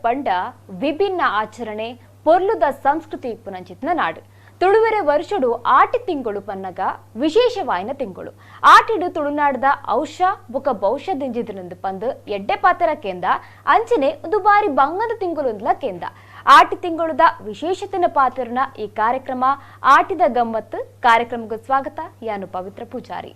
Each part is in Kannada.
ಪಂಡ ವಿಭಿನ್ನ ಆಚರಣೆ ಪೊರ್ಲುದ ಸಂಸ್ಕೃತಿ ಪುನಂಚಿತ್ನ ನಾಡು ತುಳುವೆರೆ ವರ್ಷಡು ಆಟಿ ತಿಂಗಳು ಪನ್ನಗ ವಿಶೇಷವಾಯಿನ ತಿಂಗಳು ಆಟಿಡು ತುಳುನಾಡದ ಔಷ ಬೊಕ ಭವಿಷ್ಯ ದಿಂಜಿದ್ರಂದು ಪಂದು ಎಡ್ಡೆ ಪಾತ್ರ ಕೇಂದ ಅಂಚನೆ ದುಬಾರಿ ಬಂಗದ ತಿಂಗಳು ಕೇಂದ ಆಟಿ ತಿಂಗಳದ ವಿಶೇಷತೆನ ಪಾತ್ರನ ಈ ಕಾರ್ಯಕ್ರಮ ಆಟಿದ ಗಮ್ಮತ್ತು ಕಾರ್ಯಕ್ರಮಕ್ಕೆ ಸ್ವಾಗತ ಯಾನು ಪವಿತ್ರ ಪೂಜಾರಿ.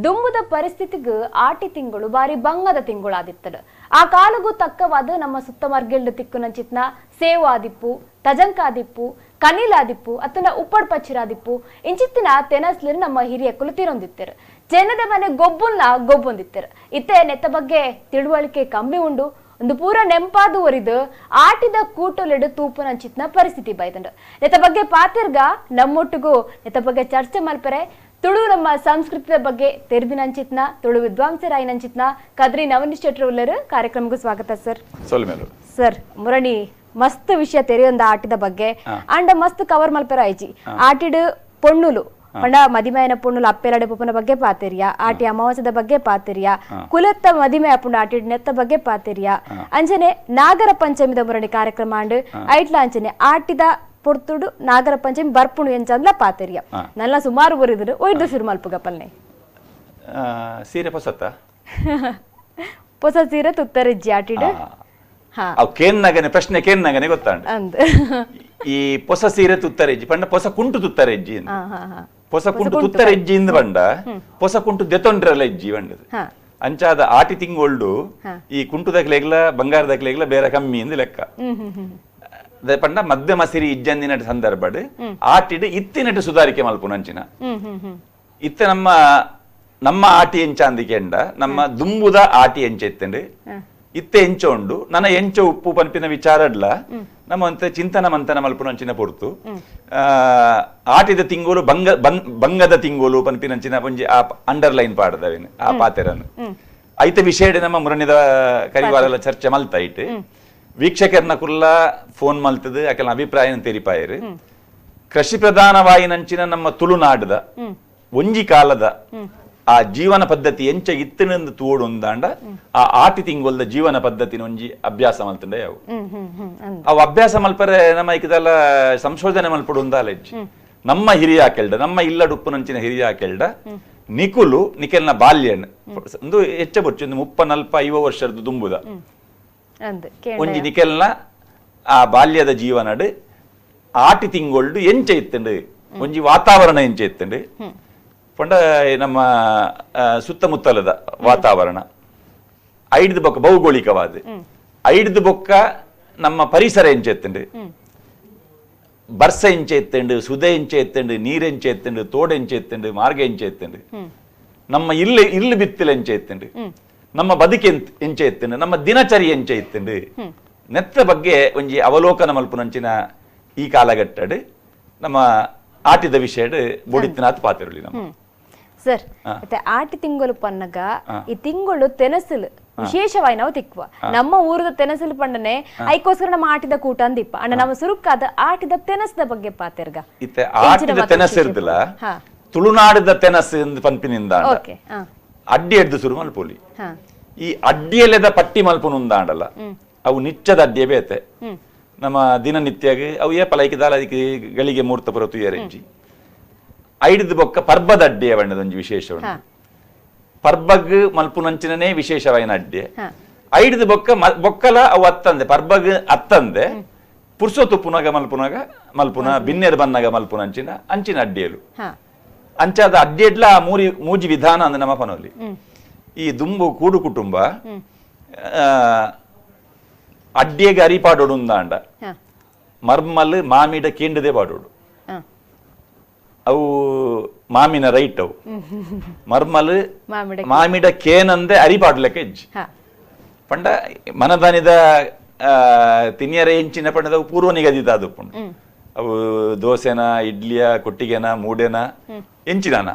ದುಂಬುದ ಪರಿಸ್ಥಿತಿಗೂ ಆಟಿ ತಿಂಗಳು ಬಾರಿ ಬಂಗದ ತಿಂಗಳಾದಿತ್ತದು. ಆ ಕಾಲಗೂ ತಕ್ಕವಾದ ನಮ್ಮ ಸುತ್ತ ಮರ್ಗೆಲ್ಡು ತಿಕ್ಕುನಂಚಿತ್ನ ಸೇವು ಆದಿಪ್ಪು, ತಜಂಕಾದಿಪ್ಪು, ಕನೀಲಾದಿಪ್ಪು ಅತ್ತನ ಉಪ್ಪಡ್ ಪಚ್ಚಿರಾದಿಪ್ಪು ಇಂಚಿತ್ತಿನ ತೆನಸ್ಲಿರು ನಮ್ಮ ಹಿರಿಯಕ್ಕಲು ತೀರೊಂದಿತ್ತರು. ಜನದ ಮನೆ ಗೊಬ್ಬೊಂದಿತ್ತರು. ಇತ್ತೆ ನೆತ್ತ ಬಗ್ಗೆ ತಿಳುವಳಿಕೆ ಕಮ್ಮಿ ಉಂಡು ಒಂದು ಪೂರ ನೆಂಪಾದು ಒರಿದು ಆಟಿದ ಕೂಟಲೆಡು ತೂಪುನಂಚಿತ್ನ ಪರಿಸ್ಥಿತಿ ಬೈದಂಡು. ನೆತ್ತ ಬಗ್ಗೆ ಪಾತಿರ್ಗ ನಮ್ಮೊಟ್ಟಿಗೂ ನೆತ್ತ ಬಗ್ಗೆ ಚರ್ಚೆ ಮಲ್ಪರೆ ತುಳು ನಮ್ಮ ಸಂಸ್ಕೃತಿಯ ಬಗ್ಗೆ ತೆರೆದಿನಂಚಿತ್ನ ತುಳು ವಿದ್ವಾಂಸರಾಯಿನಂಚಿತ್ನ ಕದ್ರಿ ನವನೀಶ್ ಶೆಟ್ರು ಉಳ್ಳರು ಕಾರ್ಯಕ್ರಮಕ್ಕೂ ಸ್ವಾಗತ ಸರ್. ಸರ್ ಮುರಣಿ ಮಸ್ತ್ ವಿಷಯ ತೆರೆಯೊಂದ ಆಟಿದ ಬಗ್ಗೆ ಅಂಡ ಮಸ್ತ್ ಕವರ್ ಮಲ್ಪರ ಐಜಿ ಆಟಿಡು ಪೊಣ್ಣುಲು ಪಂಡ ಮದಿಮೆಯನ ಪೊಣ್ಣುಲು ಅಪ್ಪೆರಡೆ ಪುಪ್ಪನ ಬಗ್ಗೆ ಪಾತೆರಿಯಾ ಆಟಿ ಅಮಾವಾಸ್ಯದ ಬಗ್ಗೆ ಪಾತೆರಿಯಾ ಕುಲತ್ತ ಮದಿಮೆ ಅಪ್ಪುಂಡ ಆಟಿಡ್ ನೆತ್ತ ಬಗ್ಗೆ ಪಾತೆರಿಯಾ ಅಂಚನೆ ನಾಗರ ಪಂಚಮಿದ ಮುರಣಿ ಕಾರ್ಯಕ್ರಮ ಅಂಡ್ ಐಟ್ಲ ಅಂಚನೆ ಆಟಿದ ಪೊರ್ತುಡು ನಾಗರ ಪಂಚಮಿ ಬರ್ಪುಣು ಎಂಚಂದ್ಲ ಪಾತೆರಿಯ ನಲ್ಲ ಸುಮಾರು ಬರಿದ್ರು ಒಯ್ದು ಶುರು ಮಲ್ಪುಗ ಪಲ್ನೆ ಸೀರೆ ಹೊಸತ್ತ ಹೊಸ ಸೀರೆ ತುತ್ತರಿಜ್ಜಿ ಆಟಿಡು ಕೇನ್ನಗನೆ ಪ್ರಶ್ನೆ ಕೇನ್ನಗನೆ ಗೊತ್ತಾಂಡ ಈ ಹೊಸ ಸೀರೆ ತುತ್ತರೆಜ್ಜಿ ಪಂಡ ಹೊಸ ಕುಂಟು ತುತ್ತರೆಜ್ಜಿ ಹೊಸ ಕುಂಟು ತುತ್ತರೆಜ್ಜಿ ಇಂದ ಬಂಡ ಹೊಸ ಕುಂಟು ದೆತೊಂಡ್ರಲ್ಲ ಇಜ್ಜಿ ಬಂಡದು ಅಂಚಾದ ಆಟಿ ತಿಂಗೊಳ್ಡು ಈ ಕುಂಟುದಕ್ಲೆಗ್ಲ ಬಂಗಾರದಕ್ಲೆಗ್ಲ ಬೇರೆ ಕಮ್ಮಿ ಎಂದು ಲೆಕ್ಕ ಪಂಡ ಮಧ್ಯಮ ಸಿರಿ ಇಜ್ಜಂದಿನ ಸಂದರ್ಭಡ್ ಆಟಿಡ್ ಇತ್ತಿನಟ್ಟು ಸುಧಾರಿಕೆ ಮಲ್ಪುನಂಚಿನ ಇತ್ತ ನಮ್ಮ ಆಟಿ ಎಂಚಾಂದಿಕೆಂಡ ನಮ್ಮ ದುಂಬುದ ಆಟಿ ಎಂಚೆತ್ತಂಡು ಇತ್ತೆ ಎಂಚೋಂಡು ನನ್ನ ಎಂಚ ಉಪ್ಪು ಪನ್ಪಿನ ವಿಚಾರಡ್ಲ ನಮ್ಮ ಅಂತ ಚಿಂತನ ಮಂಥನ ಮಲ್ಪುನಂಚಿನ ಪೊರ್ತು ಆಟಿದ ತಿಂಗೋಲು ಬಂಗದ ತಿಂಗೋಲು ಪನ್ಪಿನಂಚಿನ ಒಂಜಿ ಆ ಅಂಡರ್ಲೈನ್ ಪಾಡ್ದವೇನು ಆ ಪಾತೆರನ್ನು ಐತ ವಿಷಯ ನಮ್ಮ ಮುರಣಿದ ಕರಿವಾರಲ ಚರ್ಚೆ ಮಲ್ತ ಇಟ್ಟು ವೀಕ್ಷಕರ್ನ ಕುಲ್ಲ ಫೋನ್ ಮಲ್ತದ ಅಕಲ ಅಭಿಪ್ರಾಯ ತೆರಿಪಾಯರು ಕೃಷಿ ಪ್ರಧಾನವಾಯಿನಂಚಿನ ನಮ್ಮ ತುಳುನಾಡದ ಒಂಜಿ ಕಾಲದ ಆ ಜೀವನ ಪದ್ಧತಿ ಎಂಚ ಇತ್ತಿನಿಂದ ತೋಡೊಂದಾಂಡ ಆ ಆಟಿ ತಿಂಗೊಲ್ದ ಜೀವನ ಪದ್ಧತಿನ ಒಂಜಿ ಅಭ್ಯಾಸ ಮಲ್ತಂಡ ಅವು ಅವು ಅಭ್ಯಾಸ ಮಲ್ಪರೆ ನಮ್ಮ ಇಕದಲ್ಲ ಸಂಶೋಧನೆ ಮಲ್ಪಡುಂದಾಲೆಜ್ಜಿ ನಮ್ಮ ಹಿರಿಯ ಕೆಲ್ಡ ನಮ್ಮ ಇಲ್ಲಡ ಉಪ್ಪುನಂಚಿನ ಹಿರಿಯ ಕೆಲ್ಡ ನಿಕುಲು ನಿಕೆಲ್ನ ಬಾಲ್ಯನ್ ಒಂದು ಹೆಚ್ಚ ಬೊಚ್ಚು ಒಂದು 30-40 ವರ್ಷದ ದುಂಬುದ ಒಂಜಿ ನಿಕೆಲ್ನ ಆ ಬಾಲ್ಯದ ಜೀವನಡ್ ಆಟಿ ತಿಂಗೊಳ್ಡು ಎಂಚ ಇತ್ತಂಡು ಒಂಜಿ ವಾತಾವರಣ ಎಂಚ ಇತ್ತಂಡು ಪಂಡ ನಮ್ಮ ಸುತ್ತಮುತ್ತಲದ ವಾತಾವರಣ ಐಡ್ದು ಬೊಕ್ಕ ಭೌಗೋಳಿಕವಾದ ಐಡ್ದು ಬೊಕ್ಕ ನಮ್ಮ ಪರಿಸರ ಎಂಚ ಎತ್ತಂಡು ಬರ್ಸ ಎಂಚ ಎತ್ತಂಡು ಸುದೆ ಎಂಚ ಎತ್ತಂಡು ನೀರೆಂಚ ಎತ್ತಂಡು ತೋಡೆಂಚ ಎತ್ತಂಡು ಮಾರ್ಗ ಎಂಚ ಎತ್ತಂಡು ನಮ್ಮ ಇಲ್ಲು ಬಿತ್ತಲು ಎಂಚ ಎತ್ತಂಡು ನಮ್ಮ ಬದುಕೆ ಎಂಚ ಎತ್ತಂಡು ನಮ್ಮ ದಿನಚರಿ ಎಂಚ ಎತ್ತಂಡು ನೆತ್ತ ಬಗ್ಗೆ ಒಂಜಿ ಅವಲೋಕನ ಮಲ್ಪುನಂಚಿನ ಈ ಕಾಲಘಟ್ಟಡ್ ನಮ್ಮ ಆಟಿದ ವಿಷಯಡ್ ಬೊಡಿತ್ತಿನಾತ್ ಪಾತಿರಲಿ ನಮ್ಮ ಸರ್ ಮತ್ತೆ ಆಟಿ ತಿಂಗಳು ಪನ್ನಗ ಈ ತಿಂಗಳು ತೆನಸಲು ವಿಶೇಷವಾಗಿ ನಾವು ತಿಕ್ವ ನಮ್ಮ ಊರದ ತೆನಸಲು ಪಂಡನೆ ಐಕೋಸ್ಕರ ನಮ್ಮ ಆಟಿದ ಕೂಟ ಅಂದಿಪ್ಪ ಅಣ್ಣ ನಮ್ಮ ಸುರುಕಾದ ಆಟಿದ ತೆನಸದ ಬಗ್ಗೆ ಪಾತಿರ್ಗ ಇತ್ತೆ ಆಟಿದ ತೆನಸು ಇರ್ದಿಲ್ಲ ತುಳುನಾಡದ ತೆನಸು ಎಂದು ಪನ್ಪಿನಿಂದ ಅಡ್ಡಿ ಎಡ್ದು ಶುರು ಮಲ್ಪೋಲಿ ಈ ಅಡ್ಡಿಯಲ್ಲೆದ ಪಟ್ಟಿ ಮಲ್ಪುನುಂದಾಂಡಲ್ಲ ಅವು ನಿಚ್ಚದ ಅಡ್ಡಿಯ ಬೇತೆ ನಮ್ಮ ದಿನನಿತ್ಯಗೆ ಅವು ಏ ಪಲೈಕಿದಾಲ ಅದಕ್ಕೆ ಗಳಿಗೆ ಮೂರ್ತ ಪುರತು ಏರೆಂಜಿ ಐಡಿದ ಬೊಕ್ಕ ಪರ್ಬದ ಅಡ್ಡಿಯ ಬಣ್ಣದೊಂಜಿ ವಿಶೇಷ ಉಂಟು ಪರ್ಬಗ್ ಮಲ್ಪುನಂಚಿನೇ ವಿಶೇಷವಾಯಿನ ಅಡ್ಡಿ ಐಡಿದ ಬೊಕ್ಕಲ ಅವು ಅತ್ತಂದೆ ಪರ್ಬಗ್ ಅತ್ತಂದೆ ಪುರ್ಸೊತ್ತು ಪುನಗ ಮಲ್ಪುನ ಬಿನ್ನೆರ್ ಬನ್ನಗ ಮಲ್ಪುನಂಚಿನ ಅಂಚಿನ ಅಡ್ಡಿಯಲು ಅಂಚಾದ ಅಡ್ಡಿಯಡ್ಲ ಮೂಜಿ ವಿಧಾನ ಅಂದ ನಮ್ಮ ಪನೋಲಿ ಈ ದುಂಬು ಕೂಡು ಕುಟುಂಬ ಅಡ್ಡಿಯಗೆ ಅರಿಪಾಡೋಡು ಅಂದ ಮರ್ಮಲ್ ಮಾಮಿಡ ಕೇಂಡದೆ ಪಾಡೋಡು ಅವು ಮಾಮಿನ ರೈಟ್ ಅವು ಮರ್ಮಲ್ ಮಾಮಿಡ ಕೇನಂದೆ ಅರಿಪಾಡ್ಲೆಕ್ಕ ಹೆಜ್ಜಿ ಪಂಡ ಮನದಾನಿದ ತಿನಿಯರ ಎಂಚಿನ ಪಂಡದವು ಪೂರ್ವ ನಿಗದಿತ ಅದು ಪುಂಡು ಅವು ದೋಸೆನ ಇಡ್ಲಿಯ ಕೊಟ್ಟಿಗೆನ ಮೂಡೆನ ಎಂಚಿನಾನ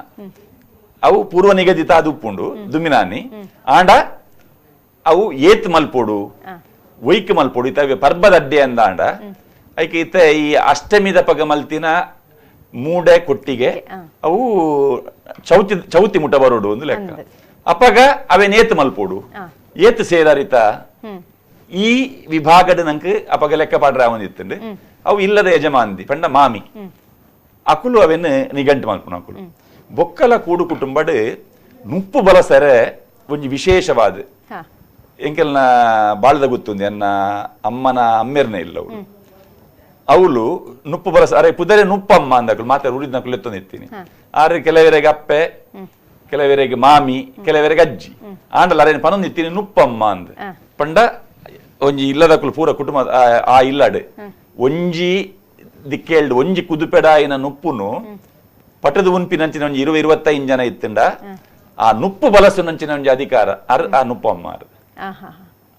ಅವು ಪೂರ್ವ ನಿಗದಿತ ಅದು ಉಪ್ಪುಂಡು ದುಮಿನಾನಿ ಆಂಡ ಅವು ಏತ್ ಮಲ್ಪೋಡು ಒಯ್ಕ್ ಮಲ್ಪೋಡು ಇತವೆ ಪರ್ಬದ ಅಡ್ಡೆ ಅಂದ ಆಂಡ ಐಕೆ ಇತ್ತೆ ಈ ಅಷ್ಟಮಿದ ಪಗ ಮಲ್ತಿನ ಮೂಡೆ ಕೊಟ್ಟಿಗೆ ಅವು ಚೌತಿ ಮುಟ ಬರೋಡು ಒಂದು ಲೆಕ್ಕ ಅಪಗ ಅವೇನ್ ಏತ್ ಮಲ್ಪೋಡು ಏತ್ ಸೇರಿತ ಈ ವಿಭಾಗದ ನಂಗೆ ಅಪಗ ಲೆಕ್ಕ ಪಾಡ್ರ ಅವನಿತ್ತಂಡು ಅವು ಇಲ್ಲದ ಯಜಮಾಂದಿ ಪಂಡ ಮಾಮಿ ಅಕುಲು ಅವೆನ್ ನಿಘಂಟು ಮಲ್ಪುನ ಅಕುಲು ಬೊಕ್ಕಲ ಕೂಡು ಕುಟುಂಬಡ್ ನುಪ್ಪು ಬಲಸರೆ ಒಂಜಿ ವಿಶೇಷವಾದ ಎಂಕೆಲ್ನ ಬಾಳ್ದ ಗೊತ್ತುಂದಿ ಅನ್ನ ಅಮ್ಮನ ಅಮ್ಮೆರ್ನೆ ಇಲ್ಲ ಅವಳು ಅವಳು ನುಪ್ಪು ಬಲಸ ಅರೆ ಪುದರೆ ನುಪ್ಪಮ್ಮ ಅಂದಕಳು ಮಾತಾಡಿ ಉಳಿದ ನಕಲು ಎತ್ತೊಂದಿತ್ತೀನಿ ಆದ್ರೆ ಕೆಲವರಿಗೆ ಅಪ್ಪೆ ಕೆಲವರಿಗೆ ಮಾಮಿ ಕೆಲವರಿಗೆ ಅಜ್ಜಿ ಆಂಡಲ ಅರೇನು ಪನೊಂದಿತ್ತೀನಿ ನುಪ್ಪಮ್ಮ ಅಂದ ಪಂಡ ಒಂಜಿ ಇಲ್ಲದಕ್ಕಲು ಪೂರ ಕುಟುಂಬ ಆ ಇಲ್ಲಡ್ ಒಂಜಿ ದಿಕ್ಕೇಳ್ದು ಒಂಜಿ ಕುದುಪೆಡಾಯಿನ ನುಪ್ಪುನು ಪಟದ ಉನ್ಪಿನಂಚಿನ ಒಂಜಿ 20-25 ಜನ ಇತ್ತಂಡ ಆ ನುಪ್ಪು ಬಲಸು ನಂಚಿನ ಒಂಜಿ ಅಧಿಕಾರ ಆ ನುಪ್ಪಮ್ಮ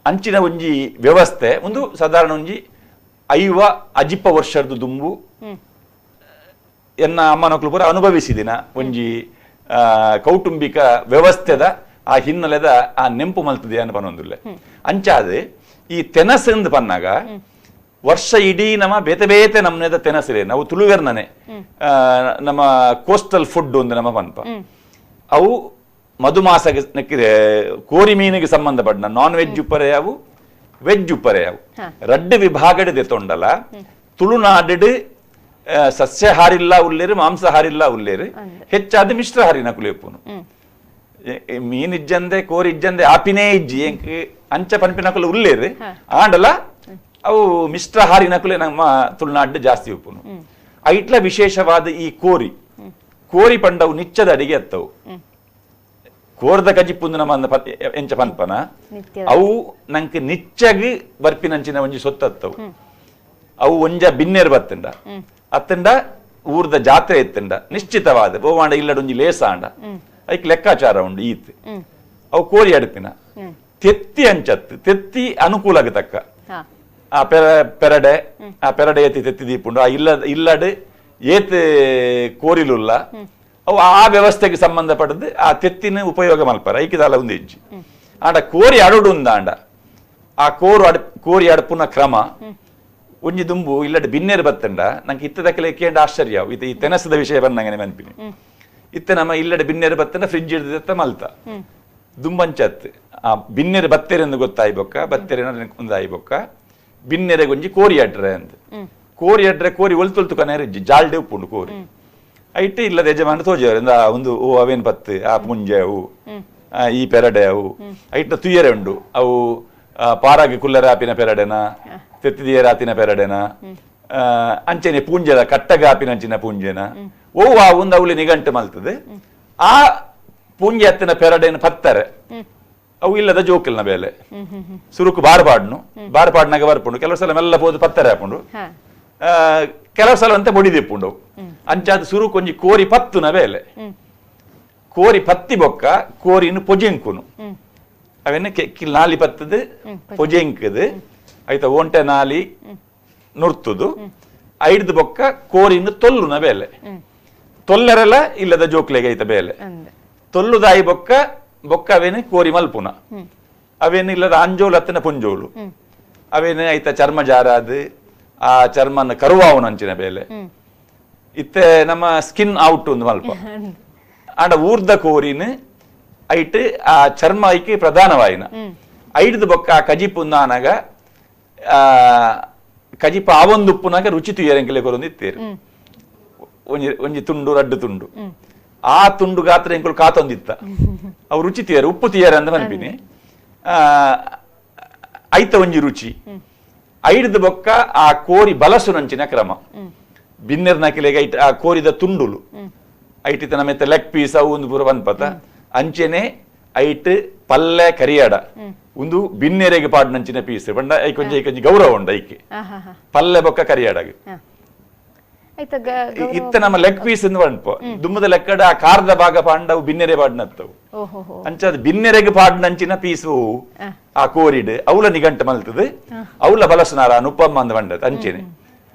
ಅಂಚಿನ ಒಂಜಿ ವ್ಯವಸ್ಥೆ ಒಂದು ಸಾಧಾರಣ ಒಂಜಿ 5 ಅಜಿಪ್ಪ ವರ್ಷದ ದುಂಬು ಎನ್ನ ಅಮ್ಮನಕ್ಲು ಪೂರ ಅನುಭವಿಸಿದಿನ ಒಂಜಿ ಕೌಟುಂಬಿಕ ವ್ಯವಸ್ಥೆದ ಆ ಹಿನ್ನೆಲೆದ ಆ ನೆಂಪು ಮಲ್ತದೆ ಅನ್ನ ಪನ್ನೊಂದುಲ್ಲೆ ಅಂಚಾದೆ ಈ ತೆನಸಂದ್ ಪನ್ನಾಗ ವರ್ಷ ಇಡೀ ನಮ್ಮ ಬೇತೆ ಬೇತೆ ನಮ್ನೆದ ತೆನಸಿರೆ ನಾವು ತುಳುವೆರ್ನನೆ ನಮ್ಮ ಕೋಸ್ಟಲ್ ಫುಡ್ ಒಂದು ನಮ್ಮ ಪನ್ಪ ಅವು ಮಧುಮಾಸಗೆ ನೆಕ್ಕಿದೆ ಕೋರಿ ಮೀನಿಗೆ ಸಂಬಂಧಪಟ್ಟ ನಾನ್ ವೆಜ್ ಉಪ್ಪರೆ ಅವು ವೆಜ್ ಉಪ್ಪರೆ ಅವು ರಡ್ಡು ವಿಭಾಗಡ್ ದೆತೊಂಡಲ ತುಳುನಾಡು ಸಸ್ಯಹಾರಿಲ್ಲ ಉಲ್ಲೇರು ಮಾಂಸಾಹಾರಿಲ್ಲ ಉಲ್ಲೇರು ಹೆಚ್ಚಾದ ಮಿಶ್ರಹಾರಿ ನಕುಲು ಎಪ್ಪುನು ಮೀನ್ ಇಜ್ಜಂದೆ ಕೋರಿ ಇಜ್ಜಂದೆ ಆಪಿನೇ ಇಜ್ಜಿ ಅಂಚ ಪನ್ಪಿನಕಲು ಉಲ್ಲೇರು ಆಂಡಲ ಅವು ಮಿಶ್ರಹಾರಿ ನಕುಲೆ ನಮ್ಮ ತುಳುನಾಡು ಜಾಸ್ತಿ ಉಪ್ಪುನು ಐಟ್ಲ ವಿಶೇಷವಾದ ಈ ಕೋರಿ ಪಂಡವು ನಿಚ್ಚದ ಅಡಿಗೆ ಅತ್ತವು ಕೋರ್ದ ಕಜಿಪ್ಪುಂದು ನಮ್ಮ ಎಂಚ ಪನ್ಪನ ಅವು ನಂಗೆ ನಿಚ್ಚಗಿ ಬರ್ಪಿನಂಚಿನ ಒಂಜಿ ಸೊತ್ತತ್ತವು ಅವು ಒಂಜ ಬಿನ್ನೇರು ಬತ್ತಂಡ ಅತ್ತಂಡ ಊರ್ದ ಜಾತ್ರೆ ಎತ್ತಂಡ ನಿಶ್ಚಿತವಾದ ಬೋವಾಂಡ ಇಲ್ಲಡ ಒಂಜಿ ಲೇಸ ಆಂಡ ಐಕ್ ಲೆಕ್ಕಾಚಾರ ಉಂಡು ಈತ್ ಅವು ಕೋರಿ ಅಡುಪಿನ ತೆತ್ತಿ ಅಂಚತ್ತು ತೆತ್ತಿ ಅನುಕೂಲ ಆಗತಕ್ಕ ಆ ಪೆರಡೆ ಆ ಪೆರಡೆ ಏತಿ ತೆತ್ತಿ ದೀಪುಂಡು ಆ ಇಲ್ಲಡ್ ಏತ್ ಕೋರಿಲುಲ್ಲ ಅವು ಆ ವ್ಯವಸ್ಥೆಗೆ ಸಂಬಂಧಪಟ್ಟದ್ದು ಆ ತೆತ್ತಿನ ಉಪಯೋಗ ಮಲ್ಪರ ಐಕಿದಲ್ಲ ಒಂದು ಹೆಜ್ಜಿ ಆಂಡ ಕೋರಿ ಅಡುಡು ಉಂದಾಂಡ ಆ ಕೋರಿ ಅಡುಪುನ ಕ್ರಮ ಒಂಜಿ ದುಂಬು ಇಲ್ಲಡ್ ಬಿನ್ನೇರು ಬತ್ತಂಡ ನಂಗೆ ಇತ್ತದಕ್ಕೆ ಕೇಂಡ ಆಶ್ಚರ್ಯ ಇದು ಈ ತೆನಸದ ವಿಷಯ ಬಂದಂಗೆ ನೆನಪಿನಿ ಇತ್ತ ನಮ್ಮ ಇಲ್ಲಡ ಬಿನ್ನೇರು ಬತ್ತಂಡ ಫ್ರಿಡ್ಜ್ ಹಿಡಿದ ಮಲ್ತ ದುಂಬಂಚತ್ ಆ ಬಿನ್ನೇರು ಬತ್ತೇರೆಂದು ಗೊತ್ತಾಯ್ಬೊಕ್ಕ ಬತ್ತೇರೆ ಒಂದು ಆಯ್ಬೊಕ್ಕ ಬಿನ್ನೆರೆಗೆ ಒಂಜಿ ಕೋರಿ ಅಡ್ರೆ ಅಂತ ಕೋರಿ ಅಡ್ರೆ ಕೋರಿ ಒಲ್ತೊಲ್ತು ಕನೇರಿಜ್ಜಿ ಜಾಲ್ಡೆ ಉಪ್ಪುಂಡು ಕೋರಿ ಐಟ್ ಇಲ್ಲದ ಯಜಮಾನ ತೋಜವ್ರೆ ಒಂದು ಓ ಅವೇನ್ ಪತ್ತು ಆ ಮುಂಜೆ ಅವು ಈ ಪೆರಡೆ ಅವು ಐಟ್ನ ತುಯ್ಯರೆ ಉಂಡು ಅವು ಪಾರಾಗಿ ಕುಲ್ಲರ ಆಪಿನ ಪೆರಡೆನ ತೆತ್ತಿದಿಯರಾತಿನ ಪೆರಡೆನ ಅಂಚೆನೆ ಪೂಂಜದ ಕಟ್ಟಗ ಆಪಿನಂಚಿನ ಪೂಂಜೆನ ಓ ಆ ಒಂದು ಅವಳಿ ನಿಘಂಟು ಮಲ್ತದೆ ಆ ಪೂಂಜೆ ಹತ್ತಿನ ಪೆರಡೆನ ಪತ್ತಾರೆ ಅವು ಇಲ್ಲದ ಜೋಕಿಲ್ನ ಬೇಲೆ ಸುರುಕು ಬಾರ್ಪಾಡ್ನಾಗ ಬರ್ಪುಂಡು ಕೆಲವು ಸಲ ಮೆಲ್ಲ ಹೋದು ಪತ್ತಾರೆ ಹಾಕೊಂಡು ಕೆಲವು ಸಲ ಅಂತ ಬೊಡಿದಿಪ್ಪುಂಡು ಅಂಚಾದ ಸುರುಕು ಒಂಜಿ ಕೋರಿ ಪತ್ತುನ ಬೇಲೆ ಕೋರಿ ಪತ್ತಿ ಬೊಕ್ಕ ಕೋರಿನು ಪೊಜೆಂಕುನು ಅವೆನ್ನ ಕೆಕ್ಕಿಲ್ ನಾಲಿ ಪತ್ತದು ಪೊಜೆಂಕದು ಆಯ್ತ ಒಂಟೆ ನಾಲಿ ನುರ್ತುದು ಐಡ್ದು ಬೊಕ್ಕ ಕೋರಿನು ತೊಲ್ಲುನ ಬೇಲೆ ತೊಲ್ಲರೆಲ್ಲ ಇಲ್ಲದ ಜೋಕ್ಲೆಗೆ ಐತ ಬೇಲೆ ತೊಲ್ಲುದಾಯಿ ಬೊಕ್ಕ ಅವೇನೆ ಕೋರಿ ಮಲ್ಪುನ ಅವೇನು ಇಲ್ಲದ ಅಂಜೋಲು ಹತ್ತಿನ ಪುಂಜೋಲು ಅವೇನೆ ಐತ ಚರ್ಮ ಜಾರಾದು ಆ ಚರ್ಮನ ಕರುವಾವನ ಅಂಚಿನ ಬೇಲೆ ಇತ್ತೆ ನಮ್ಮ ಸ್ಕಿನ್ ಔಟ್ ಒಂದು ಮಲ್ಪ ಆಂಡ ಊರ್ದ ಕೋರಿನ ಐಟ್ ಆ ಚರ್ಮ ಐಕಿ ಪ್ರಧಾನವಾಯಿನ ಐಡ್ದು ಬೊಕ್ಕ ಆ ಕಜಿಪುನ್ನಾನಾಗ ಕಜಿಪ ಆವೊಂದುಪ್ಪುನಾಗ ರುಚಿ ತುಯ್ಯರೆಂಕೆಲೆ ಕೊರೊಂದಿತ್ತೇರು ಒಂಜಿ ತುಂಡು ರಡ್ಡು ತುಂಡು ಆ ತುಂಡು ಗಾತ್ರ ಎಂಕುಲು ಕಾತೊಂದಿತ್ತ ಅವು ರುಚಿ ತೀಯರು ಉಪ್ಪು ತೀಯರು ಅಂದ ಮನ್ಪಿನಿ ಐತ ಒಂಜಿ ರುಚಿ ಐಡ್ದು ಬೊಕ್ಕ ಆ ಕೋರಿ ಬಲಸು ನಂಚಿನ ಕ್ರಮ ಬಿನ್ನೆರ್ ನಕಿಲೆಗೆ ಐಟ್ ಆ ಕೋರಿದ ತುಂಡುಲು ಐಟಿತ ನಮ್ಮೆತ್ತ ಲೆಗ್ ಪೀಸ್ ಅವು ಒಂದು ಪೂರ ಬಂದ್ಪತ ಅಂಚೆನೆ ಐಟ್ ಪಲ್ಲೆ ಕರಿಯಾಡ ಒಂದು ಬಿನ್ನೆರೆಗೆ ಪಾಡ್ನಂಚಿನ ಪೀಸ್ ಬಂಡ ಐಕೊಂಜಿ ಗೌರವ ಉಂಡ ಐಕೆ ಪಲ್ಲೆ ಬೊಕ್ಕ ಕರಿಯಾಡಗೆ ಇತ್ತ ನಮ್ಮ ಲೆಗ್ ಪೀಸ್ ಬಂಡ್ಪ ದುಮ್ಮದ ಲೆಕ್ಕಡ ಆ ಕಾರದ ಭಾಗ ಪಾಂಡವು ಬಿನ್ನೆರೆ ಪಾಡ್ನತ್ತವು ಅಂಚದ ಬಿನ್ನೆರೆಗೆ ಪಾಡ್ನಂಚಿನ ಪೀಸು ಆ ಕೋರಿಡ್ ಅವಳ ನಿಘಂಟ ಮಲ್ತದ ಅವಳ ಬಲಸುನಾರ ನುಪ್ಪಮ್ಮ ಅಂದ ಬಂಡದ ಅಂಚೆನೆ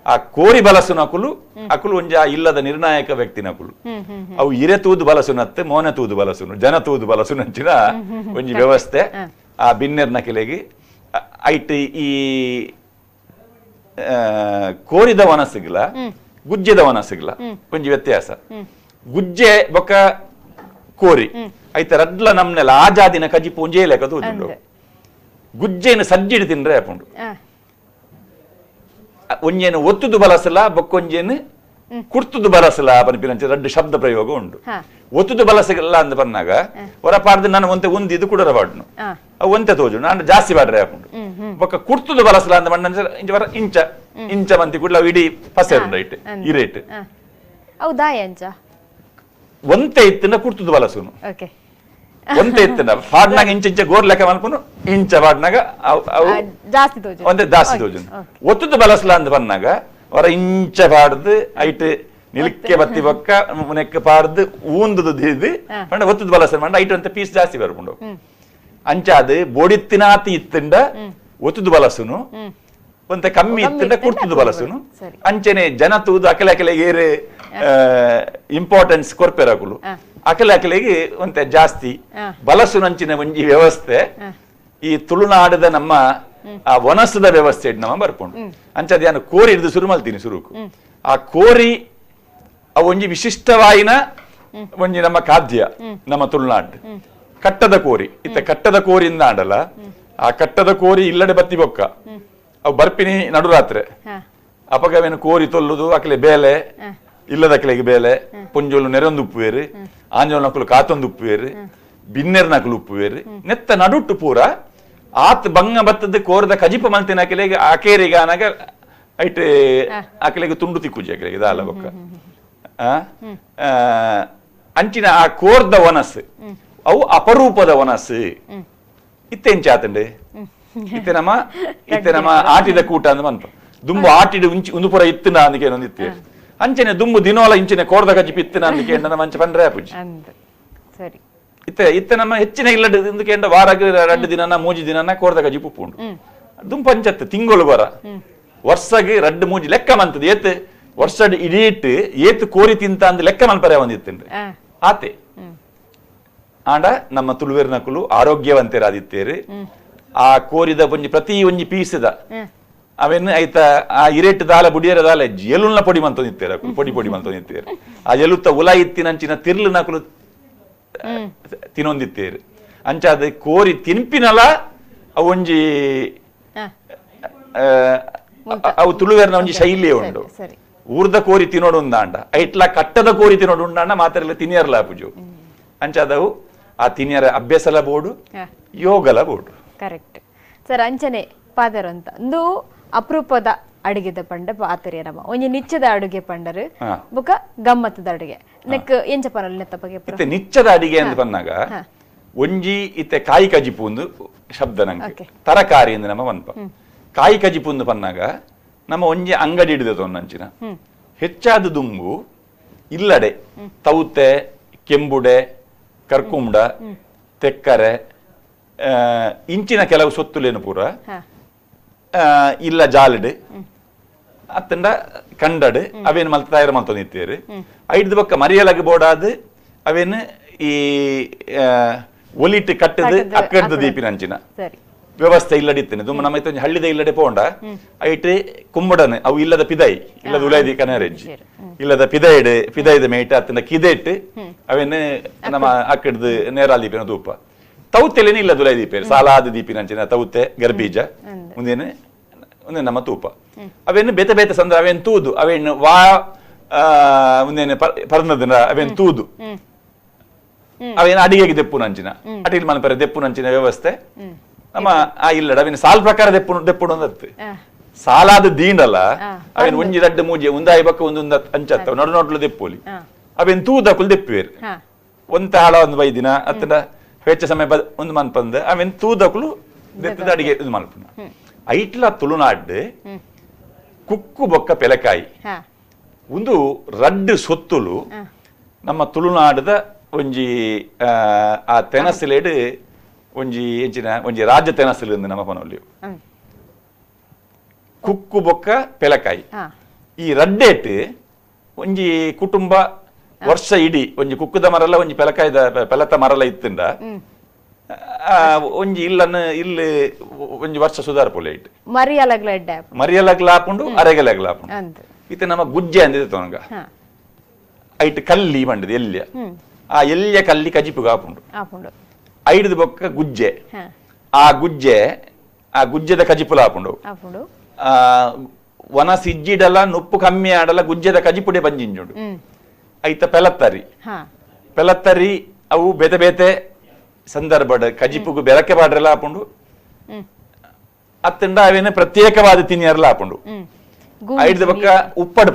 ಆ ಕೋರಿ ಬಲಸು ನಕುಲು ಅಕುಲು ಒಂಜ ಇಲ್ಲದ ನಿರ್ಣಾಯಕ ವ್ಯಕ್ತಿ ನಕುಲು ಅವು ಇರೆ ತೂದು ಬಲಸುನತ್ತೆ ಮೋನೆ ತೂದು ಬಲಸುನು ಜನ ತೂದು ಬಲಸುನಂಚಿನ ಒಂಜಿ ವ್ಯವಸ್ಥೆ ಆ ಬಿನ್ನೆರ್ ನಕಿಲೆಗೆ ಐಟ್ ಈ ಕೋರಿದ ವನಸಿಗ್ಲ ಗುಜ್ಜೆದ ವನಸಿಗ್ಲ ಒಂಜಿ ವ್ಯತ್ಯಾಸ ಗುಜ್ಜೆ ಬೊಕ್ಕ ಕೋರಿ ಐತ ರಡ್ಲ ನಮ್ನೆಲ್ಲ ಆಜಾದಿನ ಕಜಿಪು ಒಂಜೇ ಲೆಕ್ಕ ತೋಜುಂಡು ಗುಜ್ಜೆನ ಸಜ್ಜಿಡಿ ತಿನ್ರೆ ಆಪುಂಡು ಒಂಜೇನು ಒತ್ತುದು ಬಲಸಲ ಬೊಕ್ಕೊಂಜೇನು ಕುರ್ತುದು ಬಲಸಲ ಪನ್ಪಿನಂಚ ರಡ್ಡು ಶಬ್ದ ಪ್ರಯೋಗ ಉಂಡು ಒತ್ತುದು ಬಲಸಲ್ಲ ಅಂತ ಬಂದಾಗ ಹೊರಪಾಡ್ದು ನಾನು ಒಂತೆ ಒಂದು ಇದು ಕೂಡ ಬಾಡ್ನು ಒಂತೆ ತೋಜು ನಾನು ಜಾಸ್ತಿ ಬಾಡ್ರೆ ಹಾಕೊಂಡು ಬೊಕ್ಕ ಕುರ್ತುದು ಬಲಸಲ ಅಂತ ಬಂದ ಇಂಚ ಇಂಚ ಮಂತಿ ಕೂಡ ಇಡೀ ಪಸೆರು ರೈಟ್ ಈ ರೇಟ್ ಹೌದಾ ಎಂಚ ಒಂತೆ ಇತ್ತಿನ ಕುರ್ತುದು ಬಲಸುನು ಓಕೆ ಒಂತೆ ಇತ್ತಿನ ಪಾಡ್ನಾಗ ಇಂಚ ಇಂಚ ಗೋರ್ ಲೆಕ್ಕ ಮಲ್ಪುನು ಇಂಚ ಪಾಡ್ನಾಗ ಜಾಸ್ತಿ ತೋಜು ಒಂತೆ ಜಾಸ್ತಿ ತೋಜು ಒತ್ತುದು ಬಲಸಲ ಅಂತ ಬಂದಾಗ ಹೊರ ಇಂಚ ಪಾಡ್ದು ಐಟ್ ನಿಲ್ಕೆ ಬತ್ತಿ ಬೊಕ್ಕ ಮುನೆಕ್ಕ ಪಾಡ್ದು ಊಂದುದು ದೀದು ಪಂಡ ಒತ್ತುದು ಬಲಸಲ ಮಂಡ ಐಟ್ ಅಂತ ಪೀಸ್ ಜಾಸ್ತಿ ಬರ್ಪುಂಡು ಅಂಚಾದು ಬೋಡಿತ್ತಿನಾತಿ ಇತ್ತಿಂಡ ಒತ್ತುದು ಬಲಸುನು ಒಂತೆ ಕಮ್ಮಿ ಇತ್ತಿಂಡ ಕುರ್ತುದು ಬಲಸುನು ಅಂಚನೆ ಜನ ತೂದು ಅಕಲೆ ಅಕಲೆಗೆ ಏರೆ ಇಂಪಾರ್ಟೆನ್ಸ್ ಕೊರ್ಪೆರಕುಲು ಅಕಲೆ ಅಕಲೆಗೆ ಒಂತೆ ಜಾಸ್ತಿ ಬಲಸುನಂಚಿನ ಒಂಜಿ ವ್ಯವಸ್ಥೆ ಈ ತುಳುನಾಡದ ನಮ್ಮ ಆ ವನಸದ ವ್ಯವಸ್ಥೆ ನಮ್ಮ ಬರ್ಕೊಂಡು ಅಂಚದ ನಾನು ಕೋರಿ ಹಿಡಿದು ಶುರು ಮಾಡ್ತೀನಿ ಶುರುಕು ಆ ಕೋರಿ ಆ ಒಂಜಿ ವಿಶಿಷ್ಟವಾಯಿನ ಒಂಜಿ ನಮ್ಮ ಖಾದ್ಯ ನಮ್ಮ ತುಳುನಾಡು ಕಟ್ಟದ ಕೋರಿ ಇತ್ತ ಕಟ್ಟದ ಕೋರಿಯಿಂದ ಆಡಲ್ಲ ಆ ಕಟ್ಟದ ಕೋರಿ ಇಲ್ಲಡೆ ಬತ್ತಿ ಬೊಕ್ಕ ಅವು ಬರ್ಪಿನಿ ನಡುರಾತ್ರೆ ಅಪಗವೇನು ಕೋರಿ ತೊಲ್ಲುದು ಅಕಲೆ ಬೇಲೆ ಇಲ್ಲದ ಅಕಲೆಗೆ ಬೇಲೆ ಪುಂಜೋಲು ನೆರೊಂದು ಉಪ್ಪುವೇರು ಆಂಜೋಲ್ ನಕಲು ಕಾತೊಂದು ಉಪ್ಪುವೇರು ಬಿನ್ನೆರ್ ನಕಲು ಉಪ್ಪುವೇರು ನೆತ್ತ ನಡುಟ್ಟು ಪೂರ ಆತ್ ಬಂಗ ಬತ್ತದ ಕೋರದ ಕಜಿಪ ಮಲ್ತಿನ ಅಕಲೆಗೆ ಆಕೇರಿಗೆ ಆನಾಗ ಐಟ್ ಅಕಲೆಗೆ ತುಂಡು ತಿಕ್ಕುಜಿ ಅಕಲೆಗೆ ದಾಲ ಬೊಕ್ಕ ಅಂಚಿನ ಆ ಕೋರ್ದ ವನಸ್ ಅವು ಅಪರೂಪದ ವನಸ್ ಇತ್ತೆಂಚ ಆತಂಡೆ ಇತ್ತೆ ನಮ್ಮ ಆಟಿದ ಕೂಟ ಅಂತ ಮನ್ಪ ದುಂಬು ಆಟಿಡು ಒಂದು ಪುರ ಇತ್ತಿನ ಅಂದಕ್ಕೆ ಏನೊಂದಿತ್ತೆ ಅಂಚನೆ ದುಂಬು ದಿನೋಲ ಇಂಚಿನ ಕೋರ್ದ ಕಜಿಪ ಇತ್ತಿನ ಅಂದಕ್ಕೆ ಮಂಚ ಪಂಡ್ರೆ ಪೂಜಿ ಸರಿ ಇತ್ತೆ ನಮ್ಮ ಹೆಚ್ಚಿನ ಇಲ್ಲದ ಇಂದಕ್ಕೆ ವಾರಕ್ಕೆ 2 ದಿನನ 3 ದಿನನ ಕೋರ್ದ ಕಜಿಪ ಉಪ್ಪುಂಡು ದುಂಬು ಪಂಚತ್ತು ತಿಂಗಳು ಬರ ವರ್ಷಗೆ 2-3 ಲೆಕ್ಕ ಮಂತದ ಏತ್ ವರ್ಷ ಇಡೀಟ್ ಏತ್ ಕೋರಿ ತಿಂತ ಅಂದ ಲೆಕ್ಕ ಮಲ್ಪರೆ ಒಂದಿತ್ತೇನ್ರಿ ಆತೆ ಆಂಡ ನಮ್ಮ ತುಳುವೇರ್ ನಕುಲು ಆರೋಗ್ಯವಂತರಾದಿತ್ತೇರಿ ಆ ಕೋರಿದ ಒಂಜಿ ಪ್ರತಿ ಒಂಜಿ ಪೀಸದ ಅವೆನ್ ಐತ ಆ ಇರೇಟ್ ದಾಲ ಬುಡಿಯರ ದಾಲ ಎಲುಲ್ನ ಪೊಡಿ ಮಂತೊಂದಿತ್ತೇರ ಪೊಡಿ ಪೊಡಿ ಮಂತೊಂದಿತ್ತೇರು ಆ ಎಲುತ್ತ ಉಲ ಇತ್ತಿನಂಚಿನ ತಿರ್ಲು ನಕುಲು ತಿನ್ನೊಂದಿತ್ತೇರು ಅಂಚಾದ ಕೋರಿ ತಿನ್ಪಿನಲ ಅವೊಂಜಿ ಅವು ತುಳುವೇರ್ನ ಒಂಜಿ ಶೈಲಿಯೇ ಉಂಡು ಊರ್ದ ಕೋರಿ ತಿನ್ನೋಡು ಉಂದಾಂಡ ಐಟ್ಲ ಕಟ್ಟದ ಕೋರಿ ತಿನ್ನೋಡು ಉಂಡಾಂಡ ಮಾತಾಡಲ್ಲ ತಿನಿಯರ್ಲ ಪೂಜು ಅಂಚಾದವು ಆ ತಿನಿಯರ ಅಭ್ಯಾಸಲ ಬೋಡು ಯೋಗಲ ಬೋಡು ಕರೆಕ್ಟ್ ಸರ್ ಅಂಚನೆ ಪಾದರ ಅಂತ ಒಂದು ಅಪರೂಪದ ಅಡುಗೆದ ಪಂಡ ಪಾತರಿ ನಮ್ಮ ಒಂಜಿ ನಿಚ್ಚದ ಅಡುಗೆ ಪಂಡರು ಬುಕ ಗಮ್ಮತ್ತದ ಅಡುಗೆ ನೆಕ್ ಎಂಚ ಪನಲ್ ನೆತ್ತ ಬಗ್ಗೆ ಇತ್ತೆ ನಿಚ್ಚದ ಅಡಿಗೆ ಅಂತ ಬಂದಾಗ ಒಂಜಿ ಇತ್ತೆ ಕಾಯಿ ಕಜಿಪು ಒಂದು ಶಬ್ದ ನಂಗೆ ತರಕಾರಿ ಎಂದು ನಮ್ಮ ಮನ್ಪ ಕಾಯಿ ಕಜಿಪು ಒಂದು ಪನ್ನಾಗ ನಮ್ಮ ಒಂಜಿ ಅಂಗಡಿ ಹಿಡಿದ ತೊನ್ನಂಚಿನ ಹೆಚ್ಚಾದ ದುಂಬು ಇಲ್ಲಡೆ ತೌತೆ ಕೆಂಬುಡೆ ಕರ್ಕುಂಡ ತೆಕ್ಕರೆ ಇಂಚಿನ ಕೆಲವು ಸೊತ್ತುಲೇನು ಪೂರ ಇಲ್ಲ ಜಾಲಡ್ ಅತ್ತಂಡ ಕಂಡಡ್ ಅವೇನು ಮಲ್ತ ತಯಾರು ಮಲ್ತೊಂದಿತ್ತೇರು ಐದು ಬೊಕ್ಕ ಮರಿಯಲಗೆ ಬೋಡಾದ್ ಅವೇನು ಈ ಒಲಿಟ್ ಕಟ್ಟದು ಅಕ್ಕಡ್ದ ದೀಪಿನಂಚಿನ ವ್ಯವಸ್ಥೆ ಇಲ್ಲಡಿತ್ತೇನೆ ತುಂಬ ನಮ್ಮ ಒಂಜಿ ಹಳ್ಳಿದ ಇಲ್ಲಡೆ ಪೋಂಡ ಐಟ್ ಕುಂಬಡನೆ ಅವು ಇಲ್ಲದ ಪಿದೈ ಇಲ್ಲದ ಉಲಾಯ್ದಿ ಕನರೆಜ್ಜಿ ಇಲ್ಲದ ಪಿದೈದ ಮೇಟ ಅತ್ತಂಡ ಕಿದೆಟ್ ಅವೇನು ನಮ್ಮ ಅಕ್ಕಡ್ದು ನೇರಾಲ್ ದೀಪಿನ ತೂಪ ತೌತೆಲೇನೆ ಇಲ್ಲ ದುಲೈ ದೀಪೇರು ಸಾಲಾದ ದೀಪಿನಂಚಿನ ತೌತೆ ಗರ್ಬೀಜ ಮುಂದೇನೆ ಒಂದೇ ನಮ್ಮ ತೂಪ ಅವೇನು ಬೇತೆ ಬೇತೆ ಸಂದ್ರ ಅವೇನು ತೂದು ಅವೇನು ವಾ ಮುಂದೇನೆ ಪರ್ನದಿನ ಅವೇನು ತೂದು ಅವೇನು ಅಡಿಗೆಗೆ ದೆಪ್ಪುನಂಚಿನ ಅಟಿಲ್ ಮನಪರೆ ದೆಪ್ಪುನಂಚಿನ ವ್ಯವಸ್ಥೆ ನಮ್ಮ ಆ ಇಲ್ಲಡ ಅವೇನು ಸಾಲ್ ಪ್ರಕಾರ ದೆಪ್ಪುಡು ಅಂದತ್ತು ಸಾಲಾದ ದೀಂಡಲ್ಲ ಅವೇನು ಒಂಜಿ ದಡ್ಡ ಮೂಜಿ ಒಂದಾಯಿ ಬಕ್ಕ ಒಂದೊಂದು ಅಂಚತ್ತ ನಡು ನೋಡ್ಲು ದೆಪ್ಪೋಲಿ ಅವೇನು ತೂದಕ್ಕುಲು ದೆಪ್ಪುವೇರು ಒಂತ ಹಾಳ ಒಂದು 5 ದಿನ ಅತ್ತನ ಹೆಚ್ಚ ಸಮಯ ಒಂದು ಮನ್ಪಂದ ಅವೇನ್ ತೂದಕ್ಲು ದೆತ್ತದ ಅಡಿಗೆ ಇದು ಮಲ್ಪುನ ಐಟ್ಲ ತುಳುನಾಡ್ ಕುಕ್ಕು ಬೊಕ್ಕ ಪೆಲಕಾಯಿ ಒಂದು ರಡ್ಡು ಸೊತ್ತುಲು ನಮ್ಮ ತುಳುನಾಡದ ಒಂಜಿ ಆ ತೆನಸಿಲೇಡ್ ಒಂಜಿ ಎಂಚಿನ ಒಂಜಿ ರಾಜ್ಯ ತೆನಸಿಲು ನಮ್ಮ ಪನೊಲ್ಲಿ ಕುಕ್ಕು ಬೊಕ್ಕ ಪೆಲಕಾಯಿ ಈ ರಡ್ಡೇಟ್ ಒಂಜಿ ಕುಟುಂಬ ವರ್ಷ ಇಡೀ ಒಂಜಿ ಕುಕ್ಕುದ ಮರಲ್ಲ ಒಂಜಿ ಪೆಲಕಾಯ್ದ ಪೆಲತ ಮರಲ್ಲ ಇತ್ತಿಂದ ಒಂಜಿ ಇಲ್ಲನ್ನು ಇಲ್ಲಿ ಒಂಜಿ ವರ್ಷ ಸುಧಾರ ಪೋಲೆ ಐಟ್ ಮರಿಯಲಗ್ಲ ಹಾಪುಂಡು ಅರೆಗಲಗ್ಲ ಹಾಪುಂಡು ಇತ್ತೆ ನಮ್ಮ ಗುಜ್ಜೆ ಅಂದಿದೆ ತೋನಗ ಐಟ್ ಕಲ್ಲಿ ಬಂಡದು ಎಲ್ಯ ಆ ಎಲ್ಯ ಕಲ್ಲಿ ಕಜಿಪುಗ ಹಾಪುಂಡು ಐಡ್ದು ಬೊಕ್ಕ ಗುಜ್ಜೆ ಆ ಗುಜ್ಜೆದ ಕಜಿಪುಲ ಹಾಪುಂಡು ವನ ಸಿಜ್ಜಿಡಲ ನುಪ್ಪು ಕಮ್ಮಿ ಆಡಲ ಗುಜ್ಜೆದ ಕಜಿಪುಡೆ ಬಂಜಿಂಜುಂಡು ಐತ ಪೆಲತ್ತರಿ ಅವು ಬೇತೆ ಬೇತೆ ಸಂದರ್ಭ ಕಜಿಪುಗು ಬೆರಕೆ ಬಾಡ್ರೆಲ್ಲ ಹಾಪುಂಡು ಅತ್ತಂಡ ಅವೇನು ಪ್ರತ್ಯೇಕವಾದ ತಿನಿಯರ್ಲ ಹಾಪುಂಡು ಐಡ್ದ ಬೊಕ್ಕ ಉಪ್ಪಡು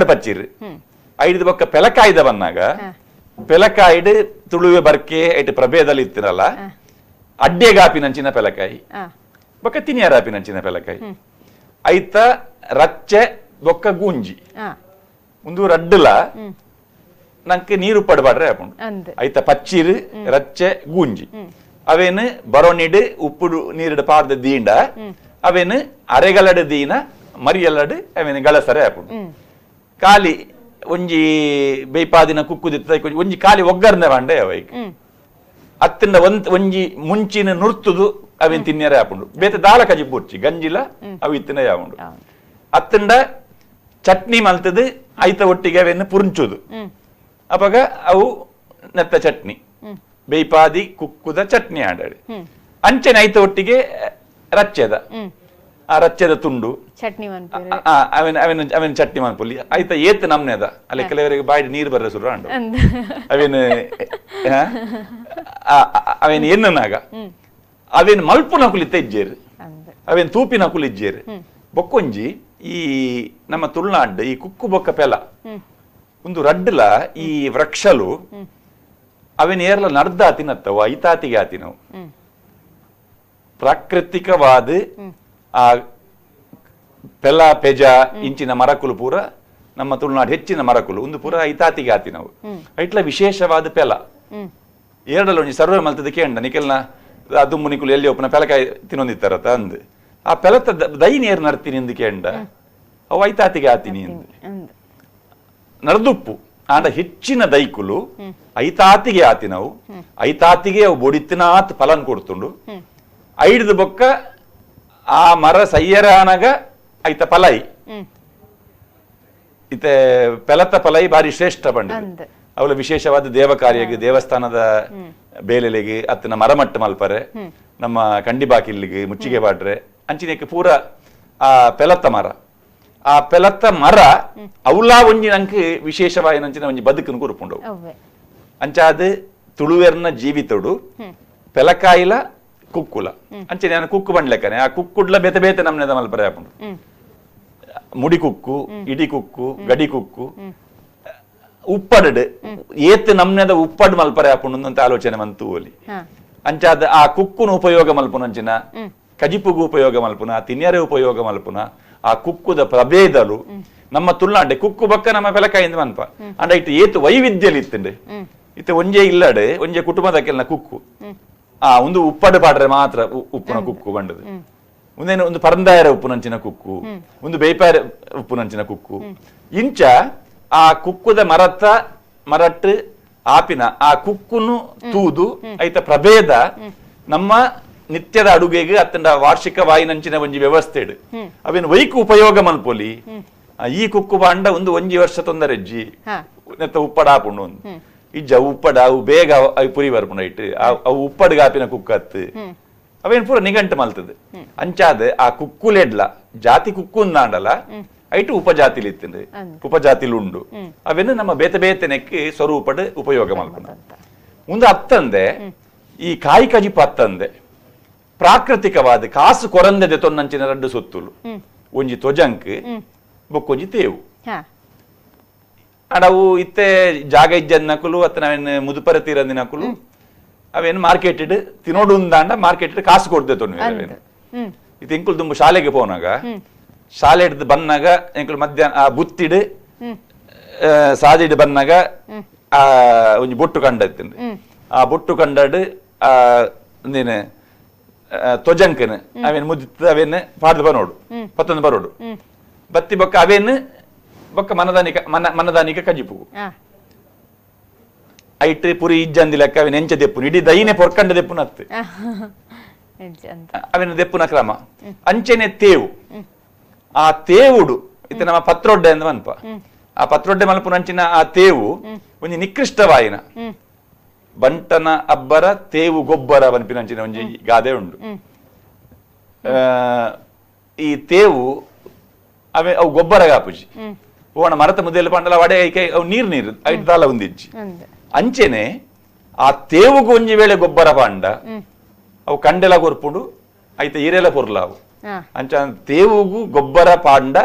ಪಚ್ಚಿರು ಐಡ್ದ ಬೊಕ್ಕ ಪೆಲಕಾಯ್ದ ಬನ್ನಾಗ ಪೆಲಕಾಯ್ಡ್ ತುಳುವೆ ಬರ್ಕೆ ಐಟ್ ಪ್ರಭೇದಲ್ಲಿ ಇತ್ತಿರಲ್ಲ ಅಡ್ಡೆಗಾಪಿನಂಚಿನ ಪೆಲಕಾಯಿ ಬೊಕ್ಕ ತಿನಿಯರಾಪಿನಂಚಿನ ಪೆಲಕಾಯಿ ಐತ ರಚ್ಚೆ ಬೊಕ್ಕ ಗೂಂಜಿ ಒಂದು ರಡ್ಡಲ ನಂಗೆ ನೀರು ಪಡ್ಬಾಡ್ರೆ ಹಾಪುಂಡು ಐತ ಪಚ್ಚಿರು ರಚ್ಚೆ ಗೂಂಜಿ ಅವೇನು ಬರೋನಿಡು ಉಪ್ಪುಡು ನೀರಿಡ ಪಾರ್ದ ದೀಂಡ ಅವೇನು ಅರೆಗಲಡು ದೀನ ಮರಿಯಲ್ಲಡು ಅವೇನು ಗಳಸರೆ ಹಾಪುಂಡು ಕಾಲಿ ಒಂಜಿ ಬೈಪಾದಿನ ಕುಕ್ಕುದಿತ್ತ ಒಂಜಿ ಕಾಲಿ ಒಗ್ಗರ್ನೆ ಬಾಂಡೆ ಅವೈಕ್ ಅತ್ತಿಂದ ಒಂಜಿ ಮುಂಚಿನ ನುರ್ತುದು ಅವೇನ್ ತಿನ್ಯರೆ ಹಾಪುಂಡು ಬೇತೆ ದಾಲ ಕಜಿ ಬುರ್ಚಿ ಗಂಜಿಲ ಅವು ಇತ್ತಿನ ಯಾವುಂಡು ಅತ್ತಿಂದ ಚಟ್ನಿ ಮಲ್ತದು ಐತ ಒಟ್ಟಿಗೆ ಅವೇನು ಪುರ್ಚುದು ಅವಾಗ ಅವು ನೆತ್ತ ಚಟ್ನಿ ಬೈಪಾದಿ ಕುಕ್ಕುದ ಚಟ್ನಿ ಆಡಾಡಿ ಅಂಚೆನ ಐತ ಒಟ್ಟಿಗೆ ರಚ್ಚೆದ ಆ ರಚ್ಚೆದ ತುಂಡು ಚಟ್ನಿ ಅವೇನು ಚಟ್ನಿ ಮನ್ಪುಲಿ ಐತ ಏತ್ ನಮ್ನೆದ ಅಲ್ಲಿ ಕೆಲವರಿಗೆ ಬಾಯಿ ನೀರು ಬರ್ರೆ ಸುರ ಅಂಡು ಅವೇನು ಅವೇನು ಎನ್ನನಾಗ ಅವೇನು ಮಲ್ಪು ನಕುಲಿ ತೆಜ್ಜೇರು ಅವೇನು ತೂಪಿ ನಕುಲಿ ಇಜ್ಜೇರು ಬೊಕ್ಕೊಂಜಿ ಈ ನಮ್ಮ ತುಳುನಾಡು ಈ ಕುಕ್ಕು ಬೊಕ್ಕ ಪೆಲ ಒಂದು ರಡ್ಡಲ ಈ ವೃಕ್ಷಲು ಅವೇನು ಏರ್ಲ ನಡ್ದ ತಿನ್ನತ್ತವು ಐತಾತಿಗೆ ಆತಿನವು ಪ್ರಾಕೃತಿಕವಾದ ಆ ಪೆಲ ಪೆಜ ಇಂಚಿನ ಮರಕುಲು ಪೂರ ನಮ್ಮ ತುಳುನಾಡು ಹೆಚ್ಚಿನ ಮರಕುಲು ಒಂದು ಪೂರ ಐತಾತಿಗೆ ಆತಿನವು ಐಟ್ಲ ವಿಶೇಷವಾದ ಪೆಲ ಎರಡಲ್ಲ ಒಂಜಿ ಸರ್ವೆ ಮಲ್ತದ ಕೇಂಡ ನಿಕೆಲ್ನ ಅದು ಮುನಿಕುಲು ಎಲ್ಲಿ ಒಪ್ಪನ ಪೆಲಕಾಯಿ ತಿನ್ನೊಂದಿತ್ತಾರತ ಅಂದ್ ಆ ಪೆಲತ ದೈನಿ ಏರ್ ನಡ್ತೀನಿ ಎಂದು ಕೇಂಡ ಅವು ಐತಾತಿಗೆ ಆತೀನಿ ಎಂದು ನಡ್ದುಪ್ಪು ಆಂಡ ಹೆಚ್ಚಿನ ದೈಕುಲು ಐತಾತಿಗೆ ಆತಿನವು ಐತಾತಿಗೆ ಅವು ಬೊಡಿತಿನಾತ್ ಫಲನ್ ಕೊಡ್ತುಂಡು ಐಡ್ದು ಬೊಕ್ಕ ಆ ಮರ ಸಯ್ಯರಾನಗ ಐತ ಪಲೈ ಇತ್ತೆ ಪೆಲತ ಪಲೈ ಬಾರಿ ಶ್ರೇಷ್ಠ ಬಂಡ ಅವಳ ವಿಶೇಷವಾದ ದೇವ ಕಾರ್ಯಗೆ ದೇವಸ್ಥಾನದ ಬೇಲೆಲೆಗೆ ಅತ್ತನ ಮರಮಟ್ಟ ಮಲ್ಪರೆ ನಮ್ಮ ಕಂಡಿಬಾಕಿಲ್ಲಿಗೆ ಮುಚ್ಚಿಗೆ ಬಾಡ್ರೆ ಅಂಚಿನಕ್ಕೆ ಪೂರ ಆ ಪೆಲತ್ತ ಮರ ಆ ಪೆಲತ್ತ ಮರ ಅವಲಾ ಒಂಜಿ ನಂಗೆ ವಿಶೇಷವಾದ ನಂಚಿನ ಒಂಜಿ ಬದುಕನ್ನು ಕೂರ್ಪುಂಡು ಅಂಚಾದ ತುಳುವೆರ್ನ ಜೀವಿತೋಡು ಪೆಲಕಾಯಿಲ ಕುಕ್ಕುಲ ಅಂಚೆ ನಾನು ಕುಕ್ಕು ಬಂಡ್ಲೆಕ್ಕನೆ ಆ ಕುಕ್ಕುಡ್ಲ ಬೇತೆ ಬೇತೆ ನಮ್ನೆದ ಮಲ್ಪರೆ ಹಾಕೊಂಡು ಮುಡಿ ಕುಕ್ಕು ಇಡಿ ಕುಕ್ಕು ಗಡಿ ಕುಕ್ಕು ಉಪ್ಪಡ್ ಏತ್ ನಮ್ನೆದ ಉಪ್ಪಡ್ ಮಲ್ಪರೆ ಹಾಕೊಂಡು ಅಂತ ಆಲೋಚನೆ ಮಂತು ಓಲಿ ಅಂಚಾದ ಆ ಕುಕ್ಕುನ ಉಪಯೋಗ ಮಲ್ಪುನ ಅಂಚಿನ ಕಜಿಪುಗು ಉಪಯೋಗ ಮಲ್ಪುನ ತಿನ್ಯರೆ ಉಪಯೋಗ ಮಲ್ಪುನ ಆ ಕುಕ್ಕುದ ಪ್ರಭೇದಲು ನಮ್ಮ ತುಳುನಾಡೆ ಕುಕ್ಕು ಬಕ್ಕ ನಮ್ಮ ಪೆಲಕಾಯಿಂದ ಮನ್ಪ ಅಂಡ ಇಟ್ಟು ಏತು ವೈವಿಧ್ಯಲಿ ಇತ್ತಂಡೆ ಇತ್ತೆ ಒಂಜೆ ಇಲ್ಲಡೆ ಒಂಜೆ ಕುಟುಂಬದಕ್ಕೆಲ್ಲ ಕುಕ್ಕು ಒಂದು ಉಪ್ಪಡು ಪಾಡ್ರೆ ಮಾತ್ರ ಉಪ್ಪುನ ಕುಕ್ಕು ಬಂಡದು ಒಂದೇನು ಒಂದು ಪರಂದಾಯರ ಉಪ್ಪುನಂಚಿನ ಕುಕ್ಕು ಒಂದು ಬೇಪಾರ ಉಪ್ಪುನಂಚಿನ ಕುಕ್ಕು ಇಂಚ ಆ ಕುಕ್ಕುದ ಮರಟ್ಟು ಆಪಿನ ಆ ಕುಕ್ಕುನು ತೂದು ಐತ ಪ್ರಭೇದ ನಮ್ಮ ನಿತ್ಯದ ಅಡುಗೆಗೆ ಅತ್ತಂಡ ವಾರ್ಷಿಕ ವಾಯಿನಂಚಿನ ಒಂಜಿ ವ್ಯವಸ್ಥೆ ಅವೇನು ವೈಕು ಉಪಯೋಗ ಮಲ್ಪೊಲಿ ಈ ಕುಕ್ಕು ಬಾಂಡ ಒಂದು ಒಂಜಿ ವರ್ಷ ತೊಂದರೆಜ್ಜಿ ನೆತ್ತ ಉಪ್ಪಡ ಹಾಪುಂಡು ಒಂದು ಇಜ್ಜ ಉಪ್ಪಡ ಅವು ಬೇಗ ಅವು ಪುರಿ ಬರ್ಪುಂಡು ಐಟ್ ಅವು ಉಪ್ಪಡ್ಗ ಆಪಿನ ಕುಕ್ಕತ್ತು ಅವೇನು ಪೂರ ನಿಘಂಟು ಮಲ್ತದ ಅಂಚಾದ ಆ ಕುಕ್ಕುಲೆಡ್ಲ ಜಾತಿ ಕುಕ್ಕುಂದಾಂಡಲ ಐಟು ಉಪಜಾತಿಲಿ ಇತ್ತಂದು ಉಪಜಾತಿಲು ಉಂಡು ಅವೇನು ನಮ್ಮ ಬೇತೆ ಬೇತೆ ನೆಕ್ಕೆ ಸ್ವರೂಪಡ್ ಉಪಯೋಗ ಮಲ್ಪುಂಡು ಮುಂದೆ ಅತ್ತಂದೆ ಈ ಕಾಯಿ ಕಜಿಪು ಅತ್ತಂದೆ ಪ್ರಾಕೃತಿಕವಾದ ಕಾಸು ಕೊರಂದದೆ ತೊನ್ನಂಚಿನ ರಡ್ಡು ಸೊತ್ತುಲು ಒಂಜಿ ತೊಜಂಕ್ ಬೊಕ್ಕೊಂಜಿ ತೇವು ಅಡವು ಇತ್ತೆ ಜಾಗ ಇಜ್ಜನ್ ನಕುಲು ಅತ್ತ ನಾವೇನು ಮುದುಪರ ತೀರಂದಿ ನಕುಲು ಅವೇನು ಮಾರ್ಕೆಟೆಡ್ ತಿನ್ನೋಡುಂದಾಂಡ ಮಾರ್ಕೆಟೆಡ್ ಕಾಸು ಕೊಡ್ದೆ ತೊನ್ನು ಅವೇನು ಇದು ಎಂಕುಲು ತುಂಬ ಶಾಲೆಗೆ ಪೋನಾಗ ಶಾಲೆ ಹಿಡ್ದು ಬನ್ನಾಗ ಎಂಕುಲು ಮಧ್ಯಾಹ್ನ ಆ ಬುತ್ತಿಡ್ ಸಾದಿಡ್ ಬನ್ನಾಗ ಆ ಒಂಜಿ ಬೊಟ್ಟು ಕಂಡತ್ತಿಂಡು ಆ ಬೊಟ್ಟು ಕಂಡಡ್ ಆ ಒಂದೇನು ತೊಜಂಕನ್ ಅವೇನು ಮುದಿತ್ತ ಅವೇನು ಪಾಡ್ದು ಬರೋಡು ಪತ್ತೊಂದು ಬರೋಡು ಬತ್ತಿ ಬೊಕ್ಕ ಅವೇನು ಬೊಕ್ಕ ಮನದಾನಿಕ ಕಜಿಪು ಐಟ್ ಪುರಿ ಇಜ್ಜಂದಿ ಲೆಕ್ಕ ಅವಿನ ಎಂಚ ದೆಪ್ಪುನು ಇಡೀ ದೈನೆ ಪೊರ್ಕಂಡ ದೆಪ್ಪುನ ಅತ್ತೆ ಅವಿನ ದೆಪ್ಪುನ ಕ್ರಮ ಅಂಚೆನೆ ತೇವು ಆ ತೇವುಡು ಇತ್ತ ನಮ್ಮ ಪತ್ರೊಡ್ಡೆ ಅಂದ ಮನ್ಪ ಆ ಪತ್ರೊಡ್ಡೆ ಮಲ್ಪುನ ಅಂಚಿನ ಆ ತೇವು ಒಂಜಿ ನಿಕೃಷ್ಟವಾಯಿನ ಬಂಟನ ಅಬ್ಬರ ತೇವು ಗೊಬ್ಬರ ಬನ್ಪಿನಂಚಿನ ಒಂಜಿ ಗಾದೆ ಉಂಡು ಈ ತೇವು ಅವು ಗೊಬ್ಬರ ಕಾಪುಜಿ ಓಣ ಮರತ ಮುದ್ದೆಲ್ಲ ಪಂಡಲ ವಡೆ ಅವು ನೀರು ಐಟ್ ದಾಲ ಒಂದಿಜ್ಜಿ ಅಂಚೆನೆ ಆ ತೇವುಗು ಒಂಜಿ ವೇಳೆ ಗೊಬ್ಬರ ಪಾಂಡ ಅವು ಕಂಡೆಲ ಕೊರ್ಪುಂಡು ಐತ ಈರೆಲ ಪೊರ್ಲಾವು ಅಂಚ ತೇವುಗು ಗೊಬ್ಬರ ಪಾಂಡ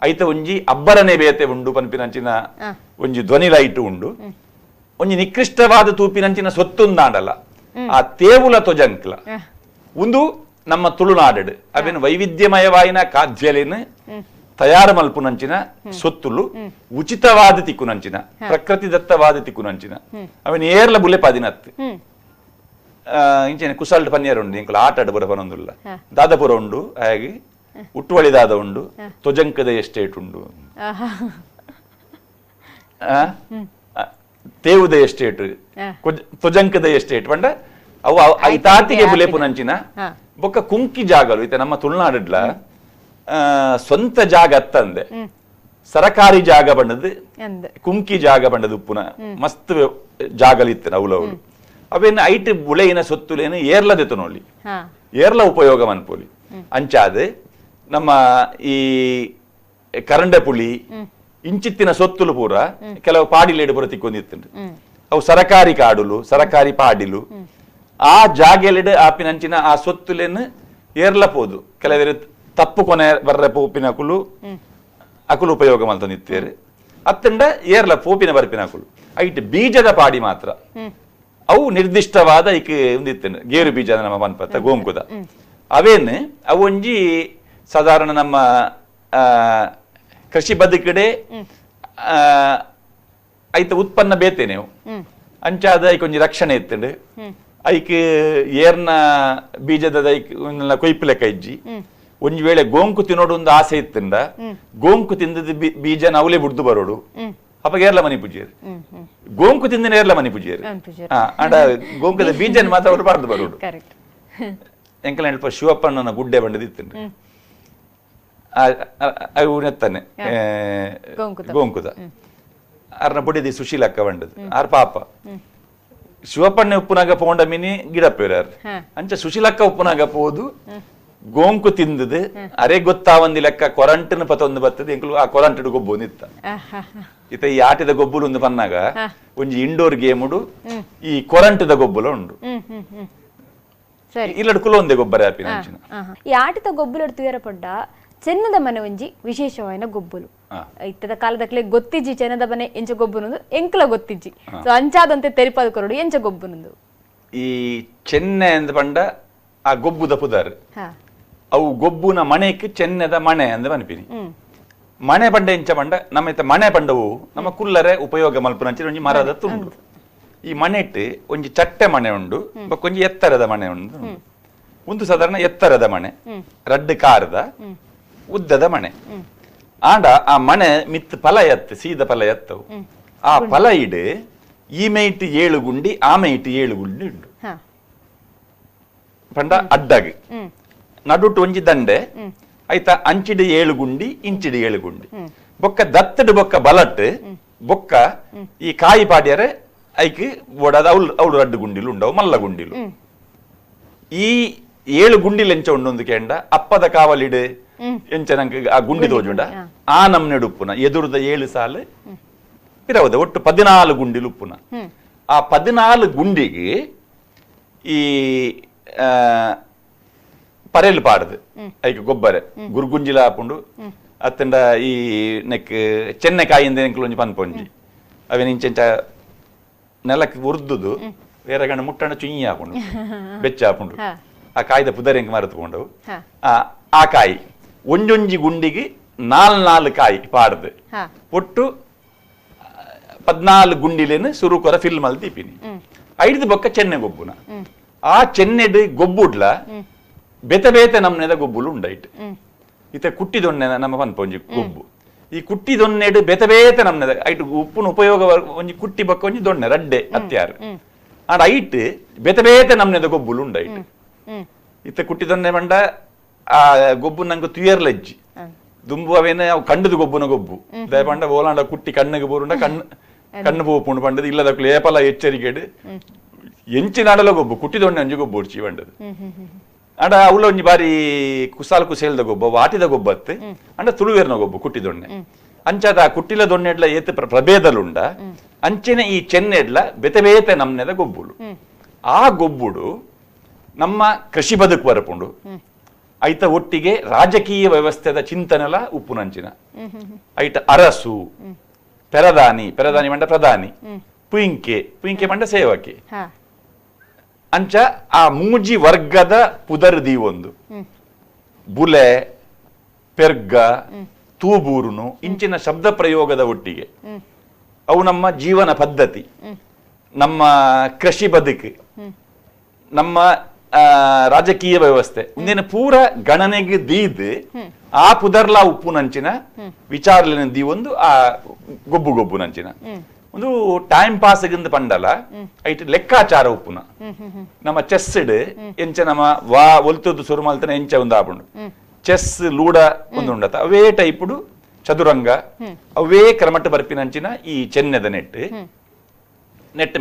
ಐತ ಒಂಜಿ ಅಬ್ಬರನೆ ಬೇತೆ ಉಂಡು ಪನ್ಪಿನಂಚಿನ ಒಂಜಿ ಧ್ವನಿ ಲೈಟ್ ಉಂಡು ಒಂಜಿ ನಿಕೃಷ್ಟವಾದ ತೂಪಿನಂಚಿನ ಸೊತ್ತುಂದಾಂಡಲ ಆ ತೇವುಲ ತೊಜಂಕ್ಲ ಒಂದು ನಮ್ಮ ತುಳುನಾಡು ಅವೇನು ವೈವಿಧ್ಯಮಯವಾಯಿನ ಖಾದ್ಯಲೇನು ತಯಾರು ಮಲ್ಪುನಂಚಿನ ಸೊತ್ತುಲು ಉಚಿತವಾದ ತಿಕ್ಕುನಂಚಿನ ಪ್ರಕೃತಿ ದತ್ತವಾದ ತಿಕ್ಕುನಂಚಿನ ಅವನ್ ಏರ್ಲ ಬುಲೆ ಪದಿನತ್ತು ಇಂಚೆನೆ ಕುಸಲ್ಡ್ ಪನ್ಯರ್ ಉಂಡು ಇಂಕುಲು ಆಟ ಆಡ ಬರ ಪನೊಂದುಲ್ಲ ದಾದಪುರ ಉಂಡು ಹಾಗೆ ಉಟ್ಟುವಳಿ ದಾದ ಉಂಡು ತೊಜಂಕದ ಎಸ್ಟೇಟ್ ಉಂಡು ತೇವುದ ಎಸ್ಟೇಟ್ ತೊಜಂಕದ ಎಸ್ಟೇಟ್ ಪಂಡ ಅವು ಐತಾತಿಗೆ ಬುಲೆ ಪುನಂಚಿನ ಬೊಕ್ಕ ಕುಂಕಿ ಜಾಗಲು ಇತ ನಮ್ಮ ತುಳುನಾಡ್ಲ ಸ್ವಂತ ಜಾಗ ಅತ್ತಂದೆ ಸರಕಾರಿ ಜಾಗ ಬಂಡದು ಕುಂಕಿ ಜಾಗ ಬಂಡದು ಉಪ್ಪುನ ಮಸ್ತ್ ಜಾಗಲಿತ್ತು ಅವಳವಳು ಅವೇನು ಐಟ್ ಬುಳೆಯಿನ ಸೊತ್ತುಲೇನು ಏರ್ಲದೆತ್ತು ನೋಡಿ ಏರ್ಲ ಉಪಯೋಗ ಮನ್ಪೋಲಿ ಅಂಚಾದೆ ನಮ್ಮ ಈ ಕರಂಡೆ ಪುಳಿ ಇಂಚಿತ್ತಿನ ಸೊತ್ತುಲು ಪೂರ ಕೆಲವು ಪಾಡಿಲೇಡು ಪೂರ ತಿಕ್ಕೊಂದಿತ್ತು ಅವು ಸರಕಾರಿ ಕಾಡುಲು ಸರಕಾರಿ ಪಾಡಿಲು ಆ ಜಾಗೆಲೆಡು ಆಪಿನಂಚಿನ ಆ ಸೊತ್ತುಲೇನು ಏರ್ಲ ಪೋದು ಕೆಲವರು ತಪ್ಪು ಕೊನೆ ಬರ್ರೆ ಪೋಪಿನ ಕುಲು ಅಕುಲು ಉಪಯೋಗ ಮಲ್ತ ನಿತ್ತೇರು ಅತ್ತಂಡ ಏರ್ಲ ಪೋಪಿನ ಬರ್ಪಿನ ಅಕುಲು ಐಟ್ ಬೀಜದ ಪಾಡಿ ಮಾತ್ರ ಅವು ನಿರ್ದಿಷ್ಟವಾದ ಐಕ್ ಒಂದಿತ್ತೇನೆ ಗೇರು ಬೀಜ ನಮ್ಮ ಪನ್ಪತ್ತ ಗೋಂಕುದ ಅವೇನು ಅವು ಒಂಜಿ ಸಾಧಾರಣ ನಮ್ಮ ಕೃಷಿ ಬದುಕಡೆ ಐತ ಉತ್ಪನ್ನ ಬೇತೆ ನೀವು ಅಂಚಾದ ಐಕ್ ಒಂಜಿ ರಕ್ಷಣೆ ಇತ್ತಂಡು ಐಕ್ ಏರ್ನ ಬೀಜದ ಐಕ್ ಕೊಯ್ಪು ಲೆಕ್ಕ ಇಜ್ಜಿ ಒಂಜಿ ವೇಳೆ ಗೋಂಕು ತಿನ್ನೋಡು ಒಂದು ಆಸೆ ಇತ್ತಂಡ ಗೋಂಕು ತಿಂದದ ಬೀಜನ ಅವಲೇ ಬುಡ್ದು ಬರೋಡು ಅಪ್ಪ ಏರ್ಲ ಮನಿ ಪೂಜೆರು ಗೋಂಕು ತಿಂದಿನ ಏರ್ಲ ಮನಿ ಪೂಜೆರು ಅಂಡ ಗೋಂಕದ ಬೀಜನ ಮಾತ್ರ ಅವ್ರು ಬಾರ್ದು ಬರೋಡು ಎಂಕಲ ನೆನಪ ಶಿವಪ್ಪಣ್ಣನ ಗುಡ್ಡೆ ಬಂಡದಿತ್ತಂಡು ನೆತ್ತಾನೆ ಗೋಂಕುದ ಅರ್ನ ಬುಡಿದಿ ಸುಶೀಲಕ್ಕ ಬಂಡದು ಆರ್ ಪಾಪ ಶಿವಪ್ಪಣ್ಣ ಉಪ್ಪುನಾಗ ಪೋಂಡ ಮಿನಿ ಗಿಡಪ್ಪೇರಾರ್ ಅಂಚ ಸುಶೀಲಕ್ಕ ಉಪ್ಪುನಾಗ ಪೋದು ಗೋಂಕು ತಿಂದದು ಅರೆ ಗೊತ್ತಾವಂದಿ ಲೆಕ್ಕ ಕೊರಂಟನ ಪತೊಂದು ಬರ್ತದೆ ಎಂಕಲು ಆ ಕೊರಂಟಡು ಗೊಬ್ಬು ನಿತ್ತ ಇತ ಈ ಆಟದ ಗೊಬ್ಬುಲು ಒಂದು ಪನ್ನಾಗ ಒಂಜಿ ಇಂಡೋರ್ ಗೇಮುಡು ಈ ಕೊರಂಟದ ಗೊಬ್ಬುಲ ಉಂಡು ಇಲ್ಲಡ್ ಕುಲೊಂದೆ ಗೊಬ್ಬರ ಆಪಿನ ಈ ಆಟದ ಗೊಬ್ಬುಲ ತುಯರ ಪಡ್ಡ ಚೆನ್ನದ ಮನೆ ಒಂಜಿ ವಿಶೇಷವಾದ ಗೊಬ್ಬುಲು ಇತ್ತದ ಕಾಲದಕ್ಲೆ ಗೊತ್ತಿಜ್ಜಿ ಚೆನ್ನದ ಮನೆ ಎಂಚ ಗೊಬ್ಬುನೊಂದು ಎಂಕ್ಲ ಗೊತ್ತಿಜ್ಜಿ ಸೊ ಅಂಚಾದಂತೆ ತೆರಿಪಾದ ಕೊರಡು ಎಂಚ ಗೊಬ್ಬುನೊಂದು ಈ ಚೆನ್ನೆ ಅಂದ ಪಂಡ ಆ ಗೊಬ್ಬುದ ಪುದಾರ್ ಅವು ಗೊಬ್ಬುನ ಮನೆಕ್ ಚೆನ್ನದ ಮನೆ ಅಂದ ಬನ್ಪಿನಿ ಮನೆ ಪಂಡ ಎಂಚ ಪಂಡ ನಮ್ಮ ಇತ್ತ ಮನೆ ಪಂಡವು ನಮ್ಮ ಕುಲ್ಲರೆ ಉಪಯೋಗ ಮಲ್ಪುನಂಚಿನ ಒಂಜಿ ಮರದ ತುಂಡು ಈ ಮನೆಟ್ ಒಂಜಿ ಚಟ್ಟೆ ಮನೆ ಉಂಡು ಒಂಜಿ ಎತ್ತರದ ಮನೆ ಉಂಡು ಒಂದು ಸಾಧಾರಣ ಎತ್ತರದ ಮನೆ ರಡ್ಡು ಕಾರದ ಉದ್ದದ ಮನೆ ಆಂಡ ಆ ಮನೆ ಮಿತ್ ಫಲ ಎತ್ತು ಸೀದ ಫಲ ಎತ್ತವು ಆ ಫಲ ಇಡು ಈ ಮೈಟ್ 7 ಗುಂಡಿ ಆ ಮೈಟ್ 7 ಗುಂಡಿ ಉಂಡು ಪಂಡ ಅಡ್ಡಗ್ ನಡುಟು ಒಂಜಿ ದಂಡೆ ಐತ ಅಂಚಿಡು 7 ಗುಂಡಿ ಇಂಚಿಡು 7 ಗುಂಡಿ ಬೊಕ್ಕ ದತ್ತಡು ಬೊಕ್ಕ ಬಲಟ್ ಬೊಕ್ಕ ಈ ಕಾಯಿ ಪಾಡ್ಯರೆ ಐಕ್ ಓಡಾದ ಅವಳು ರಡ್ಡು ಗುಂಡಿಲು ಉಂಡವು ಮಲ್ಲ ಗುಂಡಿಲು ಈ 7 ಗುಂಡಿಲು ಎಂಚ ಉಂಡೊಂದು ಕೇಂಡ ಅಪ್ಪದ ಕಾವಲಿಡು ಎಂಚ ನಂಗೆ ಆ ಗುಂಡಿ ತೋಜುಂಡ ಆ ನಮ್ನೆಡು ಉಪ್ಪುನ ಎದುರುದ 7 ಸಾಲು ಇರವದ ಒಟ್ಟು 14 ಗುಂಡಿಲು ಉಪ್ಪುನ ಆ 14 ಗುಂಡಿಗೆ ಈ ಪರೇಲ್ ಪಾಡ್ದು ಐಕ್ ಗೊಬ್ಬರ ಗುರ್ಗುಂಜಿಲ ಹಾಪುಂಡು ಅತ್ತಂಡ ಈ ನೆಕ್ ಚೆನ್ನೆಕಾಯಿಂದ ಎಂಕ್ಲೊಂಜಿ ಪನ್ಪೊಂಜಿ ಅವೇನು ಇಂಚೆಂಚ ನೆಲಕ್ಕೆ ಉರ್ದುದು ಬೇರೆ ಗಂಡ ಮುಟ್ಟಣ ಚುಂಯಿ ಹಾಕೊಂಡು ಬೆಚ್ಚ ಹಾಕೊಂಡು ಆ ಕಾಯ್ದ ಪುದರ್ ಹೆಂಗ್ ಮರೆತುಕೊಂಡವು ಆ ಕಾಯಿ ಒಂಜೊಂಜಿ ಗುಂಡಿಗೆ 4 ಕಾಯಿ ಪಾಡ್ದು ಒಟ್ಟು 14 ಗುಂಡಿಲೇನು ಸುರು ಕೊರ ಫಿಲ್ ಮಲ್ ದೀಪಿನಿ ಐದು ಬೊಕ್ಕ ಚೆನ್ನೆ ಗೊಬ್ಬುನ ಆ ಚೆನ್ನೆಡ್ ಗೊಬ್ಬುಡ್ಲ ಬೇತೆ ಬೇತೆ ನಮ್ನೆದ ಗೊಬ್ಬುಲು ಉಂಡೈಟ್ ಇತ ಕುಟ್ಟಿದೊಣ್ಣೆ ನಮ್ಮ ಪನ್ಪೊಂಜಿ ಗೊಬ್ಬು ಈ ಕುಟ್ಟಿ ದೊನ್ನೆಡು ಬೇತೆ ಬೇತೆ ನಮ್ನದ ಐಟ್ ಉಪ್ಪುನ ಉಪಯೋಗ ಒಂಜಿ ಕುಟ್ಟಿ ಬಕ್ಕ ಒಂಜಿ ದೊಣ್ಣೆ ರಡ್ಡೆ ಹತ್ಯಾರು ಆಡ ಐಟ್ ಬೇತೆ ಬೇತೆ ನಮ್ನೆದ ಗೊಬ್ಬುಲು ಉಂಡ ಐಟ್ ಇತ್ತ ಕುಟ್ಟಿ ದೊನ್ನೆ ಮಂಡ ಆ ಗೊಬ್ಬು ನಂಗೆ ತುಯರ್ಲಜ್ಜಿ ದುಂಬು ಅವೇನೆ ಅವು ಕಂಡದು ಗೊಬ್ಬುನ ಗೊಬ್ಬು ದಯಪಂಡ ಓಲಾಂಡ ಕುಟ್ಟಿ ಕಣ್ಣಿಗೆ ಬೋರುಂಡ ಕಣ್ಣು ಪೋಪುಂಡು ಪಂಡದು ಇಲ್ಲದಕ್ಕೂ ಲೇಪಲ ಎಚ್ಚರಿಕೆಡು ಎಂಚಿನಾಡಲ ಗೊಬ್ಬು ಕುಟ್ಟಿ ದೊಣ್ಣೆ ಒಂಜಿ ಗೊಬ್ಬು ಉಡ್ಚಿ ಪಂಡದು ಅಂಡ ಅವಳ ಒಂಜಿ ಬಾರಿ ಕುಸಾಲ್ ಕುಸೇಲ್ದ ಗೊಬ್ಬ ವಾಟಿದ ಗೊಬ್ಬತ್ತೆ ಅಂಡ ತುಳುವೇರ್ನ ಗೊಬ್ಬು ಕುಟ್ಟಿ ದೊಣ್ಣೆ ಅಂಚಾದ ಆ ಕುಟ್ಟಿಲ ದೊಣ್ಣೆಡ್ಲ ಏತ್ ಪ್ರಭೇದಲುಂಡ ಅಂಚೆನೆ ಈ ಚೆನ್ನೆಡ್ಲ ಬೆತೆ ಬೇತೆ ನಮ್ನೆದ ಗೊಬ್ಬುಲು ಆ ಗೊಬ್ಬುಡು ನಮ್ಮ ಕೃಷಿ ಬದುಕು ಬರಪುಂಡು ಐತ ಒಟ್ಟಿಗೆ ರಾಜಕೀಯ ವ್ಯವಸ್ಥೆದ ಚಿಂತನೆಲ ಉಪ್ಪುನಂಚಿನ ಐಟ ಅರಸು ಪೆರದಾನಿ ಮಂಡ ಪ್ರಧಾನಿ ಪುಯಿಂಕೆ ಮಂಡ ಸೇವಕಿ ಅಂಚ ಆ ಮೂಜಿ ವರ್ಗದ ಪುದರ್ದಿ ಒಂದು ಬುಲೆ ಪೆರ್ಗ ತೂಬೂರುನು ಇಂಚಿನ ಶಬ್ದ ಪ್ರಯೋಗದ ಒಟ್ಟಿಗೆ ಅವು ನಮ್ಮ ಜೀವನ ಪದ್ಧತಿ ನಮ್ಮ ಕೃಷಿ ಬದುಕು ನಮ್ಮ ರಾಜಕೀಯ ವ್ಯವಸ್ಥೆ ಇಂದಿನ ಪೂರ ಗಣನೆಗೆ ದೀದ್ ಆ ಪುದರ್ಲಾ ಉಪ್ಪು ನಂಚಿನ ವಿಚಾರಲಿನ ದಿ ಒಂದು ಆ ಗೊಬ್ಬು ನಂಚಿನ ಒಂದು ಟೈಮ್ ಪಾಸ್ ಪಂಡಲ ಐಟ್ ಲೆಕ್ಕಾಚಾರ ಉಪ್ಪುನ ನಮ್ಮ ಚೆಸ್ ಎಂಚ ನಮ್ಮ ವಾ ಒಲ್ತದ್ದು ಸುರು ಮಲ್ತನ ಎಂಚ ಒಂದು ಆಪುಂಡು ಚೆಸ್ ಲೂಡ ಒಂದು ಉಂಡತ ಅವೇ ಟೈಪುಡು ಚದುರಂಗ ಅವೇ ಕ್ರಮಟ್ಟು ಬರ್ಪಿನಂಚಿನ ಈ ಚೆನ್ನೆದ ನೆಟ್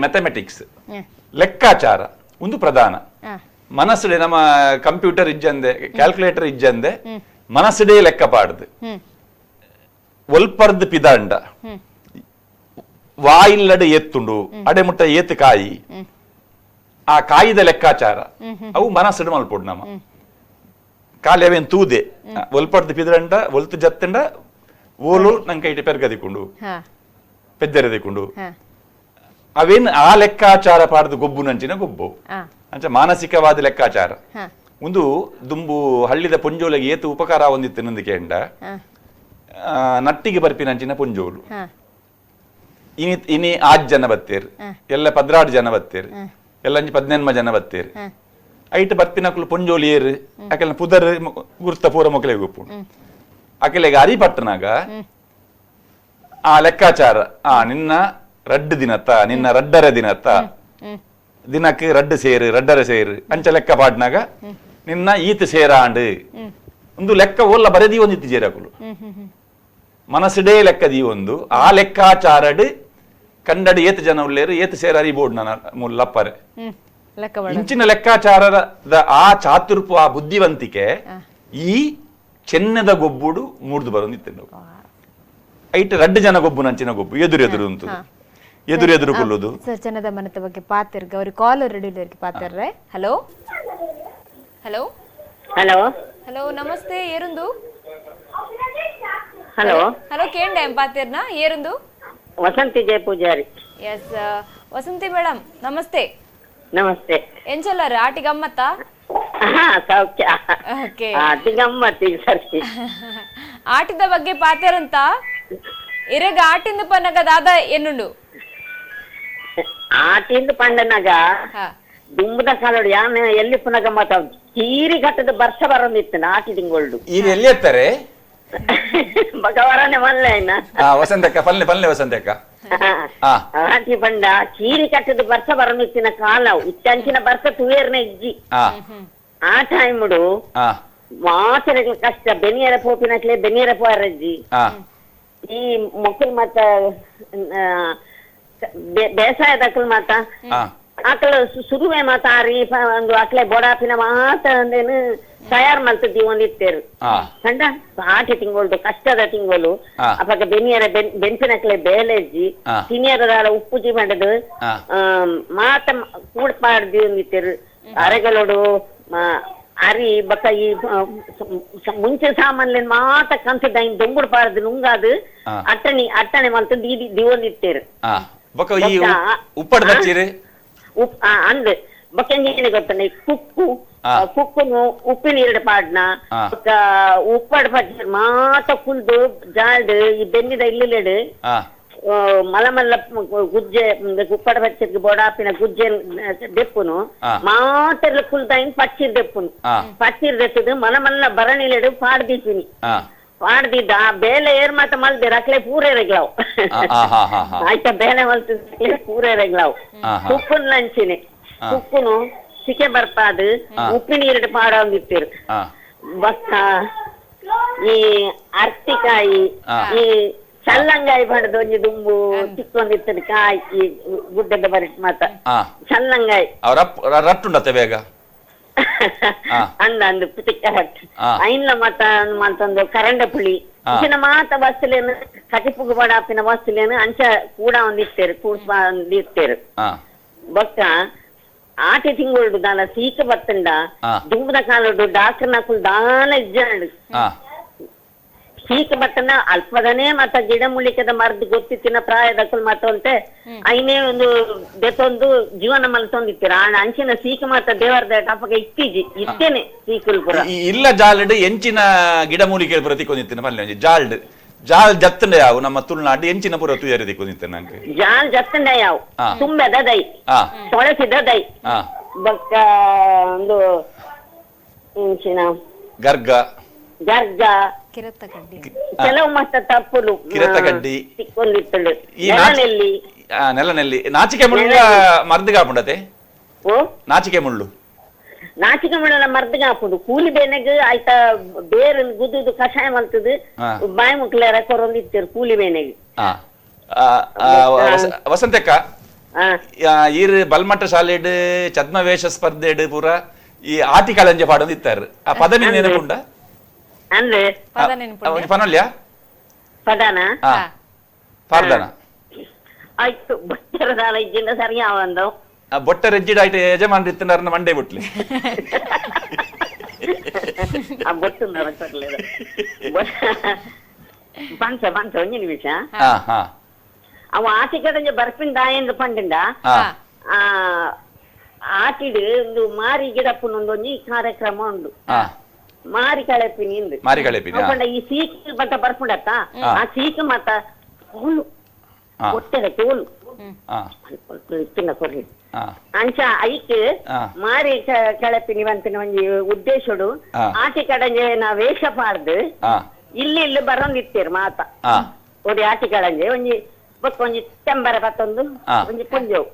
ಮ್ಯಾಥಮೆಟಿಕ್ಸ್ ಲೆಕ್ಕಾಚಾರ ಒಂದು ಪ್ರಧಾನ ಮನಸ್ಸುಡೆ ನಮ್ಮ ಕಂಪ್ಯೂಟರ್ ಇಜ್ಜಂದೆ ಕ್ಯಾಲ್ಕುಲೇಟರ್ ಇಜ್ಜಂದೆ ಮನಸ್ಸುಡೆ ಲೆಕ್ಕ ಪಾಡ್ದು ಒಲ್ಪರ್ದು ಪಿದಾಂಡ ವಾಯಿಲ್ಲಡೆ ಎತ್ತುಂಡು ಅಡೆಮುಟ್ಟ ಏತು ಕಾಯಿ ಆ ಕಾಯಿದ ಲೆಕ್ಕಾಚಾರ ಅವು ಮನಸ್ಸುಡು ಮಲ್ಪುಡು ನಮ್ಮ ಕಾಲಿ ಅವೇನ್ ತೂದೆ ಒಲ್ಪಡ್ದು ಪಿದಂಡ ಒಲ್ತು ಜತ್ತಂಡ ಓಲು ನಂಗೆ ಇಟ್ಟು ಪೆರ್ಗದಿಕೊಂಡು ಪೆದ್ದೆರೆದಿಕೊಂಡು ಅವೇನ್ ಆ ಲೆಕ್ಕಾಚಾರ ಪಾಡ್ದು ಗೊಬ್ಬು ನಂಚಿನ ಗೊಬ್ಬು ಅಂಚ ಮಾನಸಿಕವಾದ ಲೆಕ್ಕಾಚಾರ ಒಂದು ದುಂಬು ಹಳ್ಳಿದ ಪುಂಜೋಲಿಗೆ ಏತು ಉಪಕಾರ ಹೊಂದಿತ್ತು ನಂದಿಕೆ ಎಂಡ ನಟ್ಟಿಗೆ ಬರ್ಪಿನಂಚಿನ ಪುಂಜೋಲು ಇನಿ 8 ಜನ ಬತ್ತೇರು ಎಲ್ಲ 16 ಜನ ಬತ್ತೇರು ಎಲ್ಲ 18 ಜನ ಬತ್ತೇರು ಐಟ್ ಬರ್ಪಿನಕ್ಲು ಪುಂಜೋಲಿ ಏರು ಅಕೆಲ್ಲ ಪುದರ್ ಗುರ್ತ ಪೂರ ಮೊಕಲೆಗೆ ಗೊಪ್ಪು ಅಕೆಲೆಗೆ ಅರಿಪಟ್ಟನಾಗ ಆ ಲೆಕ್ಕಾಚಾರ ನಿನ್ನ ರಡ್ಡು ದಿನತ್ತ ನಿನ್ನ ರಡ್ಡರ ದಿನತ್ತ ದಿನಕ್ಕೆ ರಡ್ಡರ ಸೇರು ಅಂಚ ಲೆಕ್ಕ ಪಾಡ್ನಾಗ ನಿನ್ನ ಈತ್ ಸೇರಾಂಡು ಒಂದು ಲೆಕ್ಕ ಓಲ್ಲ ಬರದಿ ಒಂದಿತ್ತು ಜೇರಕುಲು ಮನಸ್ಸುಡೇ ಲೆಕ್ಕದಿ ಒಂದು ಆ ಲೆಕ್ಕಾಚಾರಡ್ ಕಂಡಡು ಏತ್ ಜನ ಉಳ್ಳೇರು ಏತ್ ಸೇರ ಅರಿಬೋಡ್ ನನ್ನ ಲಪ್ಪರೆ ಇಂಚಿನ ಲೆಕ್ಕಾಚಾರದ ಆ ಚಾತುರ್ಪು ಆ ಬುದ್ಧಿವಂತಿಕೆ ಈ ಚೆನ್ನದ ಗೊಬ್ಬುಡು ಮೂಡ್ದು ಬರೋದಿತ್ತು ಐಟ್ 2 ಜನ ಗೊಬ್ಬು ನಂಚಿನ ಗೊಬ್ಬು ಎದುರು ಉಂಟು ಎದುರು ಕೊಲ್ಲುದು ಸರ್ ಚೆನ್ನದ ಮನದ ಬಗ್ಗೆ ಪಾತಿರ್ಗ ಅವ್ರ ಕಾಲ್ ರೆಡಿ ಪಾತಿರ್ರೆ ಹಲೋ ಹಲೋ ಹಲೋ ಹಲೋ ನಮಸ್ತೆ ಏರುಂದು ಹಲೋ ಹಲೋ ಕೇಂಡೆ ಪಾತಿರ್ನ ಏರುಂದು ವಸಂತಿ ಜಯ ಪೂಜಾರಿ ಎಸ್ ವಸಂತಿ ಮೇಡಮ್ ನಮಸ್ತೆ ನಮಸ್ತೆ ಎಂಚಲ್ಲರ ಆಟಿ ಗಮ್ಮತ್ತ ಸೌಖ್ಯ ಓಕೆ ಆಟಿ ಗಮ್ಮತ್ತಿ ಸರ್ತಿ ಆಟಿದ ಬಗ್ಗೆ ಪಾತಿರಂತ ಇರೆಗ ಆಟಿಂದ ಪನ್ನಗ ದಾದ ಎನ್ನುಂಡು ಆಟಿಂದ ಪಂಡನಾಗ ದುಂಬದ ಕಾಲೋಡು ಯಾನ ಎಲ್ಲಿ ಪುನಗ ಮಾತ ಚೀರಿ ಘಟ್ಟದ ವರ್ಷ ಬರೋದಿತ್ತು ಆಟಿ ತಿಂಗಳು ಈಗ ಎಲ್ಲಿ ಎತ್ತಾರೆ ಭಗವರನೆ ಮಲ್ಲ ವಸಂತಕ್ಕ ಪಲ್ಲೆ ವಸಂತಕ್ಕ ಆಟಿ ಪಂಡ ಚೀರಿ ಕಟ್ಟದ ವರ್ಷ ಬರೋದಿತ್ತಿನ ಕಾಲ ಇತ್ತಂಚಿನ ವರ್ಷ ತುವೇರ್ನ ಇಜ್ಜಿ ಆ ಟೈಮುಡು ಮಾಸರಿಗೆ ಕಷ್ಟ ಬೆನಿಯರ ಪೋಪಿನಕ್ಲೆ ಬೆನಿಯರ ಪೋರಜ್ಜಿ ಈ ಮಕ್ಕಳು ಮತ್ತ ಬೇಸಾಯದಕ್ಕಳು ಮಾತ ಆಕಳು ಸುರುವೆ ಮಾತ ಆರಿ ಒಂದು ಆಕಳೆ ಬೋಡಾಪಿನ ಮಾತ ಅಂದೇನು ತಯಾರು ಮಾಡ್ತಿದ್ದಿ ಒಂದಿತ್ತೇರು ಕಂಡ ಆಟಿ ತಿಂಗಳು ಕಷ್ಟದ ತಿಂಗಳು ಅವಾಗ ಬೆನಿಯರ ಬೆಂಚಿನಕ್ಲೆ ಬೇಲೆಜ್ಜಿ ತಿನಿಯರ ಉಪ್ಪುಜಿ ಮಾಡದು ಮಾತ ಕೂಡ್ ಪಾಡ್ದಿ ಒಂದಿತ್ತೇರು ಅರೆಗಳೋಡು ಅರಿ ಬಕ್ಕ ಈ ಮುಂಚೆ ಸಾಮಾನ್ಲೇನ್ ಮಾತ ಕನ್ಸಿದ್ದ ಇನ್ ದೊಂಗುಡು ಪಾರದು ನುಂಗಾದು ಅಟ್ಟಣೆ ಮಲ್ತು ದಿವೊಂದಿತ್ತೇರು ಅಂದ್ ಬೊಕ್ಕ ಗೊತ್ತನೆ ಕುಕ್ಕುನು ಉಪ್ಪಿನ 2 ಪಾಡ್ನ ಉಪ್ಪಡ್ ಪಚ್ಚ ಮಾತ ಕುಲ್ದು ಜಾಲ್ಡ್ ಈ ಬೆನ್ನಿದ ಇಲ್ಲಿಲೆಡು ಮಲಮಲ್ಲ ಗುಜ್ಜೆ ಉಪ್ಪಡ ಪಚ್ಚದ ಬೋಡಾಪಿನ ಗುಜ್ಜೆ ದೆಪ್ಪುನು ಮಾತೆಲ್ಲ ಕುಲ್ದಾಯಿನ್ ಪಚ್ಚಿರ್ ದೆಪ್ಪುನು ಪಚ್ಚಿರ್ ದೆಪ್ಪುದು ಮಲಮಲ್ಲ ಬರಣಿಲೆಡು ಪಾಡ್ದಿಸಿನಿ ಪಾಡ್ದಿದ್ದ ಬೇಲೆ ಏರ್ ಮಾತ ಮಲ್ದಿರ ಅಕ್ಲೆ ಪೂರೇ ರೆಗ್ಲಾವ್ ಆಯ್ತಾ ಬೇಲೆ ಮಲ್ತಿದ್ರೆ ಪೂರೇ ರೆಗ್ಲಾವ್ ಉಪ್ಪುನ್ ಲಂಚಿನಿ ಉಪ್ಪುನು ಸಿಕೆ ಬರ್ಪಾದು ಉಪ್ಪು ನೀರಿಟ್ಟು ಪಾಡೋಂಗಿತ್ತಿರು ಬಕ್ಕ ಈ ಅರ್ತಿಕಾಯಿ ಈ ಚಲ್ಲಂಗಾಯಿ ಪಡೆದು ಒಂಜಿ ದುಂಬು ಚಿಕ್ಕೊಂದಿತ್ತದ ಕಾಯಿ ಈ ಗುಡ್ಡದ ಬರಿಟ್ ಮಾತ ಚಲ್ಲಂಗಾಯಿ ರಟ್ಟುಂಡತ್ತೆ ಬೇಗ ಅಂದು ಪುತಿಕ್ಕ ರಟ್ ಐನ್ಲ ಮಾತ ಮಂತೊಂದು ಕರಂಡ ಪುಳಿ ಇಚಿನ ಮಾತ ಬಸ್ಲೇನು ಕಟಿಪುಗು ಬಡಾಪಿನ ಬಸ್ಲೇನು ಅಂಚ ಕೂಡ ಒಂದಿತ್ತೇರು ಕೂಡ್ಸ್ಬಂದಿತ್ತೇರು ಬೊಕ್ಕ ಆಟೆ ತಿಂಗಳು ದಾಲ ಸೀಕ ಬತ್ತಂಡ ದುಂಬದ ಕಾಲಡು ಡಾಕ್ಟರ್ ನಕುಲ್ ದಾಲ ಇಜ್ಜಾಂಡು ಸೀಕ ಬತ್ತಂಡ ಅಲ್ಪದನೇ ಮತ್ತ ಗಿಡಮೂಲಿಕೆದ ಮರ್ದು ಗೊತ್ತಿತ್ತಿನ ಪ್ರಾಯದಕ್ಕಲ್ ಮತ್ತೊಂತೆ ಐನೇ ಒಂದು ಬೆತ್ತೊಂದು ಜೀವನ ಮಲ್ತೊಂದಿತ್ತೀರ ಅಂಚಿನ ಸೀಕ ಮಾತ ದೇವರದ ಟಪಕ ಇತ್ತೇನೆ ಸೀಕುಲ್ ಪುರ ಇಲ್ಲ ಜಾಲ್ಡ್ ಎಂಚಿನ ಗಿಡಮೂಲಿಕೆ ಪ್ರತಿಕೊಂದಿತ್ತಿನ ಮಲ್ಲೆ ಜಾಲ್ಡ್ ಜಾಲ್ ಜತ್ತಂಡ ಯಾವು ನಮ್ಮ ತುಳುನಾಡು ಎಂಚಿನ ಪುರ ತುಯರಿ ದಿಕ್ಕೊಂದಿತ್ತೆ ನಂಗೆ ಜಾಲ್ ಜತ್ತಂಡ ಯಾವು ತುಂಬೆದ ದೈ ತೊಳಸಿದ ದೈ ಬಕ್ಕ ಒಂದು ಇಂಚಿನ ಗರ್ಗ ಕೆಲವು ಮತ್ತ ತಪ್ಪುಲು ಕಿರತಗಡ್ಡಿ ಸಿಕ್ಕೊಂಡಿತ್ತಳು ನೆಲನೆಲ್ಲಿ ನಾಚಿಕೆ ಮುಳ್ಳ ಮರ್ದಿಗಾಪುಂಡತೆ ನಾಚಿಕೆ ಮುಳ್ಳು ಮುಳ್ಳ ಮರ್ದಿಗಾಪುಂಡು ಕೂಲಿ ಬೇನೆಗ್ ಆಯ್ತಾ ಬೇರೆ ಗುದ್ದು ಕಷಾಯ ಮಲ್ತದು ಬಾಯಿ ಮುಕ್ಲೇರ ಕೊರೊಂದಿತ್ತೇರು ಕೂಲಿ ಬೇನೆಗ್ ವಸಂತಕ್ಕ ಈರ್ ಬಲ್ಮಟ್ಟ ಶಾಲೆಡ್ ಛದ್ಮವೇಷ ಸ್ಪರ್ಧೆಡ್ ಪೂರ ಈ ಆಟಿ ಕಾಳಂಜೆ ಪಾಡೊಂದಿತ್ತಾರು ಆ ಪದನಿ ನೆನಪುಂಡ ಅಂದ್ರೆ ಪನೊಲ್ಯ ಪದಾನ ಪಾರ್ದನ ಆಯ್ತು ಬಟ್ಟರದಾಲ ಇಜ್ಜಿಂದ ಸರಿ ಯಾವಂದವ್ ಬೊಟ್ಟ ರೆಜ್ಜಿಡ್ ಆಯ್ತು ಯಜಮಾನ್ ಇತ್ತನ ಮಂಡೆ ಬಿಟ್ಲಿ ಆ ಬೊಟ್ಟು ಪಂಚ ಒಂಜಿ ನಿಮಿಷ ಅವ ಆಟಿ ಕಡೆ ಬರ್ಪಿಂದ ಎಂದು ಪಂಡಿಂದ ಆಟಿಡ್ ಒಂದು ಮಾರಿ ಗಿಡಪ್ಪನೊಂದೊಂಜಿ ಕಾರ್ಯಕ್ರಮ ಉಂಡು ಮಾರಿ ಕಳೆಪಿನಿ ಈ ಸೀಕ್ ಬಟ್ಟ ಬರ್ಪುಂಡತ್ತ ಆ ಸೀಕ್ ಮತ್ತ ತೋಲು ಹೊಟ್ಟೆದ ತೋಲು ಇತ್ತಿನ ಕೊರ್ರಿ ಅಂಚ ಐಕ್ ಮಾರಿ ಕಳೆಪಿನಿ ಬಂತಿನ ಒಂಜಿ ಉದ್ದೇಶಡು ಆಟಿ ಕಡಂಜೆ ನಾ ವೇಷ ಪಾಡ್ದು ಇಲ್ಲಿ ಬರೋಂದಿತ್ತೇರು ಮಾತ ಒಡಿ ಆಟಿ ಕಡಂಜೆ ಒಂಜಿ ಬೊಕ್ಕ ಒಂಜಿ ತೆಂಬರ ಪತ್ತೊಂದು ಒಂಜಿ ಪುಂಜವು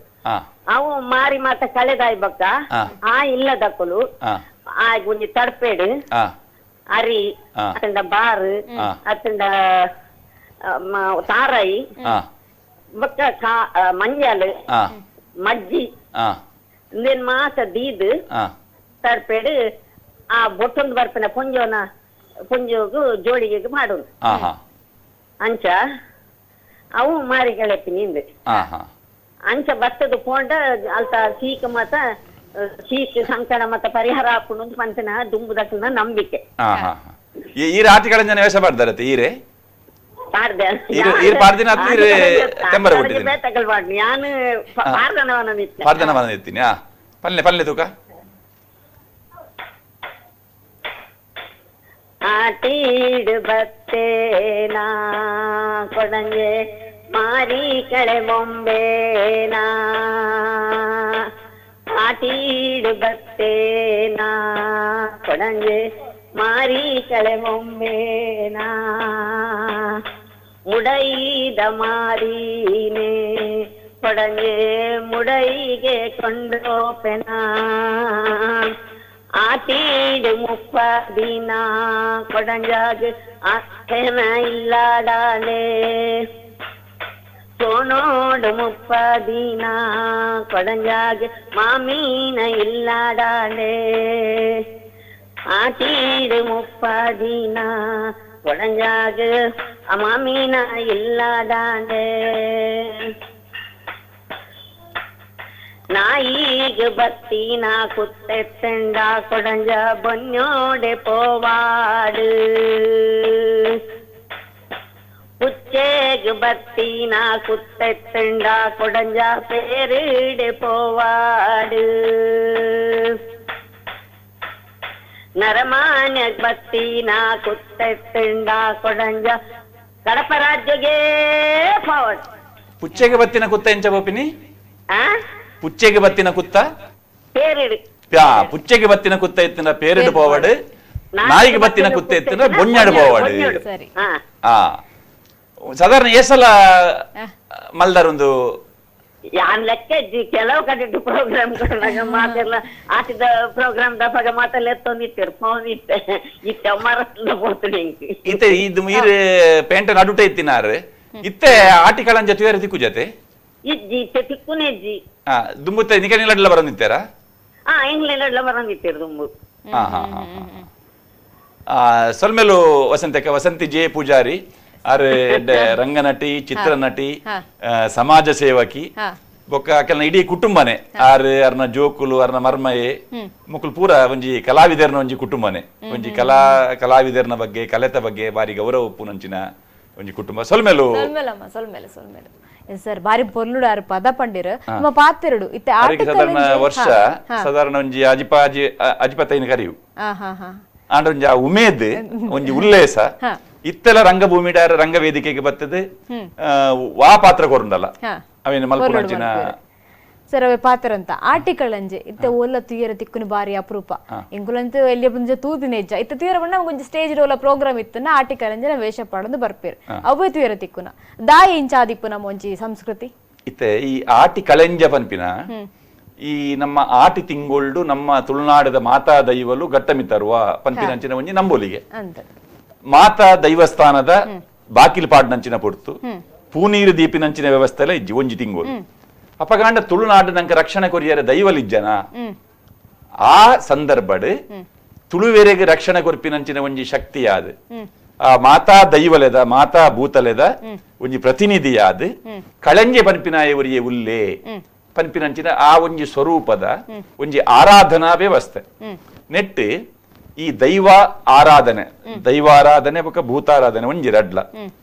ಅವು ಮಾರಿ ಮಾತ ಕಳೆದಾಯ್ ಬೊಕ್ಕ ಆ ಇಲ್ಲ ದಕ್ಕಲು ಒಂಜಿ ತಡ್ಪೇಡು ಅರಿ ಅತ್ತಂಡ ಬಾರು ಅತ್ತಂಡ ತಾರಾಯಿ ಬೊಕ್ಕ ಮಂಜಲ್ ಮಜ್ಜಿ ಇಂದೇನ್ ಮಾತ ದೀದು ತಡ್ಪೇಡು ಆ ಬೊಟ್ಟೊಂದು ಬರ್ಪನ ಪುಂಜೋಗು ಜೋಳಿಗೆ ಮಾಡೋದು ಅಂಚ ಅವು ಮಾರಿ ಗೆಳಪಿನಿಂದ ಅಂಚ ಬತ್ತದ ಪೋಂಡ ಅಲ್ತ ಸೀಕ ಮತ ಸೀಕ್ ಸಂಕಟ ಮತ್ತ ಪರಿಹಾರ ಹಾಕೊಂಡು ಪಂಚನ ದುಂಬುದಕ್ಕನ ನಂಬಿಕೆ ಈ ಆಟಿಗಳನ್ನ ವೇಷ ಮಾಡ್ದಾರತ್ತೆ ಈರೆ ಪಾರ್ದನವನಿರ್ತೀನಿ ಪಲ್ಲೆ ತೂಕ ಆಟೀಡು ಬತ್ತೇನಾ ಕೊಡಂಗೆ ಮಾರಿ ಕಳೆ ಬೊಂಬೇನಾ ಆಟೀಡು ಬತ್ತೇನಾ ಕೊಡಂಗೆ ಮಾರಿ ಕಳೆ ಬೊಂಬೇನಾ ಮುಡೈದ ಮಾರೀನೇ ಕೊಡಂಗೆ ಮುಡೈಗೆ ಕೊಂಡೋಪೆನಾ ಆಟೀಡು ಮುಪ್ಪದಿನ ಕೊಡಂಜಾಗ ಅಷ್ಟೇನ ಇಲ್ಲಾಡಾಲೆ ಸೋನೋಡು ಮುಪ್ಪದಿನ ಕೊಡಂಜಾಗ ಮಾಮೀನ ಇಲ್ಲಾಡಾಲೆ ಆಟೀಡು ಮುಪ್ಪದಿನ ಕೊಡಂಜಾಗ ಮಾಮೀನ ಇಲ್ಲಾಡಾಲೆ ನಾಯಿಗೆ ಬತ್ತಿನ ಕುತ್ತೆತ್ತಂಡ ಕೊಡಂಜ ಬೊನ್ನೋಡೆ ಪೋವಾಡು ಉಚ್ಚೆಗೆ ಬತ್ತಿನ ಕುತ್ತೆತ್ತಂಡ ಕೊಡಂಜ ಪೇರಿಡೆ ಪೋವಾಡು ನರಮಾನ್ಯ ಬತ್ತಿನ ಕುತ್ತೆತ್ತಂಡ ಕೊಡಂಜ ಕಡಪ ರಾಜ್ಯಗೆ ಪೋವಾಡು ಪುಚ್ಚೆಗೆ ಬತ್ತಿನ ಕುತ್ತ ಎಂಚ ಬೋಪಿನಿ ಪುಚ್ಚೆಗೆ ಬತ್ತಿನ ಕುತ್ತ ಪೇರಿಡು ಪುಚ್ಚೆಗೆ ಬತ್ತಿನ ಕುತ್ತ ಎತ್ತಿನ ಪೇರಿಡು ಪೋವಾಡು ನಾಯಿಗೆ ಬತ್ತಿನ ಕುತ್ತೆ ಎತ್ತಿನ ಬೊಣ್ಣಾಡು ಬೋವಾಡು ಸರಿ ಆ ಸಾಧಾರಣ ಏಸಲ ಮಲ್ದಾರೊಂದು ಯಾನ್ ಲೆಕ್ಕ ಇಜ್ಜಿ ಕೆಲವು ಕಡೆ ಪ್ರೋಗ್ರಾಮ್ ಮಾತೆಲ್ಲ ಆಟಿದ ಪ್ರೋಗ್ರಾಮ್ ದಫಾಗ ಮಾತೆಲ್ಲ ಎತ್ತೊಂದಿತ್ತೇರು ಫೋನ್ ಇತ್ತೆ ಮರಸ್ಲ ಪೋತುಡು ಇತ್ತೆ ಇದು ಮೀರ್ ಪೇಂಟ್ ನಡುಟ ಎತ್ತಿನಾರು ಇತ್ತೆ ಆಟಿಕಳಂಜ ತುಯರ ತಿಕ್ಕು ಜತೆ ಇಜ್ಜಿ ಇತ್ತೆ ತಿಕ್ಕುನೆ ಇಜ್ಜಿ ದುಂಬುತ್ತೆ ನಿಕನಿಲ್ಲ ಬರಂದಿತ್ತಾರ ಇಂಗ್ಲೆಂಡ್ ಬರಂದಿತ್ತೇರು ದುಂಬು ಸೊಲ್ಮೇಲು ವಸಂತಿ ಜೆ ಪೂಜಾರಿ ಆರ್ ರಂಗನಟಿ ಚಿತ್ರನಟಿ ಸಮಾಜ ಸೇವಕಿ ಬೊಕ್ಕ ಕೆಲ ಇಡೀ ಕುಟುಂಬನೆ ಆರ್ ಅರ್ನ ಜೋಕುಲು ಅರ್ನ ಮರ್ಮಯೆ ಮುಕ್ಕುಲು ಪೂರ ಒಂಜಿ ಕಲಾವಿದರ್ನ ಒಂಜಿ ಕುಟುಂಬನೆ ಒಂಜಿ ಕಲಾವಿದರ್ನ ಬಗ್ಗೆ ಕಲೆತ ಬಗ್ಗೆ ಬಾರಿ ಗೌರವ ಉಪ್ಪುನಂಚಿನ ಒಂಜಿ ಕುಟುಂಬ ಸೊಲ್ಮೇಲು ಸರ್ ಬಾರಿ ಪೊರ್ಲುಡು ಆರು ಪದ ಪಂಡಿರು ನಮ್ಮ ಪಾತಿರುಡು ಇತ್ತೆ ಸಾಧಾರಣ ವರ್ಷ ಸಾಧಾರಣ ಒಂಜಿ ಅಜಿಪತ್ತೈನ ಕರಿಯು ಆಂಡ ಒಂಜಿ ಆ ಉಮೇದ್ ಒಂಜಿ ಉಲ್ಲೇಸ ಇತ್ತೆಲ್ಲ ರಂಗಭೂಮಿ ರಂಗವೇದಿಕೆಗೆ ಬರ್ತದೆ ವಾ ಪಾತ್ರ ಕೊರಂಡಲ್ಲ ಅವೇನು ಮಲ್ಪುನಂಚಿನ ಸರ್ ಅವೇ ಪಾತ್ರ ಅಂತ ಆಟಿಕಳಂಜೆ ಇತ್ತೆ ಓಲ್ಲ ತುಯ್ಯರ ತಿಕ್ಕುನಿ ಬಾರಿ ಅಪರೂಪ ಇಂಗುಲಂತ ಎಲ್ಲಿಯ ಬಂಜ ತೂದಿನ ಹೆಜ್ಜ ಇತ್ತ ತುಯ್ಯರ ಬಣ್ಣ ಒಂಜಿ ಸ್ಟೇಜ್ ರೋಲ ಪ್ರೋಗ್ರಾಮ್ ಇತ್ತನ ಆಟಿಕಳಂಜನ ವೇಷ ಪಾಡೊಂದು ಬರ್ಪೇರು ಅವೇ ತುಯ್ಯರ ತಿಕ್ಕುನ ದಾಯಿ ಇಂಚಾದಿಪ್ಪು ನಮ್ಮ ಒಂಜಿ ಸಂಸ್ಕೃತಿ ಇತ್ತೆ ಈ ಆಟಿ ಕಳೆಂಜ ಪನ್ಪಿನ ಈ ನಮ್ಮ ಆಟಿ ತಿಂಗೊಳ್ಡು ನಮ್ಮ ತುಳುನಾಡದ ಮಾತಾ ದೈವಲು ಗಟ್ಟಮಿತರುವ ಪನ್ಪಿನಂಚಿನ ಒಂಜಿ ನಂಬೋಲಿಗೆ ಮಾತಾ ದೈವಸ್ಥಾನದ ಬಾಕಿಲ್ ಪಾಡ್ನಂಚಿನ ಪೊರ್ತು ಪೂನೀರು ದೀಪಿನಂಚಿನ ವ್ಯವಸ್ಥೆಲ ಇಜ್ಜಿ ಒಂಜಿ ತಿಂಗೋಲು ಅಪಗಾಂಡ ತುಳುನಾಡು ನಂಗೆ ರಕ್ಷಣೆ ಕೊರಿಯರ ದೈವಲಿಜ್ಜನ ಆ ಸಂದರ್ಭಡ್ ತುಳುವೆರೆಗೆ ರಕ್ಷಣೆ ಕೊರ್ಪಿನಂಚಿನ ಒಂಜಿ ಶಕ್ತಿಯಾದ ಆ ಮಾತಾ ದೈವಲೆದ ಮಾತಾ ಭೂತಲೆದ ಒಂಜಿ ಪ್ರತಿನಿಧಿಯಾದ ಕಳಂಜೆ ಪನ್ಪಿನಾಯ ಒರಿಯೆ ಉಲ್ಲೇ ಪನ್ಪಿನಂಚಿನ ಆ ಒಂಜಿ ಸ್ವರೂಪದ ಒಂಜಿ ಆರಾಧನಾ ವ್ಯವಸ್ಥೆ ನೆಟ್ಟು ಈ ದೈವಾರಾಧನೆ ಬೊಕ್ಕ ಭೂತಾರಾಧನೆ ಒಂಜಿ ರಡ್ಲ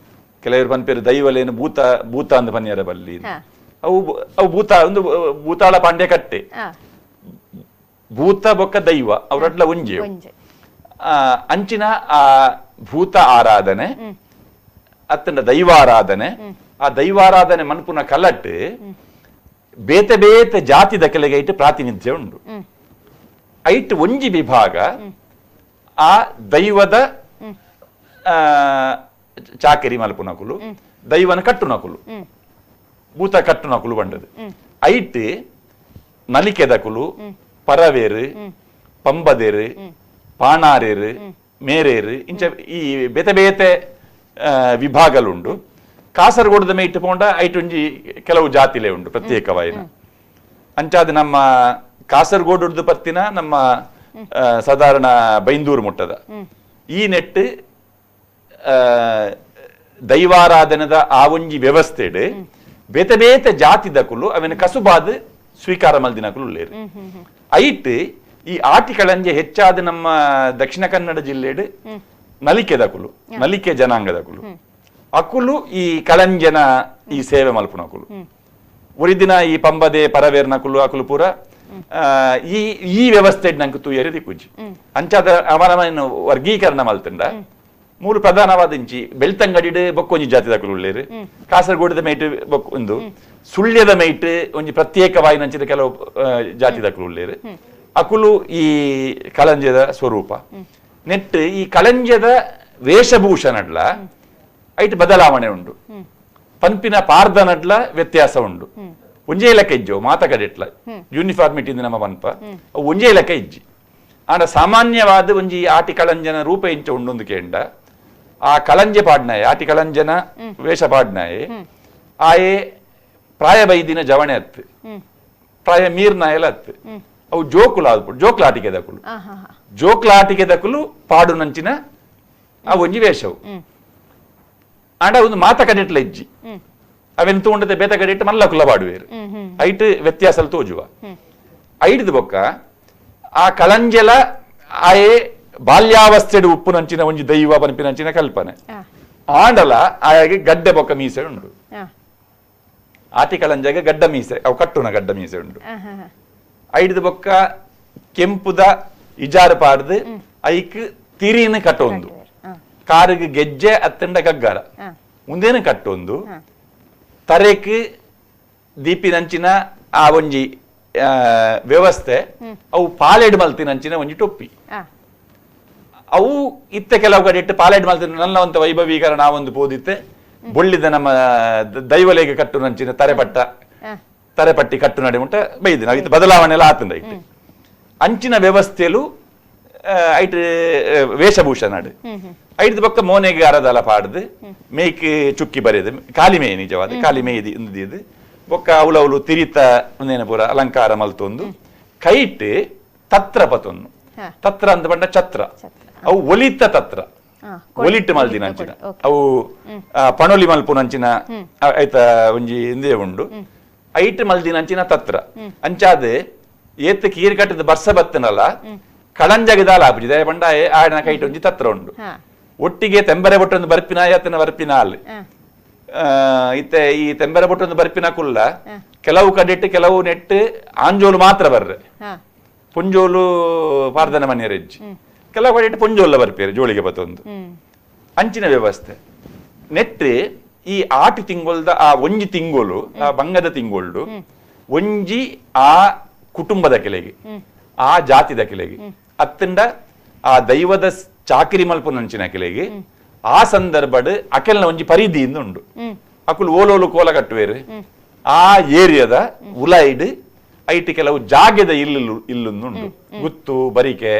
ಕೆಲವರು ಪನ್ಪೇರು ದೈವಲೇನು ಭೂತ ಅಂದ ಪನ್ಯರ ಬಲ್ಲಿ ಅವು ಭೂತಾಳ ಪಾಂಡ್ಯ ಕಟ್ಟೆ ಭೂತ ಬೊಕ್ಕ ದೈವ ಅವ್ರಡ್ಲ ಒಂಜಿ ಅಂಚಿನ ಆ ಭೂತ ಆರಾಧನೆ ಅತ್ತಂಡ ದೈವಾರಾಧನೆ ಆ ದೈವಾರಾಧನೆ ಮನ್ಪುನ ಕಲಟ್ ಬೇತೆ ಬೇತೆ ಜಾತಿದ ಕೆಳಗೆ ಐಟ್ ಪ್ರಾತಿನಿಧ್ಯ ಉಂಡು ಐಟ್ ಒಂಜಿ ವಿಭಾಗ ಆ ದೈವದ ಚಾಕರಿ ಮಲ್ಪುನಕುಲು ದೈವನ ಕಟ್ಟುನಕುಲು ಭೂತ ಕಟ್ಟುನಕುಲು ಬಂಡದು ಐಟ್ ನಲಿಕೆದಕುಲು ಪರವೇರು ಪಂಬದೇರು ಪಾಣಾರೇರು ಮೇರೇರು ಇಂಚ ಈ ಬೇತೆ ಬೇತೆ ವಿಭಾಗಲುಂಡು ಕಾಸರಗೋಡದ ಮೇಟ್ ಪೋಂಡ ಐಟ್ ಒಂಜಿ ಕೆಲವು ಜಾತಿಲೆ ಉಂಡು ಪ್ರತ್ಯೇಕವಾಯಿನ ಅಂಚಾದ ನಮ್ಮ ಕಾಸರಗೋಡು ಪತ್ತಿನ ನಮ್ಮ ಸಾಧಾರಣ ಬೈಂದೂರು ಮುಟ್ಟದ ಈ ನೆಟ್ಟು ದೈವಾರಾಧನದ ಆ ಒಂಜಿ ವ್ಯವಸ್ಥೆಡ್ ಬೇತೆ ಬೇತೆ ಜಾತಿದಕುಲು ಅವೇನು ಕಸುಬಾದ್ ಸ್ವೀಕಾರ ಮಲ್ದಿನಕುಲು ಉಳ್ಳೇರು ಐಟ್ ಈ ಆಟಿಕಳಂಜೆ ಹೆಚ್ಚಾದ ನಮ್ಮ ದಕ್ಷಿಣ ಕನ್ನಡ ಜಿಲ್ಲೆಡ್ ನಲಿಕೆದಕುಲು ನಲಿಕೆ ಜನಾಂಗದಕುಲು ಅಕುಲು ಈ ಕಳಂಜನ ಈ ಸೇವೆ ಮಲ್ಪುನಕುಲು ಉರಿದಿನ ಈ ಪಂಬದೆ ಪರವೇರ್ನಕುಲು ಅಕುಲು ಪೂರ ಈ ವ್ಯವಸ್ಥೆ ನಂಗೆ ತೂಯರಿ ದಿಕ್ಕುಜಿ ಅಂಚಾದ ಅವನ ವರ್ಗೀಕರಣ ಮಲ್ತಂಡ ಮೂರು ಪ್ರಧಾನವಾದ ಇಂಚಿ ಬೆಳ್ತಂಗಡಿಡ್ ಬೊಕ್ಕೊಂಜಿ ಜಾತಿದಕುಲು ಉಳ್ಳೇರು ಕಾಸರಗೋಡದ ಮೈಟ್ ಒಂದು ಸುಳ್ಯದ ಮೈಟ್ ಒಂಜಿ ಪ್ರತ್ಯೇಕವಾಗಿ ನಂಚಿದ ಕೆಲವು ಜಾತಿದಕುಲು ಉಳ್ಳೇರು ಅಕುಲು ಈ ಕಳಂಜದ ಸ್ವರೂಪ ನೆಟ್ ಈ ಕಳಂಜದ ವೇಷಭೂಷಣಡ್ಲ ಐಟ್ ಬದಲಾವಣೆ ಉಂಡು ಪನ್ಪಿನ ಪಾರ್ದ ನಡ್ಲ ವ್ಯತ್ಯಾಸ ಉಂಡು ಒಂಜೇ ಲೆಕ್ಕ ಇಜ್ಜು ಮಾತಕಡೆಟ್ಲ ಯೂನಿಫಾರ್ಮಿಟಿ ನಮ್ಮ ಪನ್ಪ ಒಂಜೇ ಲೆಕ್ಕ ಇಜ್ಜಿ ಆಂಡ ಸಾಮಾನ್ಯವಾದ ಒಂಜಿ ಆಟಿ ಕಳಂಜನ ರೂಪ ಇಂಚ ಉಂಡೊಂದು ಕೇಂಡ ಆ ಕಳಂಜೆ ಪಾಡ್ನಾಯೆ ಆಟಿ ಕಳಂಜನ ವೇಷ ಪಾಡ್ನಾಯೆ ಆಯೆ ಪ್ರಾಯ ಬೈದಿನ ಜವಣೆ ಹತ್ತು ಪ್ರಾಯ ಮೀರ್ನಾಯಲ ಹತ್ತು ಅವು ಜೋಕ್ಲಾಟಿಕೆ ದಕುಲು ಪಾಡು ನಂಚಿನ ಆ ಒಂಜಿ ವೇಷವು ಆಂಡ ಒಂದು ಮಾತ ಕಡೆಟ್ಲ ಇಜ್ಜಿ ಅವೆನ್ ತೂಂಡದೆ ಬೇತ ಕಡೆಟ್ ಮಲ್ಲ ಕುಲ್ಲ ಪಾಡುವೇರು ಐಟ್ ವ್ಯತ್ಯಾಸ ತೋಜುವ ಐಡ್ದು ಬೊಕ್ಕ ಆ ಕಳಂಜಲ ಆಯೆ ಬಾಲ್ಯಾವಸ್ಥೆಡ್ ಉಪ್ಪು ನಂಚಿನ ಒಂಜಿ ದೈವ ಪನ್ಪಿನಂಚಿನ ಕಲ್ಪನೆ ಆಂಡಲ ಆಯಗೆ ಗಡ್ಡೆ ಬೊಕ್ಕ ಮೀಸೆ ಉಂಡು ಆಟಿ ಕಳಂಜಗೆ ಗಡ್ಡ ಮೀಸೆ ಅವು ಕಟ್ಟುನ ಗಡ್ಡ ಮೀಸೆ ಉಂಡು ಐಡ್ದು ಬೊಕ್ಕ ಕೆಂಪುದ ಇಜಾರು ಪಾಡ್ದು ಐಕ್ ತಿರಿನ ಕಟ್ಟೊಂದು ಕಾರಿಗೆ ಗೆಜ್ಜೆ ಅತ್ತಂಡ ಗಗ್ಗಾರ ಮುಂದೇನು ಕಟ್ಟೊಂದು ತರೇಕ್ ದೀಪಿನಂಚಿನ ಆ ಒಂಜಿ ವ್ಯವಸ್ಥೆ ಅವು ಪಾಲೆಡ್ ಮಲ್ತಿನಂಚಿನ ಒಂಜಿ ಟೊಪ್ಪಿ ಅವು ಇತ್ತೆ ಕೆಲವು ಕಡೆ ಇಟ್ಟು ಪಾಲೇಟ್ ಮಾಡ್ತಾರೆ ನನ್ನ ಒಂದು ವೈಭವೀಕರಣ ಒಂದು ಪೋದಿತ್ತೆ ಬೊಳ್ಳಿದ ನಮ್ಮ ದೈವಲೆಗೆ ಕಟ್ಟು ನಂಚಿನ ತರೆಪಟ್ಟಿ ಕಟ್ಟು ನಡೆ ಮುಟ್ಟ ಬೈದು ನಾವು ಇತ್ತು ಬದಲಾವಣೆ ಎಲ್ಲ ಆತಂದ ಇಟ್ಟು ಅಂಚಿನ ವ್ಯವಸ್ಥೆಯಲು ಐಟ್ ವೇಷಭೂಷಣ ಐದು ಪಕ್ಕ ಮೋನೆಗೆ ಅರದಲ ಪಾಡ್ದು ಮೇಯ್ಕ್ ಚುಕ್ಕಿ ಬರೆದು ಕಾಲಿ ಮೇಯ್ ನಿಜವಾದ ಕಾಲಿ ಮೇಯ್ದು ಇಂದಿದ್ದು ಬೊಕ್ಕ ಅವಳು ತಿರಿತ ಒಂದೇನ ಪೂರ ಅಲಂಕಾರ ಮಲ್ತೊಂದು ಕೈಟ್ ತತ್ರ ಪತೊಂದು ತತ್ರ ಅಂತ ಬಂಡ ಛತ್ರ ಅವು ಒಲಿತ ತತ್ರ ಒಲಿಟ್ಟು ಮಲ್ದಿನ ಅಂಚಿನ ಅವು ಪಣೊಲಿ ಮಲ್ಪುನಂಚಿನ ಐತ ಒಂಜಿ ಇಂದೇ ಉಂಡು ಐಟ್ ಮಲ್ದಿನ ಅಂಚಿನ ತತ್ರ ಅಂಚಾದ ಏತ್ ಕೀರ್ ಕಟ್ಟದ ಬರ್ಸ ಬತ್ತನಲ್ಲ ಕಳಂಜಗದಾಲ ಆಪುಜಿ ದಯ ಬಂಡ ಆಡಿನ ಕೈಟ್ ಒಂಜಿ ತತ್ರ ಉಂಡು ಒಟ್ಟಿಗೆ ತೆಂಬರೆ ಬೊಟ್ಟೊಂದು ಬರ್ಪಿನ ಆತನ ಬರ್ಪಿನ ಅಲ್ಲಿ ಇತ್ತೆ ಈ ತೆಂಬರೆ ಬೊಟ್ಟೊಂದು ಬರ್ಪಿನ ಕುಲ್ಲ ಕೆಲವು ಕಡೆಟ್ಟು ಕೆಲವು ನೆಟ್ಟು ಆಂಜೋಲು ಮಾತ್ರ ಬರ್ರೆ ಪುಂಜೋಲು ಪಾರ್ದನ ಮನೆಯರೆಜ್ಜಿ ಕೆಲವು ಕಡೆ ಪುಂಜೋಲ್ಲ ಬರ್ಪೇರು ಜೋಳಿಗೆ ಬತ್ತೊಂದು ಅಂಚಿನ ವ್ಯವಸ್ಥೆ ನೆಟ್ರೆ ಈ ಆಟಿ ತಿಂಗೊಳ್ದ ಆ ಒಂಜಿ ತಿಂಗೋಲು ಆ ಬಂಗದ ತಿಂಗೊಳ್ಡು ಒಂಜಿ ಆ ಕುಟುಂಬದ ಕೆಲೆಗೆ ಆ ಜಾತಿದ ಕೆಲೆಗೆ ಅತ್ತಂಡ ಆ ದೈವದ ಚಾಕಿರಿ ಮಲ್ಪುನಂಚಿನ ಕೆಲೆಗೆ ಆ ಸಂದರ್ಭಡ್ ಅಕೆಲ್ನ ಒಂಜಿ ಪರಿಧಿಯಿಂದ ಉಂಡು ಅಕುಲು ಓಲೋಲು ಕೋಲ ಕಟ್ಟುವೇರು ಆ ಏರಿಯಾದ ಉಲೈಡ್ ಐಟಿ ಕೆಲವು ಜಾಗದ ಇಲ್ಲುಂಡು ಗುತ್ತು ಬರಿಕೆ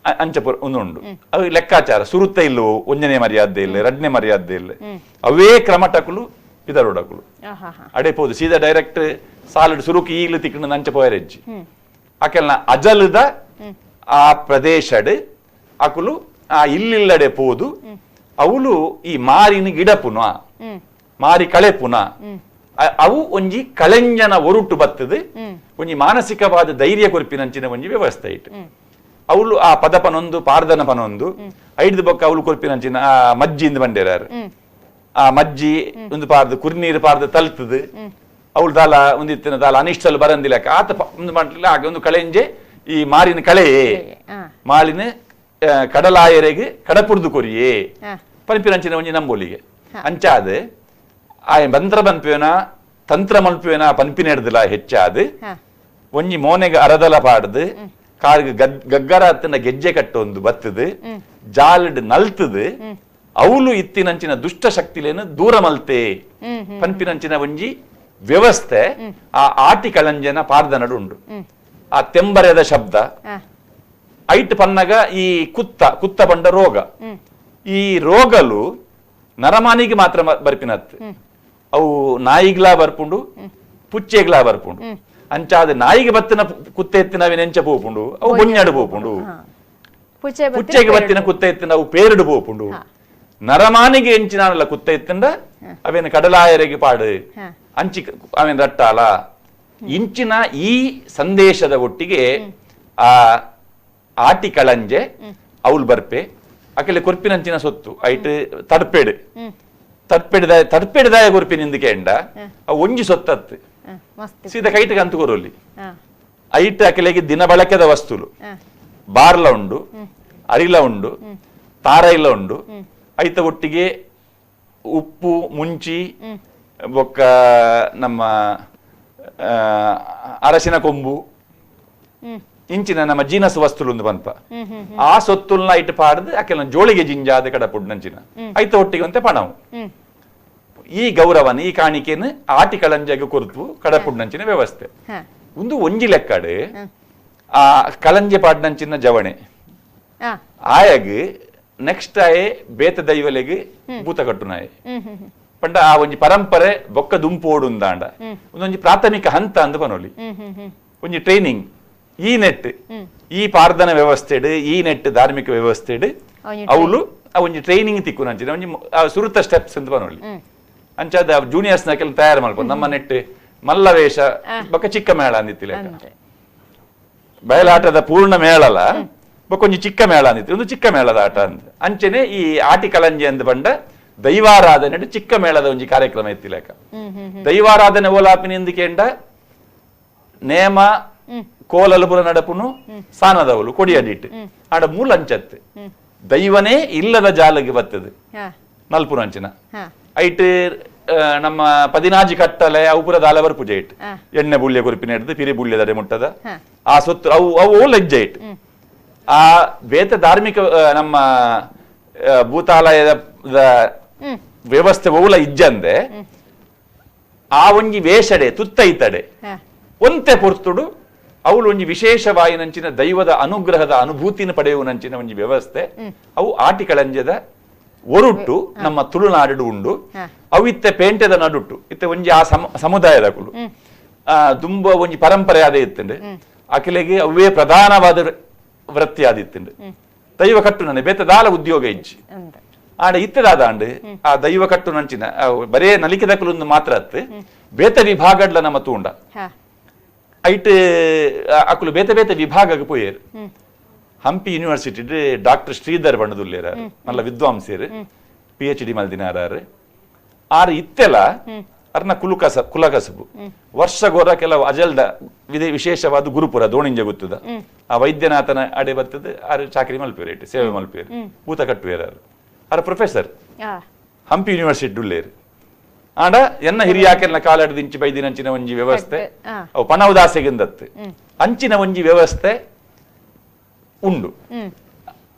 ಅಂಚಪುರ ಒಂದುಂಡು ಅವು ಲೆಕ್ಕಾಚಾರ ಸುರುತ್ತ ಇಲ್ಲು ಒಂಜನೇ ಮರ್ಯಾದೆ ಇಲ್ಲ ಎರಡನೇ ಮರ್ಯಾದೆ ಇಲ್ಲ ಅವೇ ಕ್ರಮಟಕುಲು ಇದರೊಡಕುಲು ಅಡೆ ಪೋದು ಸೀದಾ ಡೈರೆಕ್ಟ್ ಸಾಲಡ್ ಸುರುಕು ಈಗ್ಲು ತಿಕ್ಕಂಡು ನಂಚ ಪೋಯರೆಜ್ಜಿ ಅಕೆಲ್ನ ಅಜಲದ ಆ ಪ್ರದೇಶಡ್ ಅಕುಲು ಆ ಇಲ್ಲಿಲ್ಲಡೆ ಪೋದು ಅವಳು ಈ ಮಾರಿನ ಗಿಡ ಪುನ ಮಾರಿ ಕಳೆ ಪುನ ಅವು ಒಂಜಿ ಕಳೆಂಜನ ಒರುಟು ಬತ್ತದು ಒಂಜಿ ಮಾನಸಿಕವಾದ ಧೈರ್ಯ ಕೊರ್ಪಿನಂಚಿನ ಒಂಜಿ ವ್ಯವಸ್ಥೆ ಇಟ್ಟು ಅವಳು ಆ ಪದಪನೊಂದು ಪಾರ್ದನ ಪನೊಂದು ಐದು ಬೊಕ್ಕ ಅವಳು ಕೊರ್ಪಿನಂಚಿನ ಆ ಮಜ್ಜಿಯಿಂದ ಬಂಡೇರಾರು ಆ ಮಜ್ಜಿ ಒಂದು ಪಾರ್ದು ಕುರ್ನೀರು ಪಾರ್ದು ತಲ್ತದು ಅವಳು ದಾಲ ಒಂದಿತ್ತಿನ ದಾಲ ಅನಿಷ್ಟಲು ಬರಂದಿಲ್ಲ ಆತ ಒಂದು ಮಾಡ್ಲಿಲ್ಲ ಹಾಗೆ ಒಂದು ಕಳೆಂಜೆ ಈ ಮಾರಿನ ಕಳೆ ಮಾಲಿನ ಕಡಲಾಯರೆಗೆ ಕಡಪುರ್ದು ಕೊರಿಯೇ ಪಂಪಿನಂಚಿನ ಒಂಜಿ ನಂಬೋಲಿಗೆ ಅಂಚಾದ ಆ ಮಂತ್ರ ಪನ್ಪೇನ ತಂತ್ರ ಮಲ್ಪೇನ ಪನ್ಪಿನ ಹಿಡ್ದಲ ಹೆಚ್ಚಾದ ಒಂಜಿ ಮೋನೆಗೆ ಅರದಲ ಪಾಡ್ದು ಕಾರ್ಗೆ ಗಗ್ಗರ ಹತ್ತಿನ ಗೆಜ್ಜೆ ಕಟ್ಟೊಂದು ಬತ್ತದು ಜಾಲಡ್ ನಲ್ತದು ಅವಳು ಇತ್ತಿನಂಚಿನ ದುಷ್ಟ ಶಕ್ತಿಲೇನು ದೂರ ಮಲ್ತೆ ಪನ್ಪಿನಂಚಿನ ಒಂಜಿ ವ್ಯವಸ್ಥೆ ಆ ಆಟಿ ಕಳಂಜನ ಪಾರ್ದನಡು ಉಂಡು ಆ ತೆಂಬರೆದ ಶಬ್ದ ಐಟ್ ಪನ್ನಗ ಈ ಕುತ್ತ ಬಂಡ ರೋಗ ಈ ರೋಗಲು ನರಮಾನಿಗೆ ಮಾತ್ರ ಬರ್ಪಿನತ್ ಅವು ನಾಯಿಗ್ಲಾ ಬರ್ಪುಂಡು ಪುಚ್ಚೆಗ್ಲಾ ಬರ್ಪುಂಡು ಅಂಚಾದ ನಾಯಿಗೆ ಬತ್ತಿನ ಕುತ್ತ ಎತ್ತಿನ ಅవి ನೆಂಚ ಪೋಪುಂಡು ಅವು ಬೊಣ್ಣಡು ಪೋಪುಂಡು ಪುಚ್ಚೆಗೆ ಬತ್ತಿನ ಕುತ್ತ ಎತ್ತಿನ ಅವು ಪೇರುಡು ಪೋಪುಂಡು ನರಮಾನಿಗೆ ಎಂಚಿನಾನಲ್ಲ ಕುತ್ತ ಎತ್ತಿಂದ ಅವೇನು ಕಡಲಾಯರೆಗೆ ಪಾಡು ಅಂಚಿ ಅವೇನು ರಟ್ಟಾಲ ಇಂಚಿನ ಈ ಸಂದೇಶದ ಒಟ್ಟಿಗೆ ಆ ಆಟಿ ಕಳಂಜೆ ಅವಳು ಬರ್ಪೆ ಅಕಲೆ ಕೊರ್ಪಿನಂಚಿನ ಸೊತ್ತು ಐಟ್ ತಡ್ಪೆಡ್ದಾಯ ಕೊರ್ಪಿನಿಂದಕ್ಕೆ ಎಂಡ ಒಂಜಿ ಸೊತ್ತತ್ತು ಸೀದಾ ಕೈಟಿಗೆ ಅಂತು ಕೊರೋಲಿ ಐಟ್ ಅಕಲೆಗೆ ದಿನ ಬಳಕೆದ ವಸ್ತುಲು ಬಾರ್ಲ ಉಂಡು ಅರಿಲ ಉಂಡು ತಾರ ಇಲ್ಲ ಉಂಡು ಐತ ಒಟ್ಟಿಗೆ ಉಪ್ಪು ಮುಂಚಿ ಬೊಕ್ಕ ನಮ್ಮ ಅರಸಿನ ಕೊಂಬು ಇಂಚಿನ ನಮ್ಮ ಜೀನಸ್ ವಸ್ತುಲು ಬಂಪ ಆ ಸೊತ್ತುಲ್ನ ಐಟ್ ಪಾಡ್ದು ಅಕೆಲ್ಲ ಜೋಳಿಗೆ ಜಿಂಜಾದ ಕಡಪುಡ್ನಂಚಿನ ಐತ ಒಟ್ಟಿಗೆ ಅಂತೆ ಪಣವು ಈ ಗೌರವನ ಈ ಕಾಣಿಕೆನ ಆಟಿ ಕಳಂಜಾಗ ಕೊರ್ತು ಕಡಪುಡ್ನಂಚಿನ ವ್ಯವಸ್ಥೆ ಒಂದು ಒಂಜಿ ಲೆಕ್ಕಡ್ ಆ ಕಳಂಜೆ ಪಾಡ್ನಂಚಿನ ಜವಣೆ ಆಯಗ್ ನೆಕ್ಸ್ಟ್ ಆಯೆ ಬೇತ ದೈವಲೆಗೆ ಭೂತ ಕಟ್ಟುನಾಯೆ ಪಂಡ ಆ ಒಂಜಿ ಪರಂಪರೆ ಬೊಕ್ಕ ದುಂಪೋಡುಂದಾಂಡ ಒಂದೊಂಜಿ ಪ್ರಾಥಮಿಕ ಹಂತ ಅಂದ್ ಪನೋಲಿ ಒಂಜಿ ಟ್ರೈನಿಂಗ್ ಈ ನೆಟ್ ಈ ಪಾರ್ದನ ವ್ಯವಸ್ಥೆಡ್ ಈ ನೆಟ್ ಧಾರ್ಮಿಕ ವ್ಯವಸ್ಥೆಡ್ ಅವಳು ಒಂಜಿ ಟ್ರೈನಿಂಗ್ ತಿಕ್ಕುನಂಚಿನ ಒಂಜಿ ಸುರುತ ಸ್ಟೆಪ್ಸ್ ಅಂತ ಪನೋಲಿ ಅಂಚಾದ ಜೂನಿಯರ್ಸ್ ನ ಕೆಲ ತಯಾರು ಮಾಡ್ಕೊಂಡು ನಮ್ಮ ನೆಟ್ ಮಲ್ಲ ವೇಷ ಬೊಕ್ಕ ಚಿಕ್ಕ ಮೇಳ ಅಂದಿತ್ತಿಲ್ಲ ಬಯಲಾಟದ ಪೂರ್ಣ ಮೇಳಲ ಬೊಕ್ಕೊಂಜಿ ಚಿಕ್ಕ ಮೇಳ ಅಂದಿತ್ತು ಒಂದು ಚಿಕ್ಕ ಮೇಳದ ಆಟ ಅಂತ ಅಂಚೆನೆ ಈ ಆಟಿ ಕಳಂಜೆ ಅಂದ್ ಬಂಡ ದೈವಾರಾಧನೆ ಚಿಕ್ಕ ಮೇಳದ ಒಂಜಿ ಕಾರ್ಯಕ್ರಮ ಎತ್ತಿಲೇಕ ದೈವಾರಾಧನೆ ಓಲಾಪಿನಿಂದಿಕೆಂಡ ನೇಮ ಕೋಲಲು ಪುರ ನಡಪುನು ಸಾನದವಳು ಕೊಡಿಯಡಿಟ್ಟು ಆಡ ಮೂಲ ಅಂಚತ್ತು ದೈವನೇ ಇಲ್ಲದ ಜಾಲಗೆ ಬರ್ತದೆ ನಲ್ಪುರಂಚಿನ ಐಟ್ ನಮ್ಮ ಪದಿನಾಜಿ ಕಟ್ಟಲೆ ಅವು ಪುರ ದಾಲವರ್ ಪೂಜೆ ಇಟ್ಟು ಎಣ್ಣೆ ಬುಳ್ಳೆ ಕೊರಿಪಿನ ಹಿಡಿದು ಪಿರಿ ಬುಳ್ಳೆದಡೆ ಮುಟ್ಟದ ಆ ಸೊತ್ತು ಅವು ಲಜ್ಜೆ ಇಟ್ಟು ಆ ಬೇತ ಧಾರ್ಮಿಕ ನಮ್ಮ ಭೂತಾಲಯದ ವ್ಯವಸ್ಥೆ ಒವುಲ ಇಜ್ಜಂದೆ ಆ ಒಂಜಿ ವೇಷಡೆ ತುತ್ತೈತಡೆ ಒಂತೆ ಪೊರ್ತುಡು ಅವಳು ಒಂಜಿ ವಿಶೇಷವಾಯಿನಂಚಿನ ದೈವದ ಅನುಗ್ರಹದ ಅನುಭೂತಿನ ಪಡೆಯುವನಂಚಿನ ಒಂಜಿ ವ್ಯವಸ್ಥೆ ಅವು ಆಟಿಕಳಂಜದ ಒರುಟ್ಟು ನಮ್ಮ ತುಳುನಾಡು ಉಂಡು ಅವು ಇತ್ತೆ ಪೇಂಟೆದ ನಡುಟ್ಟು ಇತ್ತೆ ಒಂಜಿ ಆ ಸಮುದಾಯದ ಕುಲು ತುಂಬ ಒಂಜಿ ಪರಂಪರೆ ಆದ ಇತ್ತಂಡು ಅಕಲೆಗೆ ಅವೇ ಪ್ರಧಾನವಾದ ವೃತ್ತಿ ಆದಿತ್ತಂಡು ದೈವ ಕಟ್ಟು ನನೆ ಬೇತ ದಾಲ ಉದ್ಯೋಗ ಇಜ್ಜಿ ಆಡ ಇತ್ತದಾದ ಅಂಡು ಆ ದೈವ ಕಟ್ಟು ನಂಚಿನ ಬರೇ ನಲಿಕೆದ ಕುಲೊಂದು ಮಾತ್ರ ಅತ್ತು ಬೇತ ವಿಭಾಗಡ್ಲ ನಮ್ಮ ತೂಂಡ ಐಟ್ ಅಕುಲು ಬೇತೆ ಬೇತೆ ವಿಭಾಗಕ್ಕೆ ಪೋಯೇರು ಹಂಪಿ ಯೂನಿವರ್ಸಿಟಿ ಡಾಕ್ಟರ್ ಶ್ರೀಧರ್ ಬಣ್ಣದುಲ್ಲೇರ ಮಲ್ಲ ವಿದ್ವಾಂಸರು PhD ಮಲ್ದಿನಾರ ಆರು ಇತ್ತೆಲ ಅರ್ನ ಕುಲಕಸಬು ವರ್ಷಗೋರ ಕೆಲವು ಅಜಲ್ದ ವಿಶೇಷವಾದ ಗುರುಪುರ ದೋಣಿಂಜ ಗೊತ್ತದ ಆ ವೈದ್ಯನಾಥನ ಅಡೆ ಬರ್ತದೆ ಆರು ಚಾಕರಿ ಮಲ್ಪೇರು ಸೇವೆ ಮಲ್ಪೇರು ಊತ ಕಟ್ಟುವೇರ ಆರು ಪ್ರೊಫೆಸರ್ ಹಂಪಿ ಯೂನಿವರ್ಸಿಟಿ ಡುಲ್ಲೇರು ಆಂಡ ಎನ್ನ ಹಿರಿಯಾಕೆಲ್ಲ ಕಾಲಡ್ದಿಂಚಿ ಬೈದಿನಂಚಿನ ಒಂಜಿ ವ್ಯವಸ್ಥೆ ಅವು ಪಣವದಾಸೆಗಿಂದತ್ತು ಅಂಚಿನ ಒಂಜಿ ವ್ಯವಸ್ಥೆ ಉಂಡು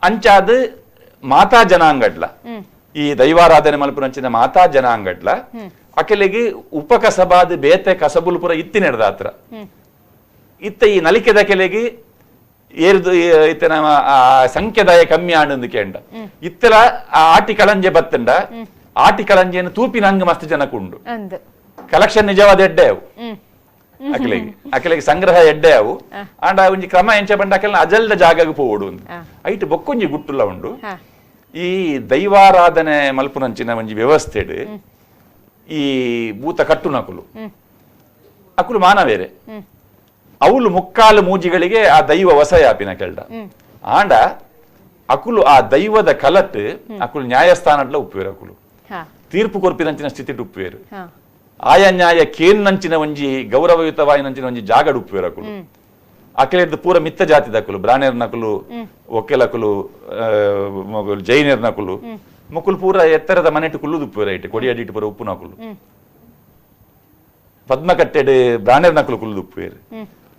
ಅಂಚಾದ ಮಾತಾ ಜನಾಂಗಡ್ಲ ಈ ದೈವಾರಾಧನೆ ಮಲ್ಪುನಂಚಿನ ಮಾತಾ ಜನಾಂಗಡ್ಲ ಅಕೆಲೆಗೆ ಉಪಕಸಬಾದ ಬೇತೆ ಕಸಬುಲ್ ಪುರ ಇತ್ತಿನೆಡ್ದ ಹತ್ರ ಇತ್ತ ಈ ನಲಿಕೆದ ಕೆಲೆಗೆ ಏರ್ದು ಇತ್ತ ನಮ್ಮ ಸಂಖ್ಯದಾಯ ಕಮ್ಮಿ ಆಂಡು ಕೇಂಡ ಇತ್ತೆಲ ಆ ಆಟಿ ಕಳಂಜೆ ಬತ್ತಂಡ ಆಟಿ ಕಳಂಜೆಯನ್ನು ತೂಪಿನಂಗ ಮಸ್ತ್ ಜನಕ್ಕುಂಡು ಕಲೆಕ್ಷನ್ ನಿಜವಾದ ಎಡ್ಡೆ ಅವು ಅಕಲೆಗೆ ಸಂಗ್ರಹ ಎಡ್ಡೆ ಅವು ಆಂಡ ಒಂಜಿ ಕ್ರಮ ಎಂಚ ಬಂಡ ಅಕಲ್ನ ಅಜಲ್ದ ಜಾಗಕ್ಕೆ ಪೋಡು ಐಟ್ ಬೊಕ್ಕೊಂಜಿ ಗುಟ್ಟುಲ್ಲ ಉಂಡು ಈ ದೈವಾರಾಧನೆ ಮಲ್ಪುನಂಚಿನ ಒಂಜಿ ವ್ಯವಸ್ಥೆಡ್ ಈ ಭೂತ ಕಟ್ಟುನಕುಲು ಅಕುಲು ಮಾನವೇರೆ ಅವಳು ಮುಕ್ಕಾಲು ಮೂಜಿಗಳಿಗೆ ಆ ದೈವ ವಸಯಾಪಿನ ಕೆಲ್ಡ ಆಂಡ ಅಕುಲು ಆ ದೈವದ ಕಲಟ್ ಅಕುಲು ನ್ಯಾಯಸ್ಥಾನಡ್ಲ ಉಪ್ಪುವೇರು ಅಕುಲು ತೀರ್ಪು ಕೊರ್ಪಿನಂಚಿನ ಸ್ಥಿತಿ ಉಪ್ಪುವೇರು ಆಯಾ ನ್ಯಾಯ ಕೇನ್ನಂಚಿನ ಒಂಜಿ ಗೌರವಯುತವಾಯಿನಂಚಿನ ಒಂಜಿ ಜಾಗಡ್ ಉಪ್ಪುವೇರು ಅಕುಲು ಅಕಲೆಡ್ದು ಪೂರ ಮಿತ್ತ ಜಾತಿದ ಅಕುಲು ಬ್ರಾಣೇರ್ ನಕುಲು ಒಕ್ಕೆಲಕುಲು ಜೈನೇರ್ ನಕುಲು ಮುಕುಲ್ ಪೂರ ಎತ್ತರದ ಮನೆಟ್ಟು ಕುಲ್ಲುದು ಉಪ್ಪುವೇರ ಐಟೆ ಕೊಡಿಯಡಿಟ್ಟು ಪೂರ ಉಪ್ಪು ನಕುಲು ಪದ್ಮಕಟ್ಟೆಡ್ ಬ್ರಾಣೇರ್ ನಕುಲು ಕುಲ್ಲುದು ಉಪ್ಪುವೇರು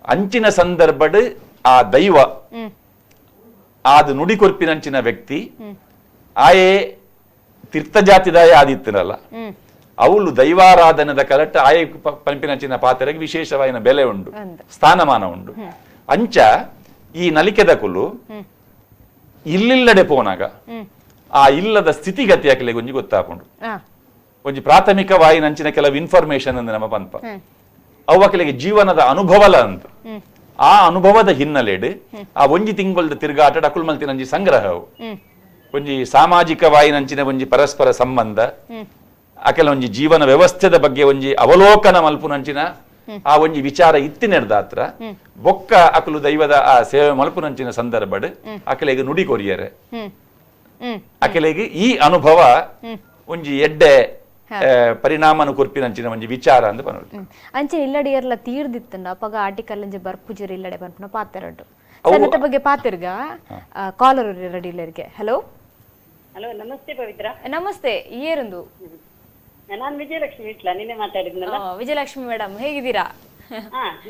ಅಂಚಿನ ಸಂದರ್ಭಡ್ ಆ ದೈವ ಆದ ನುಡಿ ಕೊರ್ಪಿನಂಚಿನ ವ್ಯಕ್ತಿ ಆಯೇ ತೀರ್ಥ ಜಾತಿದಾಯ ಆದಿತ್ತನಲ್ಲ ಅವಳು ದೈವಾರಾಧನದ ಕರೆಕ್ಟ್ ಆಯೇ ಪಂಪಿನಂಚಿನ ಪಾತ್ರೆಗೆ ವಿಶೇಷವಾದ ಬೆಲೆ ಉಂಡು ಸ್ಥಾನಮಾನ ಉಂಡು ಅಂಚ ಈ ನಲಿಕೆದ ಕುಲು ಇಲ್ಲಿಲ್ಲಡೆ ಪೋನಾಗ ಆ ಇಲ್ಲದ ಸ್ಥಿತಿಗತಿ ಹಾಕಲಿ ಒಂಜಿ ಗೊತ್ತಾಕೊಂಡು ಒಂಜಿ ಪ್ರಾಥಮಿಕವಾಯಿನಂಚಿನ ಕೆಲವು ಇನ್ಫಾರ್ಮೇಶನ್ ಅಂದ್ರೆ ನಮ್ಮ ಪಂಪ ಅವಕಲಿಗೆ ಜೀವನದ ಅನುಭವಲ ಅಂತ ಆ ಅನುಭವದ ಹಿನ್ನೆಲೆಡ್ ಆ ಒಂಜಿ ತಿಂಗಳದ ತಿರುಗಾಟ ಅಕುಲ್ ಮಲ್ತಿನಂಜಿ ಸಂಗ್ರಹವು ಒಂಜಿ ಸಾಮಾಜಿಕವಾಯಿನಂಚಿನ ಒಂಜಿ ಪರಸ್ಪರ ಸಂಬಂಧ ಅಕೆಲ ಒಂಜಿ ಜೀವನ ವ್ಯವಸ್ಥೆದ ಬಗ್ಗೆ ಒಂಜಿ ಅವಲೋಕನ ಮಲ್ಪುನಂಚಿನ ಆ ಒಂಜಿ ವಿಚಾರ ಇತ್ತಿನೆಡ್ದಾತ್ರ ಬೊಕ್ಕ ಅಕಲು ದೈವದ ಆ ಸೇವೆ ಮಲ್ಪುನಂಚಿನ ಸಂದರ್ಭಡ್ ಅಕಲೆಗೆ ನುಡಿ ಕೊರಿಯರೆ ಅಕಲೆಗೆ ಈ ಅನುಭವ ಒಂಜಿ ಎಡ್ಡೆ ಪರಿಣಾಮನ ಕೊರ್ಪಿನಂಚಿನ ಒಂಜಿ ವಿಚಾರ ಅಂತ ಬನ್ನೋಡು ಅಂಚೆ ಇಲ್ಲಡೆ ಇರ್ಲ ತೀರ್ದಿತ್ತಂಡ ಅಪಗ ಆರ್ಟಿಕಲ್ ಅಂಜೆ ಬರ್ಪುಜರ್ ಇಲ್ಲಡೆ ಬರ್ಪುನ ಪಾತೆರಡು ಸನ್ನತ ಬಗ್ಗೆ ಪಾತಿರ್ಗ ಕಾಲರ್ ರೆಡಿ ಇಲ್ಲರಿಗೆ ಹಲೋ ಹಲೋ ನಮಸ್ತೆ ಪವಿತ್ರ ನಮಸ್ತೆ ಏರಂದು ನಾನು ವಿಜಯಲಕ್ಷ್ಮಿ ಇಟ್ಲ ನಿನ್ನೆ ಮಾತಾಡಿದ್ನಲ್ಲ ವಿಜಯಲಕ್ಷ್ಮಿ ಮೇಡಮ್ ಹೇಗಿದ್ದೀರಾ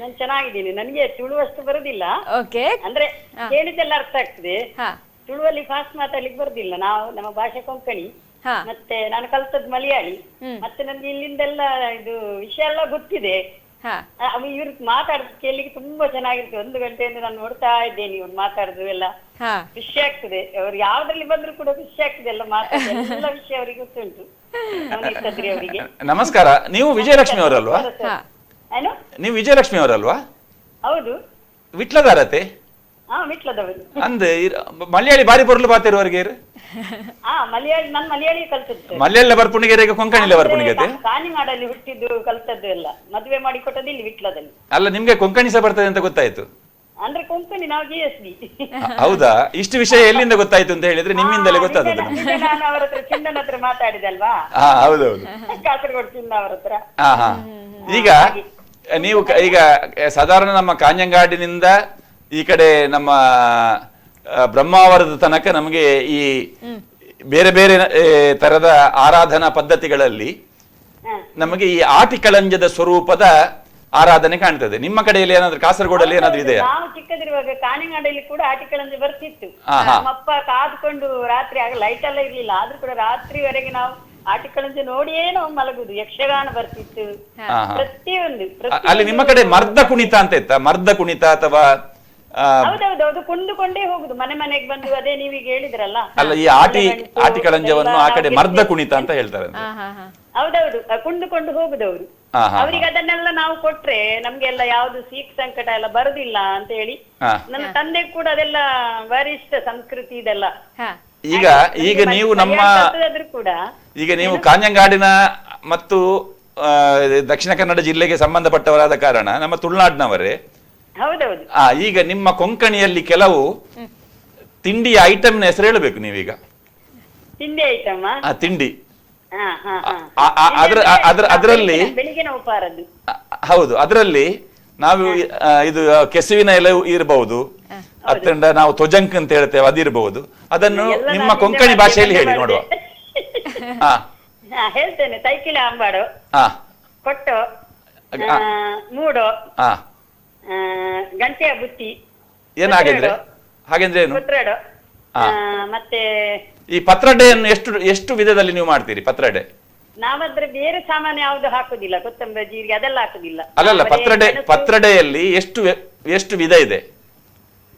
ನಾನು ಚೆನ್ನಾಗಿದ್ದೀನಿ ನನಗೆ ತುಳುವಷ್ಟು ಬರುದಿಲ್ಲ ಓಕೆ ಅಂದ್ರೆ ಹೇಳಿದ್ದೆಲ್ಲ ಅರ್ಥ ಆಗ್ತದೆ ತುಳುವಲ್ಲಿ ಫಾಸ್ಟ್ ಮಾತಾಡ್ಲಿಕ್ಕೆ ಬರುದಿಲ್ಲ ನಾವು ನಮ್ಮ ಭಾಷೆ ಕೊಂಕಣಿ ಮತ್ತೆ ನಾನು ಕಲ್ತದ್ ಮಲಯಾಳಿ ಮತ್ತೆ ನನ್ಗೆ ಇಲ್ಲಿಂದೆಲ್ಲ ಇದು ವಿಷಯ ಎಲ್ಲ ಗೊತ್ತಿದೆ ಇವ್ರು ಮಾತಾಡೋದು ಕೇಳಲಿಕ್ಕೆ ತುಂಬಾ ಚೆನ್ನಾಗಿರ್ತದೆ 1 ಗಂಟೆಯಿಂದ ನಾನು ನೋಡ್ತಾ ಇದ್ದೇನೆ ಇವ್ರು ಮಾತಾಡುದು ಎಲ್ಲ ಖುಷಿ ಆಗ್ತದೆ ಅವ್ರು ಯಾವ್ದ್ರಲ್ಲಿ ಬಂದ್ರು ಕೂಡ ಖುಷಿ ಆಗ್ತದೆ ಎಲ್ಲ ಮಾತಾಡ ಎಲ್ಲ ವಿಷಯ ಅವರಿಗೆ ಗೊತ್ತುಂಟು ಅವರಿಗೆ ನಮಸ್ಕಾರ ನೀವು ವಿಜಯಲಕ್ಷ್ಮಿ ಅವರಲ್ವಾ ಏನು ನೀವು ವಿಜಯಲಕ್ಷ್ಮಿ ಅವರಲ್ವಾ ಹೌದು ವಿಟ್ಲದಾರತೆ ವಿಟ್ಲದವರು ಅಂದ್ ಮಲಯಾಳಿ ಬಾರಿ ಪೊರ್ಲು ಪಾತಿರುವವರಿಗೆ ಮಲಯಾಳಿ ನಾನು ಮಲಯಾಳಿ ಕಲ್ತದ್ದು ಮಲಯಾಳ ಬರ್ಪುಣಿಗೆರೆ ಕೊಂಕಣಿಲೆ ಬರ್ಪುಣಿಗೆತೆ ಕಾನಿಮಾಡಲ್ಲಿ ಹುಟ್ಟಿದ್ದು ಕಲ್ತದ್ದು ಎಲ್ಲ ಮದುವೆ ಮಾಡಿ ಕೊಟ್ಟದ್ದು ಇಲ್ಲಿ ವಿಟ್ಲದಲ್ಲಿ ಅಲ್ಲ ನಿಮ್ಗೆ ಕೊಂಕಣಿ ಸಹ ಬರ್ತದೆ ಅಂತ ಗೊತ್ತಾಯ್ತು ಅಂದ್ರೆ ಕೊಂಕಣಿ ನಾವು GSB ಹೌದಾ ಇಷ್ಟು ವಿಷಯ ಎಲ್ಲಿಂದ ಗೊತ್ತಾಯ್ತು ಅಂತ ಹೇಳಿದ್ರೆ ನಿಮ್ಮಿಂದಲೇ ಗೊತ್ತಾಗ್ತದೆ ನಾನು ಅವರ ಹತ್ರ ಚಿನ್ನನ ಹತ್ರ ಮಾತಾಡಿದಲ್ವಾ ಹೌದೌದು ಕಾಸರಗೋಡು ಚಿನ್ನ ಅವರ ಹತ್ರ ಈಗ ನೀವು ಈಗ ಸಾಧಾರಣ ನಮ್ಮ ಕಾಂಜಂಗಾಡಿನಿಂದ ಈ ಕಡೆ ನಮ್ಮ ಬ್ರಹ್ಮಾವರದ ತನಕ ನಮಗೆ ಈ ಬೇರೆ ಬೇರೆ ತರದ ಆರಾಧನಾ ಪದ್ಧತಿಗಳಲ್ಲಿ ನಮಗೆ ಈ ಆಟಿಕಳಂಜದ ಸ್ವರೂಪದ ಆರಾಧನೆ ಕಾಣ್ತದೆ. ನಿಮ್ಮ ಕಡೆಯಲ್ಲಿ ಏನಾದ್ರು ಕಾಸರಗೋಡಲ್ಲಿ ಏನಾದ್ರು ಇದೆಯಾ? ನಾವು ಚಿಕ್ಕದಿರುವಾಗ ಕಾಣಿನಾಡಲ್ಲಿ ಕೂಡ ಆಟಿಕಳಂಜ ಬರ್ತಿತ್ತು. ಆಹಾ. ನಮ್ಮಪ್ಪ ಕಾದ್ಕೊಂಡು ರಾತ್ರಿ ಆಗ ಲೈಟ್ ಎಲ್ಲ ಇರ್ಲಿಲ್ಲ, ಆದ್ರೂ ಕೂಡ ರಾತ್ರಿವರೆಗೆ ನಾವು ಆಟಿಕಳಂಜ ನೋಡಿಯೇ ನಾವು ಮಲಗುದು. ಯಕ್ಷಗಾನ ಬರ್ತಿತ್ತು, ಆಹಾ. ಪ್ರತಿಯೊಂದು ಅಲ್ಲಿ ನಿಮ್ಮ ಕಡೆ ಮರ್ದ ಕುಣಿತ ಅಂತ ಇತ್ತ? ಮರ್ದ ಕುಣಿತ ಅಥವಾ ಹೌದೌದು, ಕುಂದುಕೊಂಡೇ ಹೋಗುದು ಮನೆ ಮನೆಗೆ ಬಂದು. ಅದೇ ನೀವೀಗ ಹೇಳಿದ್ರಲ್ಲ, ಅಲ್ಲ, ಈ ಆಟಿ ಕಳಂಜವನ್ನು ಆ ಕಡೆ ಮರ್ದ ಕುಣಿತ ಅಂತ ಹೇಳ್ತಾರೆ. ಹೌದೌದು, ಕುಂದುಕೊಂಡು ಹೋಗುದವ್ರು. ಅವ್ರಿಗೆ ಅದನ್ನೆಲ್ಲ ನಾವು ಕೊಟ್ರೆ ನಮ್ಗೆಲ್ಲ ಯಾವ್ದು ಸೀಕ್ ಸಂಕಟ ಎಲ್ಲ ಬರುದಿಲ್ಲ ಅಂತ ಹೇಳಿ. ನನ್ನ ತಂದೆ ಕೂಡ ಅದೆಲ್ಲ ಭಾರಿ ಇಷ್ಟ ಸಂಸ್ಕೃತಿ ಇದೆಲ್ಲ. ಈಗ ನೀವು ನಮ್ಮ ಕೂಡ ಈಗ ನೀವು ಕಾಂಜಂಗಾಡಿನ ಮತ್ತು ದಕ್ಷಿಣ ಕನ್ನಡ ಜಿಲ್ಲೆಗೆ ಸಂಬಂಧಪಟ್ಟವರಾದ ಕಾರಣ ನಮ್ಮ ತುಳುನಾಡಿನವರೇ. ಹೌದೌದು. ಈಗ ನಿಮ್ಮ ಕೊಂಕಣಿಯಲ್ಲಿ ಕೆಲವು ತಿಂಡಿಯ ಐಟಮ್ನ ಹೆಸರು ಹೇಳಬೇಕು ನೀವೀಗ. ತಿಂಡಿ ಐಟಮ್? ತಿಂಡಿ ಅದರಲ್ಲಿ ಬೆಳಿಗ್ಗಿನ ಉಪಹಾರದ್ದು. ಹೌದು, ಅದರಲ್ಲಿ ನಾವು ಇದು ಕೆಸುವಿನ ಎಲೆ ಇರಬಹುದು, ಅತ್ತಂಡ ನಾವು ತೊಜಂಕ್ ಅಂತ ಹೇಳ್ತೇವೆ, ಅದಿರಬಹುದು. ಅದನ್ನು ನಿಮ್ಮ ಕೊಂಕಣಿ ಭಾಷೆಯಲ್ಲಿ ಹೇಳಿ ನೋಡುವ. ಹೇಳ್ತೇನೆ. ತೈಕಿಲ ಅಂಬಾಡು, ಕೊಟ್ಟು, ಮೂಡು, ಗಂಟೆಯ ಬುತ್ತಿ. ಏನಾಗಿದ್ರೆ ಹಾಗೆಂದ್ರೆ ಏನು? ಪತ್ರಡು. ಮತ್ತೆ ಈ ಪತ್ರಡೆಯನ್ನು ಎಷ್ಟು ವಿಧದಲ್ಲಿ ನೀವು ಮಾಡ್ತೀರಿ? ಪತ್ರಡೆ ನಾವದ್ರೆ ಬೇರೆ ಸಾಮಾನು ಯಾವ್ದು ಹಾಕುದಿಲ್ಲ, ಕೊತ್ತಂಬರಿ ಜೀರಿಗೆ ಅದೆಲ್ಲ ಹಾಕುದಿಲ್ಲ. ಅಲ್ಲಲ್ಲ, ಪತ್ರಡೆಯಲ್ಲಿ ಎಷ್ಟು ವಿಧ ಇದೆ?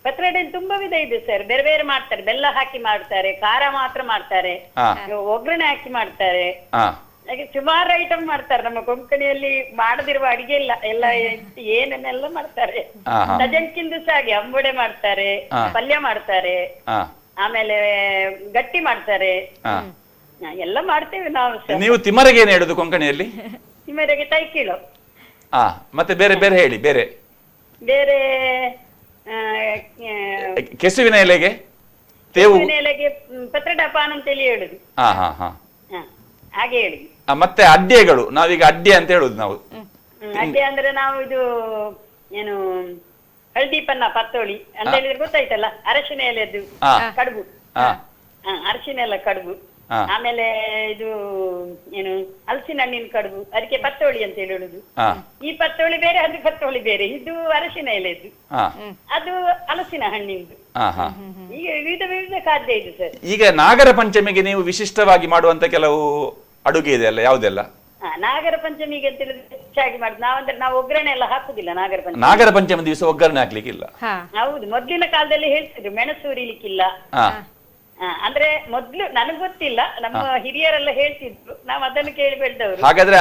ಪತ್ರಡೆ ತುಂಬಾ ವಿಧ ಇದೆ ಸರ್. ಬೇರೆ ಬೇರೆ ಮಾಡ್ತಾರೆ. ಬೆಲ್ಲ ಹಾಕಿ ಮಾಡ್ತಾರೆ, ಖಾರ ಮಾತ್ರ ಮಾಡ್ತಾರೆ, ಒಗ್ಗರಣೆ ಹಾಕಿ ಮಾಡ್ತಾರೆ, ಹಾಗೆ ಸುಮಾರು ಐಟಮ್ ಮಾಡ್ತಾರೆ. ನಮ್ಮ ಕೊಂಕಣಿಯಲ್ಲಿ ಮಾಡದಿರುವ ಅಡಿಗೆ ಇಲ್ಲ, ಎಲ್ಲ ಏನನ್ನೆಲ್ಲ ಮಾಡ್ತಾರೆ. ಸಜಂಕಿಂದು ಸಹ ಹಾಗೆ ಅಂಬುಡೆ ಮಾಡ್ತಾರೆ, ಪಲ್ಯ ಮಾಡ್ತಾರೆ, ಆಮೇಲೆ ಗಟ್ಟಿ ಮಾಡ್ತಾರೆ, ಎಲ್ಲ ಮಾಡ್ತೇವೆ ನಾವು. ನೀವು ತಿಮರೆಗೆ ಏನು ಹೇಳುದು ಕೊಂಕಣಿಯಲ್ಲಿ? ತಿಮರೆಗೆ ತೈಕೀಳು. ಮತ್ತೆ ಬೇರೆ ಬೇರೆ ಹೇಳಿ. ಬೇರೆ ಬೇರೆ ಕೆಸುವಿನ ಎಲೆಗೆ ಎಲೆಗೆ ಪತ್ರಡಪಾನ ಅಂತೇಳಿ ಹೇಳುದು. ಹಾಗೆ ಹೇಳಿ. ಮತ್ತೆ ಅಡ್ಡೆಗಳು, ನಾವೀಗ ಅಡ್ಡೆ ಅಂತ ಹೇಳುದು ನಾವು. ಅಡ್ಡೆ ಅಂದ್ರೆ ನಾವು ಇದು ಏನು ಹಳದಿ ಪನ್ನ ಪತ್ತೋಳಿ ಅಂತ ಹೇಳಿದ್ರೆ ಗೊತ್ತಾಯ್ತಲ್ಲ, ಅರಶಿನ ಎಲೆದು ಕಡುಬು. ಅರಶಿನ ಎಲ್ಲ ಕಡುಬು. ಆಮೇಲೆ ಇದು ಏನು ಹಲಸಿನ ಹಣ್ಣಿನ ಕಡುಬು, ಅದಕ್ಕೆ ಪತ್ತೋಳಿ ಅಂತ ಹೇಳುದು. ಈ ಪತ್ತೋಳಿ ಬೇರೆ, ಅದು ಪತ್ತೋಳಿ ಬೇರೆ. ಇದು ಅರಶಿನ ಎಲೆದು, ಅದು ಹಲಸಿನ ಹಣ್ಣಿಂದು. ಈಗ ವಿವಿಧ ವಿವಿಧ ಖಾದ್ಯ ಇದೆ ಸರ್. ಈಗ ನಾಗರ ಪಂಚಮಿಗೆ ನೀವು ವಿಶಿಷ್ಟವಾಗಿ ಮಾಡುವಂತ ಕೆಲವು ಅಡುಗೆ ಇದೆ ಅಲ್ಲ, ಯಾವುದೆಲ್ಲ? ನಾಗರ ಪಂಚಮಿಗೆ ಅಂತ ಹೇಳಿದ್ರೆ ಹೆಚ್ಚಾಗಿ ಮಾಡುದು ನಾವಂದ್ರೆ ನಾವು ಒಗ್ಗರಣೆ ಎಲ್ಲ ಹಾಕುದಿಲ್ಲ ನಾಗರ ಪಂಚಮಿ ದಿವಸ ಒಗ್ಗರಣೆ ಹಾಕ್ಲಿಕ್ಕಿಲ್ಲ. ಹೌದು, ಮೊದ್ಲಿನ ಕಾಲದಲ್ಲಿ ಹೇಳ್ತಿದ್ರು ಮೆಣಸು ಉರಿಲಿಕ್ಕಿಲ್ಲ. ಅಂದ್ರೆ ಮೊದ್ಲು ನನಗ್ ಗೊತ್ತಿಲ್ಲ, ನಮ್ಮ ಹಿರಿಯರೆಲ್ಲ ಹೇಳ್ತಿದ್ರು, ನಾವ್ ಅದನ್ನು ಕೇಳಿ ಬೆಳೆದವರು. ಹಾಗಾದ್ರೆ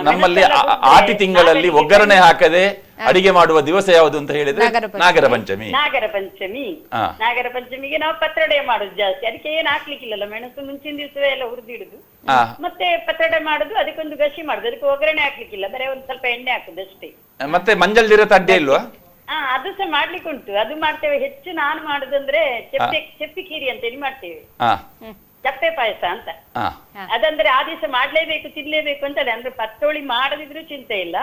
ನಮ್ಮಲ್ಲಿ ಆಟಿ ತಿಂಗಳಲ್ಲಿ ಒಗ್ಗರಣೆ ಹಾಕದೆ ಅಡಿಗೆ ಮಾಡುವ ದಿವಸ ಯಾವುದು ಅಂತ ಹೇಳಿದ್ರೆ ನಾಗರ ಪಂಚಮಿ. ನಾಗರ ಪಂಚಮಿಗೆ ನಾವು ಪತ್ರೊಡೆ ಮಾಡುದು ಜಾಸ್ತಿ. ಅದಕ್ಕೆ ಏನ್ ಹಾಕ್ಲಿಕ್ಕಿಲ್ಲಲ್ಲ, ಮೆಣಸು ಮುಂಚಿನ ದಿವಸವೇ ಎಲ್ಲ ಹುರಿದಿಡುದು, ಮತ್ತೆ ಪತ್ರೊಡೆ ಮಾಡುದು, ಅದಕ್ಕೊಂದು ಗಸಿ ಮಾಡುದು, ಅದಕ್ಕೆ ಒಗ್ಗರಣೆ ಹಾಕ್ಲಿಕ್ಕಿಲ್ಲ, ಬರೀ ಒಂದ್ ಸ್ವಲ್ಪ ಎಣ್ಣೆ ಹಾಕುದು ಅಷ್ಟೇ. ಮತ್ತೆ ಮಂಜಲ್ ದಿರತ ಅಡ್ಡೆ ಇಲ್ವಾ? ಅದು ಸಹ ಮಾಡ್ಲಿಕ್ಕೆ ಉಂಟು, ಅದು ಮಾಡ್ತೇವೆ. ಹೆಚ್ಚು ನಾನು ಮಾಡುದಂದ್ರೆ ಚೆಪ್ಪಿ ಖೀರಿ ಅಂತ ಹೇಳಿ ಮಾಡ್ತೇವೆ, ಚಪ್ಪೆ ಪಾಯಸ ಅಂತ. ಅದಂದ್ರೆ ಆ ದಿವಸ ಮಾಡ್ಲೇಬೇಕು, ತಿನ್ಲೇಬೇಕು ಅಂತ. ಅಂದ್ರೆ ಪತ್ತೋಳಿ ಮಾಡದಿದ್ರು ಚಿಂತೆ ಇಲ್ಲ,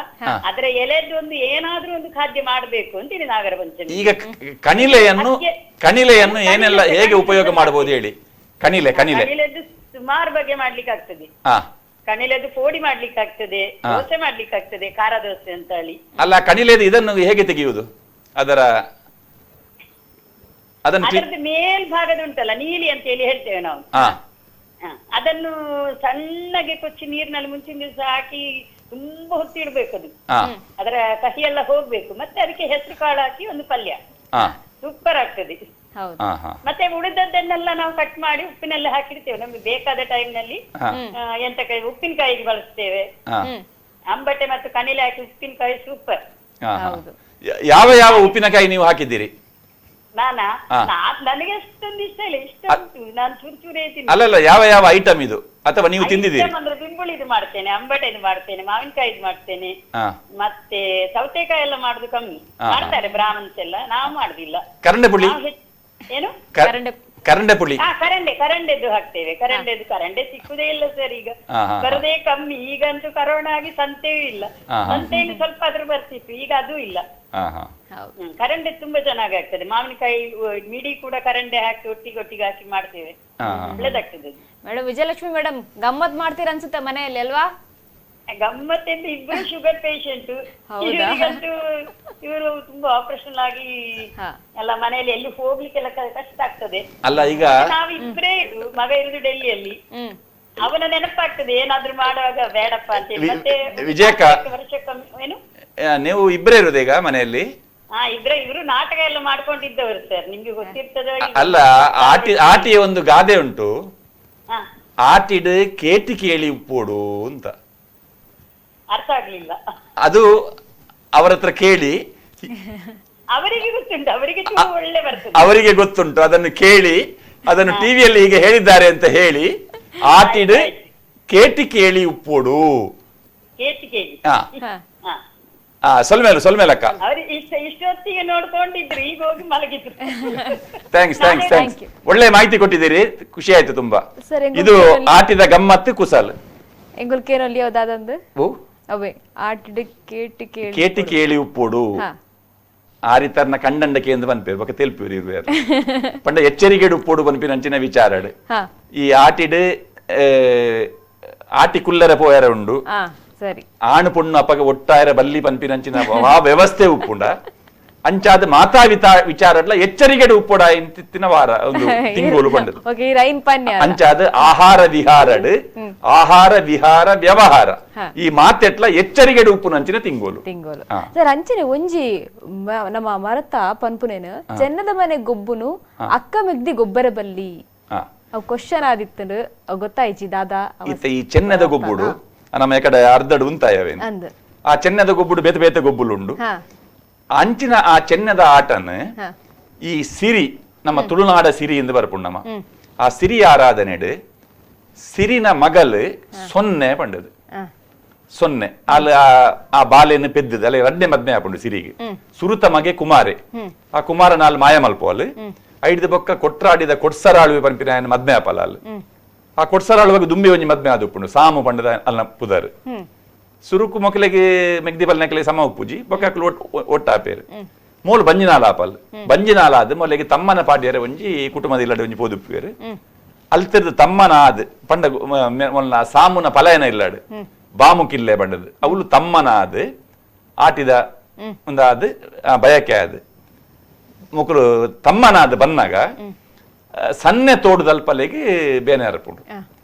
ಅದ್ರ ಎಲೆದ್ದು ಒಂದು ಏನಾದ್ರೂ ಒಂದು ಖಾದ್ಯ ಮಾಡ್ಬೇಕು ಅಂತೇಳಿ ನಾಗರ ಪಂಚಮಿ. ಈಗ ಕಣಿಲೆಯನ್ನು ಏನೆಲ್ಲ ಹೇಗೆ ಉಪಯೋಗ ಮಾಡಬಹುದು ಹೇಳಿ? ಕಣಿಲೆದ್ದು ಸುಮಾರು ಬಗೆ ಮಾಡ್ಲಿಕ್ಕೆ ಆಗ್ತದೆ. ಕಣಿಲೆದು ಪೋಡಿ ಮಾಡ್ಲಿಕ್ಕೆ ಆಗ್ತದೆ, ದೋಸೆ ಮಾಡ್ಲಿಕ್ಕೆ ಆಗ್ತದೆ, ಖಾರ ದೋಸೆ ಅಂತ ಹೇಳಿ. ಅಲ್ಲ, ಕಣಿಲೆದು ಇದನ್ನು ಹೇಗೆ ತೆಗೆಯುವುದು? ಅದರದ್ದು ಮೇಲ್ಭಾಗದ ಉಂಟಲ್ಲ, ನೀಲಿ ಅಂತ ಹೇಳಿ ಹೇಳ್ತೇವೆ ನಾವು. ಅದನ್ನು ಸಣ್ಣಗೆ ಕೊಚ್ಚಿ ನೀರಿನಲ್ಲಿ ಮುಂಚಿನ ದಿವಸ ಹಾಕಿ ತುಂಬಾ ಹೊತ್ತಿಡ್ಬೇಕು. ಅದು ಅದರ ಕಹಿ ಎಲ್ಲ ಹೋಗ್ಬೇಕು. ಮತ್ತೆ ಅದಕ್ಕೆ ಹೆಸರು ಕಾಳು ಹಾಕಿ ಒಂದು ಪಲ್ಯ, ಸೂಪರ್ ಆಗ್ತದೆ. ಮತ್ತೆ ಉಳಿದದ್ದನ್ನೆಲ್ಲ ನಾವು ಕಟ್ ಮಾಡಿ ಉಪ್ಪಿನಲ್ಲಿ ಹಾಕಿಡ್ತೇವೆ. ನಮ್ಗೆ ಬೇಕಾದ ಟೈಮ್ ನಲ್ಲಿ ಉಪ್ಪಿನಕಾಯಿಗೆ ಬಳಸ್ತೇವೆ. ಅಂಬಟೆ ಮತ್ತು ಕಣಿಲೆ ಹಾಕಿ ಉಪ್ಪಿನಕಾಯಿ ಸೂಪರ್. ಯಾವ ಯಾವ ಉಪ್ಪಿನಕಾಯಿ ನೀವು ಹಾಕಿದ್ದೀರಿ? ನನಗೆ ಅಷ್ಟೊಂದು ಇಷ್ಟ ಇಲ್ಲ, ಇಷ್ಟ ಉಂಟು, ನಾನು ಚೂರು ಅಲ್ಲಲ್ಲ, ಯಾವ ಯಾವ ಐಟಮ್ ಇದು ಅಥವಾ ನೀವು ತಿಂದಿದ್ದೀರಿ? ಅಂದ್ರೆ ಬಿಂಬುಳಿದು ಮಾಡ್ತೇನೆ, ಅಂಬಟೆದು ಮಾಡ್ತೇನೆ, ಮಾವಿನಕಾಯಿದು ಮಾಡ್ತೇನೆ, ಮತ್ತೆ ಸೌತೆಕಾಯಿ ಎಲ್ಲ ಮಾಡುದು ಕಮ್ಮಿ. ಮಾಡ್ತಾರೆ ಬ್ರಾಹ್ಮಣ್ಸ್ ಎಲ್ಲ, ನಾವು ಮಾಡುದಿಲ್ಲ. ಕರಂಡೆ ಪುಳಿ ಏನು? ಕರಂಡೆ ಪುಳಿ. ಕರಂಡೆದ್ದು ಹಾಕ್ತೇವೆ. ಕರಂಡೆ ಸಿಕ್ಕುದೇ ಇಲ್ಲ ಸರ್, ಈಗ ಬರದೇ ಕಮ್ಮಿ. ಈಗಂತೂ ಕರೋನಾ ಆಗಿ ಸಂತೆಯೂ ಇಲ್ಲ. ಸಂತೆಯಲ್ಲಿ ಸ್ವಲ್ಪ ಆದ್ರೂ ಬರ್ತಿತ್ತು, ಈಗ ಅದೂ ಇಲ್ಲ. ಕರಂಡೆ ತುಂಬಾ ಚೆನ್ನಾಗಿ ಆಗ್ತದೆ. ಮಾವಿನಕಾಯಿ ಮಿಡಿ ಕೂಡ ಕರಂಡೆ ಹಾಕಿ ಒಟ್ಟಿಗೆ ಹಾಕಿ ಮಾಡ್ತೇವೆ, ಒಳ್ಳೇದಾಗ್ತದೆ. ಮೇಡಮ್ ವಿಜಯಲಕ್ಷ್ಮಿ ಮೇಡಮ್, ಗಮ್ಮತ್ ಮಾಡ್ತೀರ ಅನ್ಸುತ್ತೆ ಮನೆಯಲ್ಲಿ ಅಲ್ವಾ? ಗಮ್ಮತ್ತೆಂದು ಇಬ್ಬರು ಶುಗರ್ ಪೇಷಂಟ್. ಇವರಿಗಂತೂ ಇವರು ತುಂಬಾ ಆಪರೇಷನ್ ಆಗಿ ಎಲ್ಲ ಮನೆಯಲ್ಲಿ ಎಲ್ಲಿ ಹೋಗ್ಲಿಕ್ಕೆಲ್ಲ ಕಷ್ಟ ಆಗ್ತದೆ. ಅಲ್ಲ ಈಗ ನಾವು ಇಬ್ಬರೇ ಮಗ ಇರುದು ಡೆಲ್ಲಿಯಲ್ಲಿ. ಅವನ ನೆನಪಾಗ್ತದೆ ಏನಾದ್ರೂ ಮಾಡುವಾಗ ಬೇಡಪ್ಪ ಅಂತ ಹೇಳಿ. ಮತ್ತೆ ವಿಜಯಕ್ಕ ವರ್ಷಕ್ಕೊಮ್ಮೆ ಏನು ನೀವು ಇಬ್ಬರೇ ಇರೋದು ಈಗ ಮನೆಯಲ್ಲಿ? ಇವರು ನಾಟಕ ಎಲ್ಲ ಮಾಡ್ಕೊಂಡಿದ್ದವರು ಸರ್, ನಿಮ್ಗೆ ಗೊತ್ತಿರ್ತದ. ಅಲ್ಲ, ಆಟಿಯ ಒಂದು ಗಾದೆ ಉಂಟು, ಆಟಿಡ್ ಕೇಟಿ ಕೇಳಿ ಉಪ್ಪೋಡು ಅಂತ. ಅರ್ಥ ಆಗ್ಲಿಲ್ಲ. ಅದು ಅವರ ಹತ್ರ ಕೇಳಿ, ಅವರಿಗೆ ಗೊತ್ತುಂಟು, ಅವರಿಗೆ ಒಳ್ಳೆ ಬರ್ತದೆ, ಅವರಿಗೆ ಗೊತ್ತುಂಟು, ಅದನ್ನು ಕೇಳಿ ಅದನ್ನು ಟಿವಿಯಲ್ಲಿ ಹೀಗೆ ಹೇಳಿದ್ದಾರೆ ಅಂತ ಹೇಳಿ ಆಟಿಡ್ ಕೇಟಿ ಕೇಳಿ ಉಪ್ಪೋಡು. ಕೇಟಿ ಕೇಳಿ ಸೊಲ್ಮೇಲಕ್ಕ ಇಷ್ಟೊತ್ತಿಗೆ ನೋಡ್ಕೊಂಡಿದ್ರು, ಈಗ ಹೋಗಿ ಮಲಗಿದ್ರು. ಥ್ಯಾಂಕ್ಸ್. ಒಳ್ಳೆ ಮಾಹಿತಿ ಕೊಟ್ಟಿದ್ದೀರಿ, ಖುಷಿ ಆಯ್ತು ತುಂಬಾ. ಇದು ಆಟಿದ ಗಮ್ಮತ್ತು ಕುಸಲ್ ಎಂಗುಲ್ ಕೇರಳಿ ಯಾವ್ದಾದಂದು ಅವೇ ಆಟಿಡ್ ಕೇಟಿ ಕೇಳಿ ಉಪ್ಪೋಡು ಆರಿತರ್ನ ಕಂಡಂಡಕ್ಕೆ ಎಂದು ಪನ್ಪೇರು ಬೊಕ ತೆಲ್ಪೇರು ಇರುವೆ ಪಂಡ ಎಚ್ಚರಿಕೆಡು ಉಪ್ಪೋಡು ಪನ್ಪಿನ ಅಂಚಿನ ವಿಚಾರಡು ಈ ಆಟಿಡ್ ಆಟಿ ಕುಲ್ಲರ ಪೋಯರ ಉಂಡು ಸರಿ ಆಣು ಪುಣ್ಣು ಅಪ್ಪಗ ಒಟ್ಟಾಯರ ಬಲ್ಲಿ ಪನ್ಪಿನಂಚಿನ ಆ ವ್ಯವಸ್ಥೆ ಉಪ್ಪುಂಡ ಅಂಚಾದ ಮಾತಾ ವಿಚಾರಡ್ಲ ಎಚ್ಚರಿಕೆಡು ಉಪ್ಪುಡ ಇಂತಿನ ವಾರ ಒಂದು ತಿಂಗಳು ಬಂದದು ಅಂಚಾದ ಆಹಾರ ವಿಹಾರ ವ್ಯವಹಾರ ಈ ಮಾತೆಟ್ಲ ಎಚ್ಚರಿಕೆಡು ಉಪ್ಪು ನಂಚಿನ ತಿಂಗೋಲು ಸರ್ ಅಂಚನೆ ಒಂಜಿ ನಮ್ಮ ಮರತ ಪನ್ಪುನೇನು ಚೆನ್ನದ ಮನೆ ಗೊಬ್ಬುನು ಅಕ್ಕ ಮೆಗ್ದಿ ಗೊಬ್ಬರ ಬಲ್ಲಿ ಅವ್ ಕ್ವಶನ್ ಆದಿತ್ತು ಗೊತ್ತಾಯ್ಚಿ ದಾದಾ ಈ ಚೆನ್ನದ ಗೊಬ್ಬುಡು ನಮ್ಮ ಕಡೆ ಅರ್ಧಡು ಉಂತಾಯವೇನು ಆ ಚೆನ್ನದ ಗೊಬ್ಬುಡು ಬೇತೆ ಬೇತೆ ಗೊಬ್ಬುಲು ಉಂಡು ಅಂಚಿನ ಆ ಚೆನ್ನದ ಆಟನ್ ಈ ಸಿರಿ ನಮ್ಮ ತುಳುನಾಡ ಸಿರಿ ಎಂದು ಬರ್ಪುಂಡಮ್ಮ ಆ ಸಿರಿ ಆರಾಧನೆಡು ಸಿರಿನ ಮಗಲು ಸೊನ್ನೆ ಪಂಡದು ಸೊನ್ನೆ ಅಲ್ಲಿ ಆ ಬಾಲೆಯನ್ನು ಪೆದ್ದದು ಅಲ್ಲ ರಡ್ಡೆ ಮದ್ಮೆ ಆಪುಂಡು ಸಿರಿಗೆ ಸುರುತ ಮಗೆ ಕುಮಾರೆ ಆ ಕುಮಾರ ನಾಲ್ ಮಾಯ ಮಲ್ಪೋಲ್ ಐಡ್ದ ಬೊಕ್ಕ ಕೊಟ್ರಾಡಿದ ಕೊಡ್ಸರಾಳುವೆ ಪಂಪಿನ ಮದ್ಮೆ ಆಪಲ್ಲ ಅಲ್ಲಿ ಆ ಕೊಡ್ಸರಾಳುವಾಗ ದುಂಬಿ ಒಂಜಿ ಮದ್ಮೆ ಆದುಪ್ಪುಂಡು ಸಾಮು ಪಂಡದ ಅಲ್ಲ ಪುದರ್ ಸುರುಕು ಮೊಕಲೆಗೆ ಮೆಗ್ದಿ ಬಲ್ನಕಲೆ ಸಮ ಉಪ್ಪುಜಿ ಬೊಕ್ಕಲು ಒಟ್ಟಾಪೇರು ಮೂಲು ಬಂಜಿನಾಲ ಆಪಲ್ ಬಂಜಿನಾಲ ಆದ್ ಮೊಲೆಗೆ ತಮ್ಮನ ಪಾಡ್ಯರೆ ಒಂಜಿ ಕುಟುಂಬದ ಇಲ್ಲಡೆ ಒಂಜಿ ಪೋದುಪ್ಪೇರು ಅಲ್ತಿರ್ದು ತಮ್ಮನ ಆದ್ ಪಂಡ ಮೊಲ್ಲ ಸಾಮುನ ಪಲಾಯನ ಇಲ್ಲಾಡು ಬಾಮುಕಿಲ್ಲೆ ಬಂಡದು ಅವಳು ತಮ್ಮನ ಆದ್ ಆಟಿದ ಒಂದಾದ್ ಬಯಕೆ ಆದ್ ಮುಕುಲು ತಮ್ಮನಾದ್ ಬಂದಾಗ ಸನ್ನೆ ತೋಡುದಲ್ಪಲೆಗೆ ಬೇನೆ ಅರ್ಪುಂಡು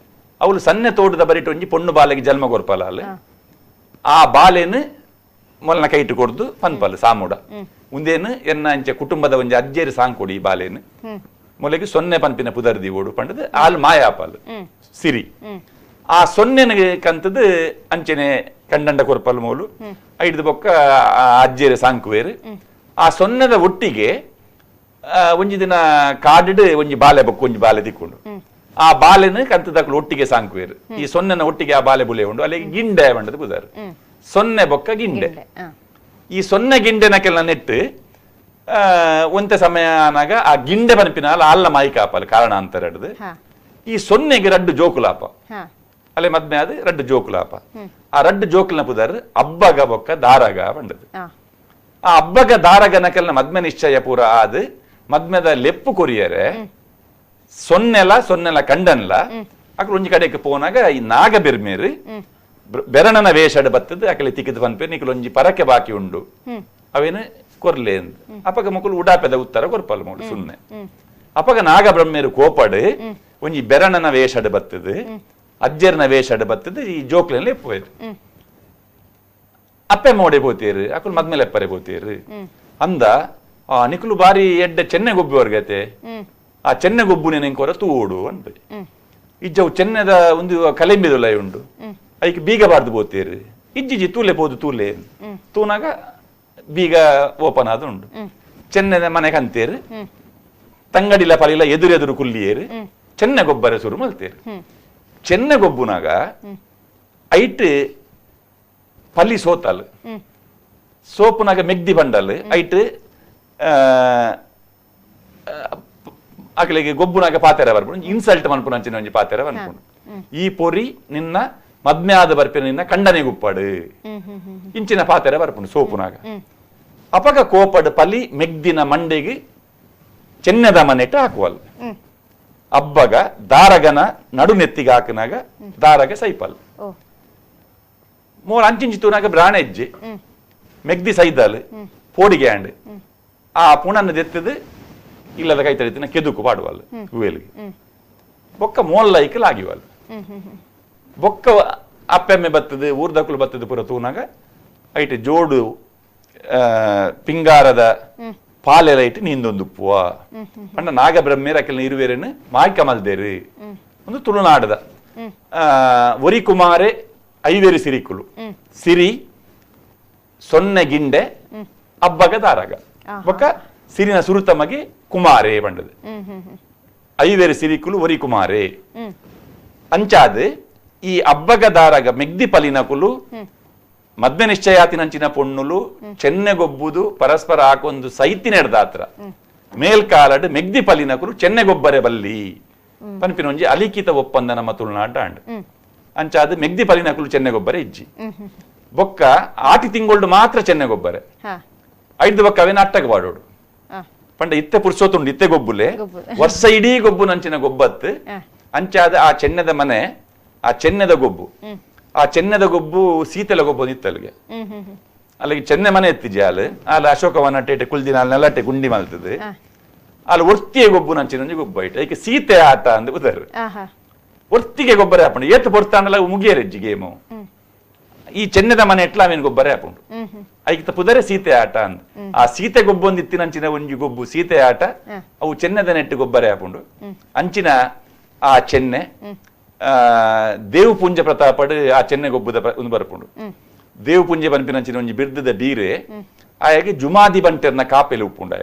ಅವಳು ಸನ್ನೆ ತೋಟದ ಬರಿಟ್ಟು ಒಂಜಿ ಪೊಣ್ಣು ಬಾಲೆಗೆ ಜನ್ಮ ಕೊರ್ಪಲ್ಲ ಆ ಬಾಲೆನು ಮೊಲನ ಕೈಟು ಕೊಡ್ದು ಪನ್ಪಲ್ ಸಾಮೂಡ ಉಂದೇನು ಎನ್ನ ಅಂಚೆ ಕುಟುಂಬದ ಒಂಜಿ ಅಜ್ಜೇರಿ ಸಾಂಗ್ ಕೊಡಿ ಈ ಬಾಲೆನು ಮೊಲೆಗೆ ಸೊನ್ನೆ ಪನ್ಪಿನ ಪುದರ್ದಿ ಓಡು ಪಂಡದು ಆಲ್ ಮಾಯಾಪಲ್ ಸಿರಿ ಆ ಸೊನ್ನೆನಿಗೆ ಕಂತದ್ದು ಅಂಚೆನೆ ಕಂಡಂಡ ಕೊರ್ಪಲ್ ಮೂಲು ಐಡ್ದು ಬೊಕ್ಕ ಅಜ್ಜೇರಿ ಸಾಂಕುವೇರು ಆ ಸೊನ್ನೆದ ಒಟ್ಟಿಗೆ ಒಂಜಿ ದಿನ ಕಾಡಿಡ್ ಒಂಜಿ ಬಾಲೆ ಬೊಕ್ಕ ಒಂಜಿ ಬಾಲೆ ತಿಕ್ಕೊಂಡು ಆ ಬಾಲೆನು ಕಂತದಕ್ಲು ಒಟ್ಟಿಗೆ ಸಾಂಕುವೇರು ಈ ಸೊನ್ನೆನ ಒಟ್ಟಿಗೆ ಆ ಬಾಲೆ ಬುಲೆ ಉಂಡು ಅಲ್ಲಿಗೆ ಗಿಂಡೆ ಬಂಡದು ಬುದಾರು ಸೊನ್ನೆ ಬೊಕ್ಕ ಗಿಂಡೆ ಈ ಸೊನ್ನೆ ಗಿಂಡೆನಕ್ಕೆಲ್ಲ ನೆಟ್ಟು ಒಂತೆ ಸಮಯ ಆನಾಗ ಆ ಗಿಂಡೆ ಪನ್ಪಿನ ಅಲ್ಲ ಮಾಯಿಕಾಪಲ್ ಕಾರಣಾಂತರ ಹಿಡ್ದು ಈ ಸೊನ್ನೆಗೆ ರಡ್ಡು ಜೋಕುಲಾಪ ಅಲ್ಲೇ ಮದ್ಮೆ ಆದ್ ರಡ್ಡು ಜೋಕುಲಾಪ ಆ ರಡ್ಡು ಜೋಕುಲ್ನ ಪುದರ್ ಅಬ್ಬಗ ಬೊಕ್ಕ ದಾರಗ ಬಂಡದು ಆ ಅಬ್ಬಗ ದಾರಗನಕ್ಕೆಲ್ಲ ಮದ್ಮೆ ನಿಶ್ಚಯ ಪೂರ ಆದ್ ಮದ್ಮೆದ ಲೆಪ್ಪು ಕೊರಿಯರೆ ಸೊನ್ನೆಲ ಕಂಡನ್ಲ ಅಕ್ಲು ಒಂಜಿ ಕಡೆಗೆ ಪೋನಾಗ ಈ ನಾಗ ಬೆರ್ಮೇರು ಬೆರಣನ ವೇಷಡ್ ಬತ್ತದ ಅಕಲೆ ತಿಕ್ಕಿದ ಪನ್ಪೇರು ನಿಕಲು ಒಂಜಿ ಪರಕೆ ಬಾಕಿ ಉಂಡು ಅವೇನು ಕೊರ್ಲೆ ಅಂದ್ ಅಪಗ ಮುಕುಲು ಉಡಾಪೆದ ಉತ್ತರ ಕೊರ್ಪಲ್ ಮೂಡು ಸುನ್ನೆ ಅಪಗ ನಾಗ ಬ್ರಹ್ಮೇರು ಕೋಪಡ್ ಒಂಜಿ ಬೆರಣನ ವೇಷಡ್ ಬತ್ತದ ಅಜ್ಜರ್ನ ವೇಷಡ್ ಬತ್ತದ ಈ ಜೋಕ್ಲೆನ್ ಲೆಪ್ಪುವೇರು ಅಪ್ಪೆ ಮೋಡೆ ಪೋತೇರು ಅಕುಲು ಮದ್ಮೇಲೆ ಎಪ್ಪರೆ ಪೋತೇರು ಅಂದ ನಿಕುಲು ಬಾರಿ ಎಡ್ಡೆ ಚೆನ್ನೆ ಗೊಬ್ಬಿ ವರ್ಗತೆ ಆ ಚೆನ್ನೆ ಗೊಬ್ಬುನೆ ನೆಂಕೋರ ತೂಡು ಅಂತ ಇಜ್ಜವು ಚೆನ್ನದ ಒಂದು ಕಲೆಂಬಿದುಲ ಉಂಡು ಅದಕ್ಕೆ ಬೀಗ ಬಾರ್ದು ಪೋತೇರು ಇಜ್ಜಿಜಿ ತೂಲೆ ಪೋದು ತೂಲೆ ತೂನಾಗ ಬೀಗ ಓಪನ್ ಆದ ಉಂಡು ಚೆನ್ನದ ಮನೆ ಕಂತೇರು ತಂಗಡಿಲ ಪಲಿಲ ಎದುರೆದುರು ಕುಲ್ಲಿಯೇರು ಚೆನ್ನೆ ಗೊಬ್ಬರ ಸುರು ಮಲ್ತೇರು ಚೆನ್ನೆ ಗೊಬ್ಬುನಾಗ ಐಟ್ ಪಲ್ಲಿ ಸೋತಲ್ ಸೋಪುನಾಗ ಮೆಗ್ದಿ ಬಂಡಲ್ ಐಟ್ ಅಕಲಿಗೆ ಗೊಬ್ಬುನಾಗ ಪಾತೆರ ಬರ್ಕೊಂಡು ಇನ್ಸಲ್ಟ್ ಮನ್ಪುನ ಅಂಚಿನ ಒಂಜಿ ಪಾತೆರ ಬರ್ಕೊಂಡು ಈ ಪೊರಿ ನಿನ್ನ ಮದ್ಮೆ ಆದ ಬರ್ಪಿನ ನಿನ್ನ ಕಂಡನೆ ಗುಪ್ಪಡು ಇಂಚಿನ ಪಾತೆರ ಬರ್ಪುಂಡು ಸೋಪುನಾಗ ಅಪಗ ಕೋಪಡ್ ಪಲಿ ಮೆಗ್ದಿನ ಮಂಡೆಗೆ ಚೆನ್ನದ ಮನೆಟ್ಟು ಹಾಕುವಲ್ ಅಬ್ಬಗ ದಾರಗನ ನಡು ನೆತ್ತಿಗೆ ಹಾಕಿನಾಗ ದಾರಗ ಸೈಪಲ್ ಮೂಲ ಅಂಚಿಂಚಿ ತೂನಾಗ ಬ್ರಾಣ ಹೆಜ್ಜೆ ಮೆಗ್ದಿ ಸೈದಾಲ್ ಪೋಡಿಗೆ ಆಂಡ್ ಆ ಪುಣನ್ನು ದೆತ್ತದು ಇಲ್ಲದ ಕೈ ತಡಿತಿನ ಕೆದುಕು ಪಾಡುವಲ್ ಹೂವೇಲಿಗೆ ಬೊಕ್ಕ ಮೋಲ್ಲ ಐಕಲ್ ಆಗಿವಲ್ ಬೊಕ್ಕ ಅಪ್ಪೆಮ್ಮೆ ಬತ್ತದು ಊರ್ದಕ್ಕಲು ಬತ್ತದು ಪುರ ತೂನಾಗ ಐಟೆ ಜೋಡು ಪಿಂಗಾರದ ಪಾಲೆಲ ಇಟ್ಟು ನೀಂದೊಂದು ಪುವ ಪಂಡ ನಾಗ ಬ್ರಹ್ಮೇರ ಅಕ್ಕೆಲ್ಲ ಇರುವೇರನ್ನು ಮಾಯ್ಕ ಮಲ್ದೇರು ಒಂದು ತುಳುನಾಡದ ಒರಿ ಕುಮಾರೆ ಐವೇರಿ ಸಿರಿಕುಲು ಸಿರಿ ಸೊನ್ನೆ ಗಿಂಡೆ ಅಬ್ಬಗ ದಾರಗ ಬೊಕ್ಕ ಸಿರಿನ ಸುರುತಮಗೆ ಕುಮಾರೇ ಬಂಡದು ಐವೇರಿ ಸಿರಿಕುಲು ಒರಿ ಕುಮಾರೇ ಅಂಚಾದ ಈ ಅಬ್ಬಗ ದಾರಗ ಮೆಗ್ದಿ ಪಲಿನಕುಲು ಮದ್ವೆ ನಿಶ್ಚಯಾತಿನಂಚಿನ ಪೊಣ್ಣುಲು ಚೆನ್ನೆಗೊಬ್ಬುದು ಪರಸ್ಪರ ಹಾಕೊಂದು ಸೈತಿನೆಡ್ದಾತ್ರ ಮೇಲ್ಕಾಲಡ್ ಮೆಗ್ದಿ ಪಲಿನಕುಲು ಚೆನ್ನೆಗೊಬ್ಬರೆ ಬಲ್ಲಿ ಪನ್ಪಿನೊಂಜಿ ಅಲಿಖಿತ ಒಪ್ಪಂದ ನಮ್ಮ ತುಳುನಾಡ ಅಂಡ್ ಅಂಚಾದ ಮೆಗ್ದಿ ಪಲಿನಕುಲು ಚೆನ್ನೆಗೊಬ್ಬರೆ ಇಜ್ಜಿ ಬೊಕ್ಕ ಆಟಿ ತಿಂಗೊಳ್ಡು ಮಾತ್ರ ಚೆನ್ನೆಗೊಬ್ಬರೆ ಐದು ಬೊಕ್ಕ ಅವೇನ ಅಟ್ಟಗ ಬಾಡೋಡು ಪಂಡ ಇತ್ತೆ ಪುರ್ಸೋತುಂಡು ಇತ್ತೆ ಗೊಬ್ಬುಲೆ ವರ್ಷ ಇಡೀ ಗೊಬ್ಬು ನಂಚಿನ ಗೊಬ್ಬತ್ತು ಅಂಚಾದ ಆ ಚೆನ್ನದ ಮನೆ ಆ ಚೆನ್ನದ ಗೊಬ್ಬು ಆ ಚೆನ್ನದ ಗೊಬ್ಬು ಸೀತೆಲ ಗೊಬ್ಬು ನಿತ್ತಲ್ಗೆ ಅಲ್ಲಿಗೆ ಚೆನ್ನೆ ಮನೆ ಎತ್ತಿಜಿ ಅಲ್ಲಿ ಅಲ್ಲಿ ಅಶೋಕವನ ಟೇಟೆ ಕುಲ್ದಿನ ಅಲ್ಲಿ ನೆಲಟೆ ಗುಂಡಿ ಮಲ್ತದೆ ಅಲ್ಲಿ ಒರ್ತಿಯ ಗೊಬ್ಬು ನಂಚಿನ ಗೊಬ್ಬು ಐತೆ ಅದಕ್ಕೆ ಸೀತೆ ಆಟ ಅಂದ್ ಉದರ್ ಒರ್ತಿಗೆ ಗೊಬ್ಬರ ಹಾಪುಂಡು ಏತ್ ಪೊರ್ತಾನಲ್ಲ ಮುಗಿಯರೆಜ್ಜಿ ಗೇಮು ಈ ಚೆನ್ನದ ಮನೆ ಎಟ್ಲ ಅವೇನು ಗೊಬ್ಬರ ಹಾಪುಂಡು ಐಕ್ತ ಪುದರೆ ಸೀತೆ ಆಟ ಅಂದ್ ಆ ಸೀತೆ ಗೊಬ್ಬು ಒಂದು ಇತ್ತಿನಂಚಿನ ಒಂಜಿ ಗೊಬ್ಬು ಸೀತೆ ಆಟ ಅವು ಚೆನ್ನದ ನೆಟ್ಟು ಗೊಬ್ಬರ ಹಾಪುಂಡು ಅಂಚಿನ ಆ ಚೆನ್ನೆ ದೇವು ಪುಂಜ ಪ್ರತಾಪಡ್ ಆ ಚೆನ್ನೆ ಗೊಬ್ಬುದ ಒಂದು ಬರ್ಪುಂಡು ದೇವು ಪುಂಜೆ ಪನ್ಪಿನಂಚಿನ ಒಂಜಿ ಬಿರ್ದದ ಬೀರೆ ಆಯಾಗಿ ಜುಮಾದಿ ಬಂಟೆರ್ನ ಕಾಪೆಲೆ ಉಪ್ಪುಂಡು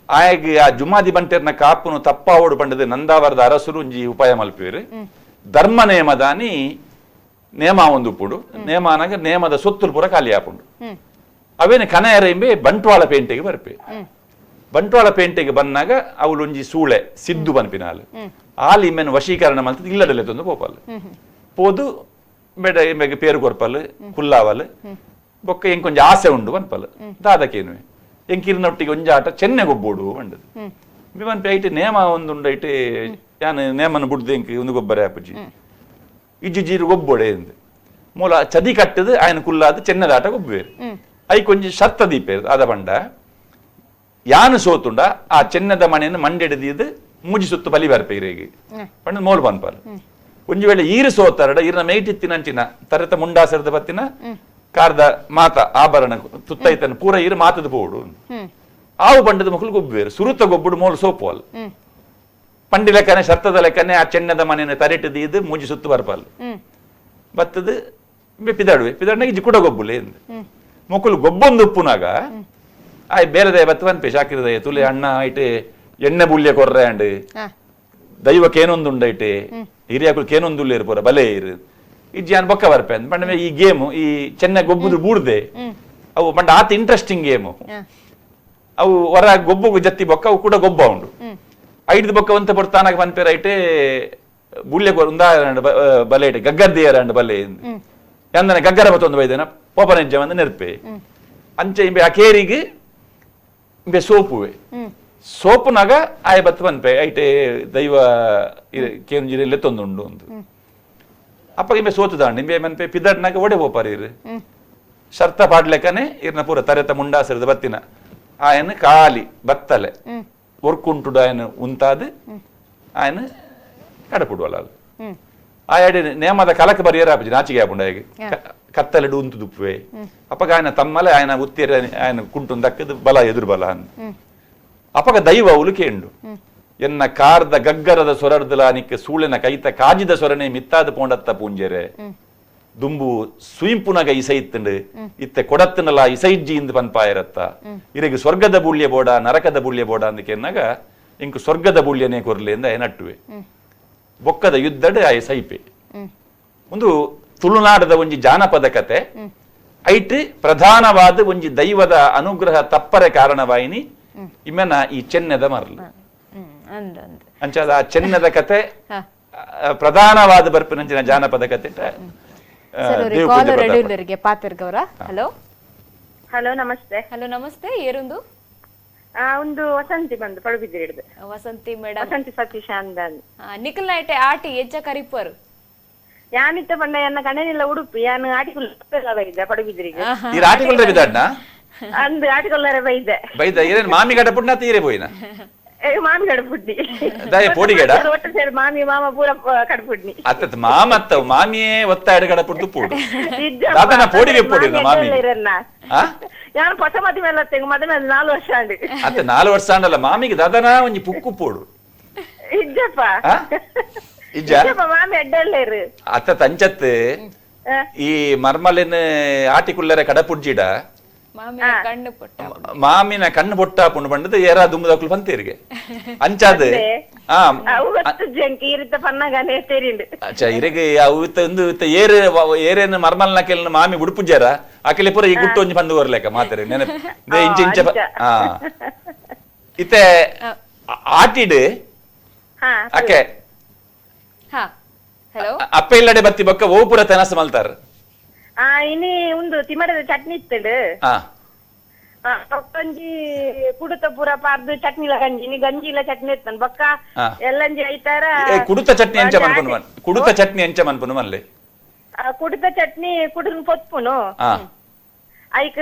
ಆಯಾಗಿ ಆ ಜುಮಾದಿ ಬಂಟೆರ್ನ ಕಾಪುನು ತಪ್ಪಾವೋಡು ಪಂಡದ ನಂದಾವರದ ಅರಸರು ಒಂಜಿ ಉಪಾಯ ಮಲ್ಪೇರು ಧರ್ಮ ನೇಮದಾನಿ ನೇಮ ಒಂದು ಉಪ್ಪುಂಡು ನೇಮ ಅನಾಗ ನೇಮದ ಸೊತ್ತುಲು ಪೂರ ಖಾಲಿ ಆಪುಂಡು ಅವೇನು ಕನೆಯರೆಂಬೆ ಬಂಟ್ವಾಳ ಪೇಂಟೆಗೆ ಬರ್ಪೆ ಬಂಟ್ವಾಳ ಪೇಂಟೆಗೆ ಬಂದಾಗ ಅವಳು ಒಂಜಿ ಸೂಳೆ ಸಿದ್ದು ಬನ್ಪಿನಾಲು ಆಲ್ ಇಮ್ಮೆನ್ ವಶೀಕರಣ ಮಲ್ತದ ಇಲ್ಲದಲ್ಲೇ ತಂದು ಪೋಪಲ್ ಪೋದು ಬೇಡ ಎಮ್ಮೆಗೆ ಪೇರು ಕೊರ್ಪಲ್ ಕುಲ್ಲಾವಲ್ ಬೊಕ್ಕ ಎಂಕೊಂಜ ಆಸೆ ಉಂಡು ಬನ್ಪಲ್ ದಾದಕೇನು ಎಂಕಿರ್ನೊಟ್ಟಿಗೆ ಒಂಜ ಆಟ ಚೆನ್ನೆ ಗೊಬ್ಬೋಡು ಬಂಡದು ಬಿವನ್ ಐಟೆ ನೇಮ ಒಂದು ಐಟೆ ಯಾನು ನೇಮನ ಬುಡ್ದು ಎಂಕ್ ಒಂದು ಗೊಬ್ಬರ ಆಪುಜಿ ಇಜ್ಜಿ ಜೀರು ಗೊಬ್ಬೊಡೆ ಎಂದು ಮೂಲ ಚದಿ ಕಟ್ಟದು ಆಯನ ಕುಲ್ಲಾದ ಚೆನ್ನದ ಆಟ ಗೊಬ್ಬುವೇರು ಐ ಕೊಂಚ ಶರ್ತ ದೀಪೇರು ಅದ ಬಂಡ ಯಾನು ಸೋತುಂಡ ಆ ಚೆನ್ನದ ಮನೆಯನ್ನು ಮಂಡೆಡಿದು ಮೂಜಿ ಸುತ್ತು ಬಲಿ ಬರ್ಪೇರಿಗೆ ಪಂಡ ಮೋಲ್ ಬನ್ಪಾಲ್ ಒಂಜಿ ವೇಳೆ ಈರು ಸೋತಾರಡ ಈರ್ನ ಮೇಟಿತ್ತಿನಂಚಿನ ತರತ ಮುಂಡಾಸರದ ಬತ್ತಿನ ಕಾರ್ದ ಮಾತ ಆಭರಣ ತುತ್ತೈತನ ಪೂರ ಈರು ಮಾತದ ಪೋಡು ಆವು ಬಂಡದ ಮಕ್ಕಳು ಗೊಬ್ಬುವೇರು ಸುರುತ ಗೊಬ್ಬುಡು ಮೋಲ್ ಸೋಪುವಲ್ ಪಂಡಿ ಲೆಕ್ಕನೆ ಶರ್ತದ ಲೆಕ್ಕನೆ ಆ ಚೆನ್ನದ ಮನೆಯನ್ನು ತರೆಟದು ಮೂಜಿ ಸುತ್ತು ಬರ್ಪಾಲ್ ಬತ್ತದು ಪಿದಾಡುವೆ ಪಿದಾಡ್ನಾಗ ಇಜ್ಜಿ ಕೂಡ ಗೊಬ್ಬುಲೆ ಮಕ್ಕಳು ಗೊಬ್ಬೊಂದು ಉಪ್ಪುನಾಗ ಆಯ್ ಬೇರೆ ಬತ್ತವನ್ ಪೇ ಶಾಕಿರದಯ ತುಲೆ ಅಣ್ಣ ಐಟೆ ಎಣ್ಣೆ ಬುಳ್ಯ ಕೊರ್ರೆ ಅಂಡ್ ದೈವಕ್ಕೇನೊಂದು ಉಂಡೈಟೆ ಹಿರಿಯಕ್ಕಳು ಕೇನೊಂದು ಇರ್ಪೋರ ಬಲೆ ಇರು ಇಜ್ಜಿ ಅನ್ ಬೊಕ್ಕ ಬರ್ಪೆ ಅಂದ್ ಪಂಡ ಈ ಗೇಮು ಈ ಚೆನ್ನ ಗೊಬ್ಬುದು ಬೂಡ್ದೆ ಅವು ಪಂಡ ಆತ ಇಂಟ್ರೆಸ್ಟಿಂಗ್ ಗೇಮು ಅವು ಹೊರ ಗೊಬ್ಬು ಜತ್ತಿ ಬೊಕ್ಕ ಅವು ಕೂಡ ಗೊಬ್ಬ ಉಂಡು ಐದು ಬೊಕ್ಕ ಒಂತ ಪೊಡ್ತಾನಾಗ ಪನ್ಪೇರ ಐಟೆ ಬುಳ್ಯ ಉದಾಹರಣೆ ಬಲೆ ಐಟೆ ಗಗ್ಗರ್ದಿಯರ ಅಂಡ್ ಬಲೆ ಎಂದನೆ ಗಗ್ಗರ ಬತ್ತೊಂದು ಬೈದೇನ ಪೋಪನೆಜ್ಜ ಬಂದು ನೆರ್ಪೆ ಅಂಚೆ ಇಂಬೆ ಅಕೇರಿಗೆ ಇಂಬೆ ಸೋಪುವೆ ಸೋಪುನಾಗ ಆಯ ಬತ್ತು ಪನ್ಪೆ ಐಟೆ ದೈವ ಕೇಂಜಿರೆಲ್ಲ ತೊಂದುಂಡು ಒಂದು ಅಪ್ಪ ಇಂಬೆ ಸೋತುದಾಂಡು ಇಂಬೆ ಮನ್ಪೆ ಪಿದಡ್ನಾಗ ಒಡೆ ಪೋಪಾರೀರು ಶರ್ತ ಪಾಡ್ಲೆಕ್ಕನೆ ಇರ್ನ ಪೂರ ತರೆತ ಮುಂಡಾಸರದ ಬತ್ತಿನ ಆಯನ ಕಾಲಿ ಬತ್ತಲೆ ಒರ್ಕುಂಟುಡು ಆಯನ ಉಂತಾದು ಆಯನ ಕಡಪುಡುವಲ್ಲ ಆಯಡೆ ನೇಮದ ಕಲಕ ಬರಿಯರ ಆಪಜಿ ನಾಚಿಗೆ ಆಪುಂಡ ಕತ್ತಲೆಡು ಉಂತು ದುಪ್ಪುವೆ ಅಪ್ಪಗ ಆಯನ ತಮ್ಮಲೆ ಆಯನ ಉತ್ತಿರ ಆಯನ ಕುಂಟು ದಕ್ಕದು ಬಲ ಎದುರು ಬಲ ಅನ್ ಅಪ್ಪಗ ದೈವ ಅವಳು ಕೇಂಡು ಎನ್ನ ಕಾರ್ದ ಗಗ್ಗರದ ಸೊರರ್ದಲ ನಿಕ್ಕ ಸೂಳೆನ ಕೈತ ಕಾಜಿದ ಸೊರನೆ ಮಿತ್ತಾದ ಪೋಂಡತ್ತ ಪೂಂಜೆರೆ ದುಂಬು ಸುಯಿಂಪುನಗ ಇಸೈತ್ತಂಡು ಇತ್ತೆ ಕೊಡತ್ತನಲ್ಲ ಇಸೈಜ್ಜಿ ಇಂದು ಪನ್ಪಾಯಿರತ್ತ ಇರಗೆ ಸ್ವರ್ಗದ ಬುಳ್ಯ ಬೋಡ ನರಕದ ಬುಳ್ಯ ಬೋಡ ಅಂದಕ್ಕೆನ್ನಾಗ ಇಂಕು ಸ್ವರ್ಗದ ಬುಳ್ಯನೇ ಕೊರ್ಲಿ ಅಂದ ನಟ್ಟುವೆ ಬೊಕ್ಕದ ಯುದ್ಧಡ್ ಆಯ ಸೈಪೆ ಒಂದು ತುಳುನಾಡದ ಒಂಜಿ ಜಾನಪದ ಕತೆ ಐಟ್ ಪ್ರಧಾನವಾದ ಒಂಜಿ ದೈವದ ಅನುಗ್ರಹ ತಪ್ಪರೆ ಕಾರಣವಾಯಿನಿ ಇಮೆನ ಈ ಚೆನ್ನದ ಮರಲು ಅಂಚಾದ ಆ ಚೆನ್ನದ ಕತೆ ಪ್ರಧಾನವಾದ ಬರ್ಪಿನಂಚಿನ ಜಾನಪದ ಕತೆ ಹಲೋ ಹಲೋ ನಮಸ್ತೆ. ಹಲೋ ನಮಸ್ತೆ. ಏರುಂದು ಒಂದು ವಸಂತಿ ಬಂದು ಪಡುಬಿದ್ದಿಡ್ದು. ವಸಂತಿ ಮೇಡಮ್. ವಸಂತಿ ಸತೀಶ ಅಂದ ನಿಖಿಲ್ ನೈಟೆ ಆಟಿ ಎಜ್ಜ ಕರಿಪರು ಯಾನಿತ್ತ ಪಂಡ ಎನ್ನ ಕಣ್ಣನಿಲ್ಲ ಉಡುಪಿ ಯಾನು ಆಟಿಕುಲ್ ಬೈದ್ದೆ ಪಡುಬಿದ್ರಿಗೆ ಈ ಆಟಿಕೊಳ್ರೆ ಬಿದ್ದಾಡ್ನ ಅಂದು ಆಟಿಕೊಲ್ಲರೆ ಬೈದ್ದೆ ಬೈದ ಏನೇನು ಮಾಮಿ ಗಡ ಪುಣ್ಣ ತೀರೆ ಪೋಯಿನ ಮಾಮಿ ಕಡಪುಡ್ನಿ ದಾಯ ಪೋಡಿಗೇಡ ಒಟ್ಟು ಸೇರಿ ಮಾಮಿ ಮಾಮ ಪೂರ ಕಡಪುಡ್ನಿ ಅತ್ತ ಮಾಮ ಅತ್ತವ್ ಮಾಮಿಯೇ ಒತ್ತಾಡ ಗಡ ಪುಡ್ದು ಪೋಡು ದಾದನ ಪೋಡಿಗೆ ಪೋಡಿನ ಮಾಮಿ ಯಾನು ಹೊಸ ಮದುವೆ ಎಲ್ಲ ತೆಂಗು ಮದುವೆ 4 ವರ್ಷ ಅಂಡಿ ಅತ್ತ 4 ವರ್ಷ ಅಂಡಲ್ಲ ಮಾಮಿಗೆ ದಾದನ ಒಂಜಿ ಪುಕ್ಕು ಪೋಡು ಇಜ್ಜಪ್ಪ ಇಜ್ಜ ಮಾಮಿ ಎಡ್ಡೆಲ್ಲೇರು ಅತ್ತ ತಂಚತ್ ಈ ಮರ್ಮಲಿನ ಆಟಿಕುಲ್ಲರೆ ಕಡಪುಡ್ಜಿಡ ಮಾಮಿನ ಕಣ್ಣು ಬೊಟ್ಟ ಪುಂಡು ಬಂಡದ ಏರಾ ದುಮ್ಮದಕ್ಲು ಬಂತೇರಿಗೆ ಅಂಚಾದ ಇರೆಗೆ ಒಂದು ಏರು ಏರೇನು ಮರ್ಮಲ್ನ ಕೆಲ್ನ ಮಾಮಿ ಉಡುಪುಜಾರ ಆಕೆಲೆ ಪೂರ ಈ ಗುಟ್ಟು ಒಂಜಿ ಬಂದು ಬರ್ಲೇಕ ಮಾತಾರೆ ನೆನಪು ಇಂಚ ಇಂಚ ಇತ್ತೆ ಆಟಿಡ್ ಅಕ್ಕೆ ಅಪ್ಪ ಇಲ್ಲಡೆ ಬತ್ತಿ ಬೊಕ್ಕ ಓ ಪೂರ ತೆನಸ ಮಲ್ತಾರ ಇನಿ ಒಂದು ತಿಮರದ ಚಟ್ನಿ ಇತ್ತಡು ಒಂಜಿ ಕುಡುತ ಪೂರ ಪಾರ್ದು ಚಟ್ನಿಲ ಗಂಜಿ ಗಂಜಿಲ ಚಟ್ನಿ ಇತ್ತನ್ ಬೊಕ್ಕ ಎಲ್ಲಂಜಿ ಐತಾರ ಕುಡುತ ಚಟ್ನಿ ಎಂಚ ಮನ್ಪುನು ಕುಡುತ ಚಟ್ನಿ ಎಂಚ ಮನ್ಪುನು ಮಲ್ಲೆ ಕುಡುತ ಚಟ್ನಿ ಕುಡುನ್ ಪೊತ್ಪುನು ಐಕ್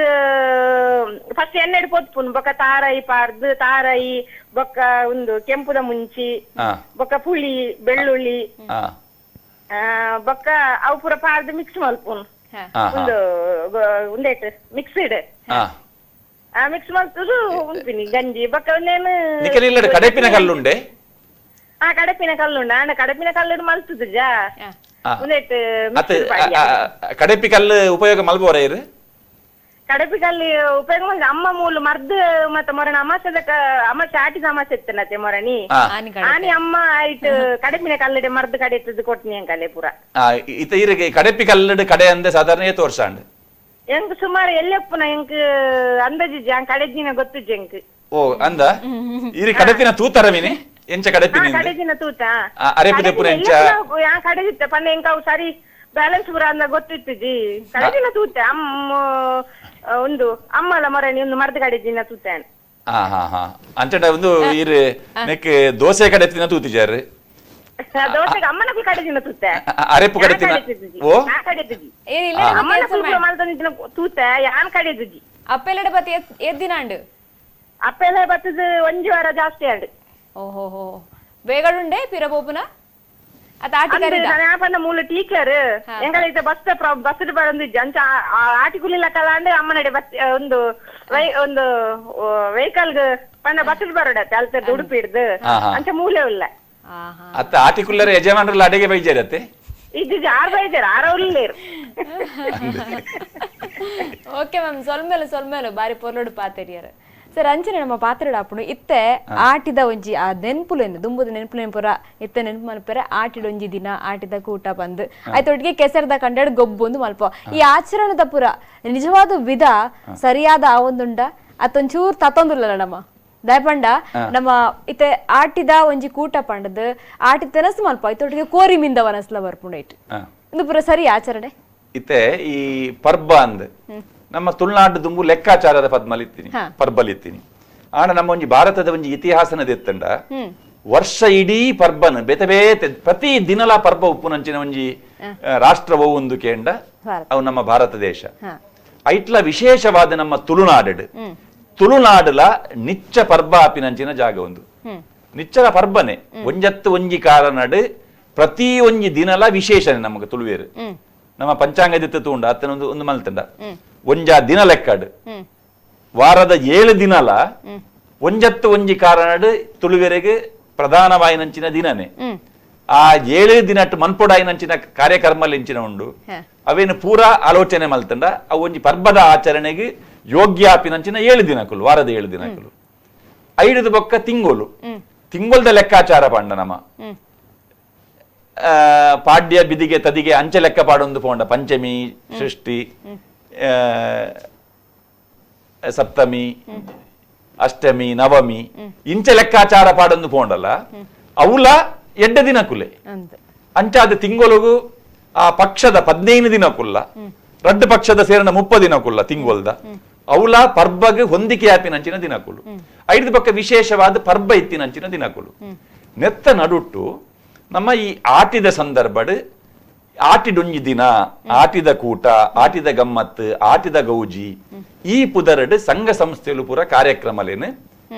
ಫಸ್ಟ್ ಎಣ್ಣೆಡ್ ಪೊತ್ಪುನು ಬೊಕ್ಕ ತಾರಾಯಿ ಪಾರ್ದು ತಾರಾಯಿ ಬೊಕ್ಕ ಒಂದು ಕೆಂಪುದ ಮುಂಚಿ ಬೊಕ್ಕ ಪುಳಿ ಬೆಳ್ಳುಳ್ಳಿ ಬೊಕ್ಕ ಅವು ಪೂರ ಪಾರ್ದು ಮಿಕ್ಸ್ ಮಲ್ಪುನು ಒಂದು ಉಂದೇಟ್ ಮಿಕ್ಸ್ಡ್ ಮಿಕ್ಸ್ ಮಾಡ್ತುದು ಉಂಪಿನಿ ಗಂಜಿ ಬೊಕ್ಕ ಒಂದೇನು ಕಡಪಿನ ಕಲ್ಲುಂಡೆ ಕಡಪಿನ ಕಲ್ಲುಂಡ ಆಂಡ ಕಡಪಿನ ಕಲ್ಲು ಮಲ್ತುದು ಜಾ ಉಂದೇಟ್ ಕಡಪಿ ಕಲ್ಲು ಉಪಯೋಗ ಮಲ್ಬೋರ ಇರು ಕಡಪಿ ಕಲ್ಲಿ ಉಪಯೋಗ ಮಾಡಿ ಅಮ್ಮ ಮೂಲು ಮರ್ದು ಮತ್ತೆ ಮೊರಣ ಅಮಾಸೆ ಆಟಿದ ಅಮಾಸೆ ಇತ್ತನತ್ತೆ ಮೊರಣಿ ಆನಿ ಅಮ್ಮ ಆಯ್ತು ಕಡಪಿನ ಕಲ್ಲಡೆ ಮರ್ದು ಕಡೆ ಇತ್ತದು ಕೊಟ್ನಿ ಅಂಕಲೆ ಪೂರ ಇತ ಇರಿಗೆ ಕಡಪಿ ಕಲ್ಲಡು ಕಡೆ ಅಂದೆ ಸಾಧಾರಣ 8 ವರ್ಷ ಅಂಡ್ ಎಂಕ್ ಸುಮಾರು ಎಲ್ಲಪ್ಪನ ಎಂಕ್ ಅಂದಾಜಿ ಕಡೆದಿನ ಗೊತ್ತು ಜಂಕ್ ಓ ಅಂದ ಇರಿ ಕಡಪಿನ ತೂತರವಿನಿ ಎಂಚ ಕಡಪಿನ ಕಡೆದಿನ ತೂತ ಅರೆಪದೆ ಪುರ ಎಂಚ ಯಾ ಕಡೆದಿತ್ತ ಪಂಡ ಎಂಕ ಅವು ಸರಿ ಬ್ಯಾಲೆನ್ಸ್ ಪೂರ ಅಂದ ಗೊತ್ತಿತ್ತಜಿ ಕಡೆದಿನ ತೂತ ಅಮ್ಮ ಒಂದು ಅಮ್ಮಲ ಮೊರಣಿ ಒಂದು ಮರ್ದ ಕಡೆದಿನ ತೂತಾನೆ ಅಂಚಂಡ ಒಂದು ಇರು ನೆಕ್ ದೋಸೆ ಕಡೆತಿನ ತೂತಿಜಾರು ದೋಸೆಗೆ ಅಮ್ಮನ ಕಡೆದಿನ ತೂತ ಅರೆಪು ಕಡೆತಿನ ಓ ಅಮ್ಮನ ಮಲ್ತನಿನ ತೂತ ಯಾನ್ ಕಡೆದಿಜಿ ಅಪ್ಪೆಲ್ಲಡೆ ಬತ್ತಿ ಎದ್ದಿನಾಂಡು ಅಪ್ಪೆಲ್ಲ ಬತ್ತದು 1 ವಾರ ಜಾಸ್ತಿ ಆಂಡು ಓಹೋ ಬೇಗಡುಂಡೆ ಪಿರಬೋಪುನ ಪಂಡ ಮೂಲ ಟೀಚರ್ ಎಂಗಲೈತೆ ಬಸ್ ಬಂದಿದ್ದೆ ಅಂಚ ಆಟಿಕುಲಿಲ್ಲ ಕಲಾಂಡೆ ಅಮ್ಮನಡೆ ಬಸ್ ಒಂದು ವೆಹಿಕಲ್ ಪಂಡ ಬಸ್ ಬರೋಡತ್ತೆ ಅಲ್ತದ್ದು ಉಡುಪಿ ಹಿಡ್ದು ಅಂಚ ಮೂಲೆ ಇಲ್ಲ ಅತ್ತ ಆಟಿಕುಲ್ಲರ ಯಜಮಾನರಲ್ಲ ಅಡಿಗೆ ಬೈಜಾರತ್ತೆ ಇದು ಯಾರು ಬೈದಾರ ಆರವಲ್ಲೇರು ಓಕೆ ಮ್ಯಾಮ್ ಸೊಲ್ಮೇಲು ಬಾರಿ ಪೊರ್ಲೋಡು ಪಾತೆರಿಯರು ಸರ್ ಅಂಚನೆ ನಮ್ಮ ಪಾತ್ರೆಡ್ ಆಪುಂಡು ಇತ್ತೆ ಆಟಿದ ಒಂಜಿ ಆ ನೆನ್ಪುಲೇನು ದುಂಬುದ ನೆನ್ಪುಲೇನು ಪುರ ಇತ್ತೆ ನೆನ್ಪು ಮಲ್ಪರೆ ಆಟಿಡ ಒಂಜಿ ದಿನ ಆಟಿದ ಕೂಟ ಬಂದು ಆಯ್ತೊಟ್ಟಿಗೆ ಕೆಸರದ ಕಂಡಾಡ್ ಗೊಬ್ಬೊಂದು ಮಲ್ಪ ಈ ಆಚರಣದ ಪುರ ನಿಜವಾದ ವಿಧ ಸರಿಯಾದ ಆ ಒಂದುಂಡ ಅತ್ತೊಂಚೂರು ತತ್ತೊಂದುಲ್ಲ ನಮ್ಮ ದಯಪಂಡ ನಮ್ಮ ಇತ್ತೆ ಆಟಿದ ಒಂಜಿ ಕೂಟ ಪಂಡದು ಆಟಿ ತೆನಸು ಮಲ್ಪ ಆಯ್ತೊಟ್ಟಿಗೆ ಕೋರಿ ಮಿಂದ ವನಸ್ಲ ಬರ್ಪುಂಡು ಐಟ್ ಇದು ಪುರ ಸರಿ ಆಚರಣೆ ಇತ್ತೆ ಈ ಪರ್ಬ ಅಂದ್ ನಮ್ಮ ತುಳುನಾಡು ದುಂಬು ಲೆಕ್ಕಾಚಾರದ ಪದ್ಮಲಿತ್ತೀನಿ ಪರ್ಬಲಿತ್ತೀನಿ ಆಣ ನಮ್ಮ ಒಂಜಿ ಭಾರತದ ಒಂಜಿ ಇತಿಹಾಸನದ ಎತ್ತಂಡ ವರ್ಷ ಇಡೀ ಪರ್ಬನ್ ಬೇತೆ ಬೇತೆ ಪ್ರತಿ ದಿನಲ ಪರ್ಬ ಉಪ್ಪುನಂಚಿನ ಒಂಜಿ ರಾಷ್ಟ್ರವೋ ಒಂದು ಕೇಂಡ ಅವು ನಮ್ಮ ಭಾರತ ದೇಶ ಐಟ್ಲ ವಿಶೇಷವಾದ ನಮ್ಮ ತುಳುನಾಡುಲ ನಿಚ್ಚ ಪರ್ಬ ಆಪಿನಂಚಿನ ಜಾಗ ಒಂದು ನಿಚ್ಚಲ ಪರ್ಬನೆ ಒಂಜತ್ತು ಒಂಜಿ ಕಾಲನಡು ಪ್ರತಿ ಒಂಜಿ ದಿನಲ ವಿಶೇಷನೆ ನಮಗೆ ತುಳುವೇರು ನಮ್ಮ ಪಂಚಾಂಗದಿತ್ತ ತೂಂಡ ಅತ್ತನ ಒಂದು ಮಲ್ತಂಡ ಒಂಜ ದಿನ ಲೆಕ್ಕಡು ವಾರದ 7 ದಿನಲ ಒಂಜತ್ತು ಒಂಜಿ ಕಾರಣಡು ತುಳುವೆರೆಗೆ ಪ್ರಧಾನವಾಯಿನಂಚಿನ ದಿನನೆ ಆ 7 ದಿನಟ್ಟು ಮನ್ಪೊಡಾಯಿನಂಚಿನ ಕಾರ್ಯಕ್ರಮಲಿಂಚಿನ ಉಂಡು ಅವೇನು ಪೂರಾ ಆಲೋಚನೆ ಮಲ್ತಂಡ ಅವು ಒಂಜಿ ಪರ್ಬದ ಆಚರಣೆಗೆ ಯೋಗ್ಯ ಆಪಿನಂಚಿನ 7 ದಿನಕುಲು ವಾರದ 7 ದಿನಕುಲು ಐದು ಬೊಕ್ಕ ತಿಂಗೊಲ್ದ ಲೆಕ್ಕಾಚಾರ ಪಂಡ ನಮ್ಮ ಪಾಡ್ಯ ಬಿದಿಗೆ ತದಿಗೆ ಅಂಚೆ ಲೆಕ್ಕ ಪಾಡೊಂದು ಪೋಂಡ ಪಂಚಮಿ ಷಷ್ಠಿ ಸಪ್ತಮಿ ಅಷ್ಟಮಿ ನವಮಿ ಇಂಚೆ ಲೆಕ್ಕಾಚಾರ ಪಾಡೊಂದು ಪೋಂಡಲ್ಲ ಅವಲ 2 ದಿನಕುಲೆ ಅಂಚಾದ ತಿಂಗೊಲಗು ಆ ಪಕ್ಷದ 15 ದಿನಕುಲ್ಲ ರಡ್ಡು ಪಕ್ಷದ ಸೇರನ 30 ದಿನಕುಲ್ಲ ತಿಂಗೊಲ್ದ ಅವಲ ಪರ್ಬಗೆ ಹೊಂದಿಕೆ ಆಪಿನಂಚಿನ ದಿನಕುಲು ಐದು ಪಕ್ಕ ವಿಶೇಷವಾದ ಪರ್ಬ ಇತ್ತಿನಂಚಿನ ದಿನಕುಲು ನೆತ್ತ ನಡುಟ್ಟು ನಮ್ಮ ಈ ಆಟಿದ ಸಂದರ್ಭಡ್ ಆಟಿಡೊಂಜಿ ದಿನ ಆಟಿದ ಕೂಟ ಆಟಿದ ಗಮ್ಮತ್ ಆಟಿದ ಗೌಜಿ ಈ ಪುದರಡ್ ಸಂಘ ಸಂಸ್ಥೆಲು ಪೂರ ಕಾರ್ಯಕ್ರಮಲೇನು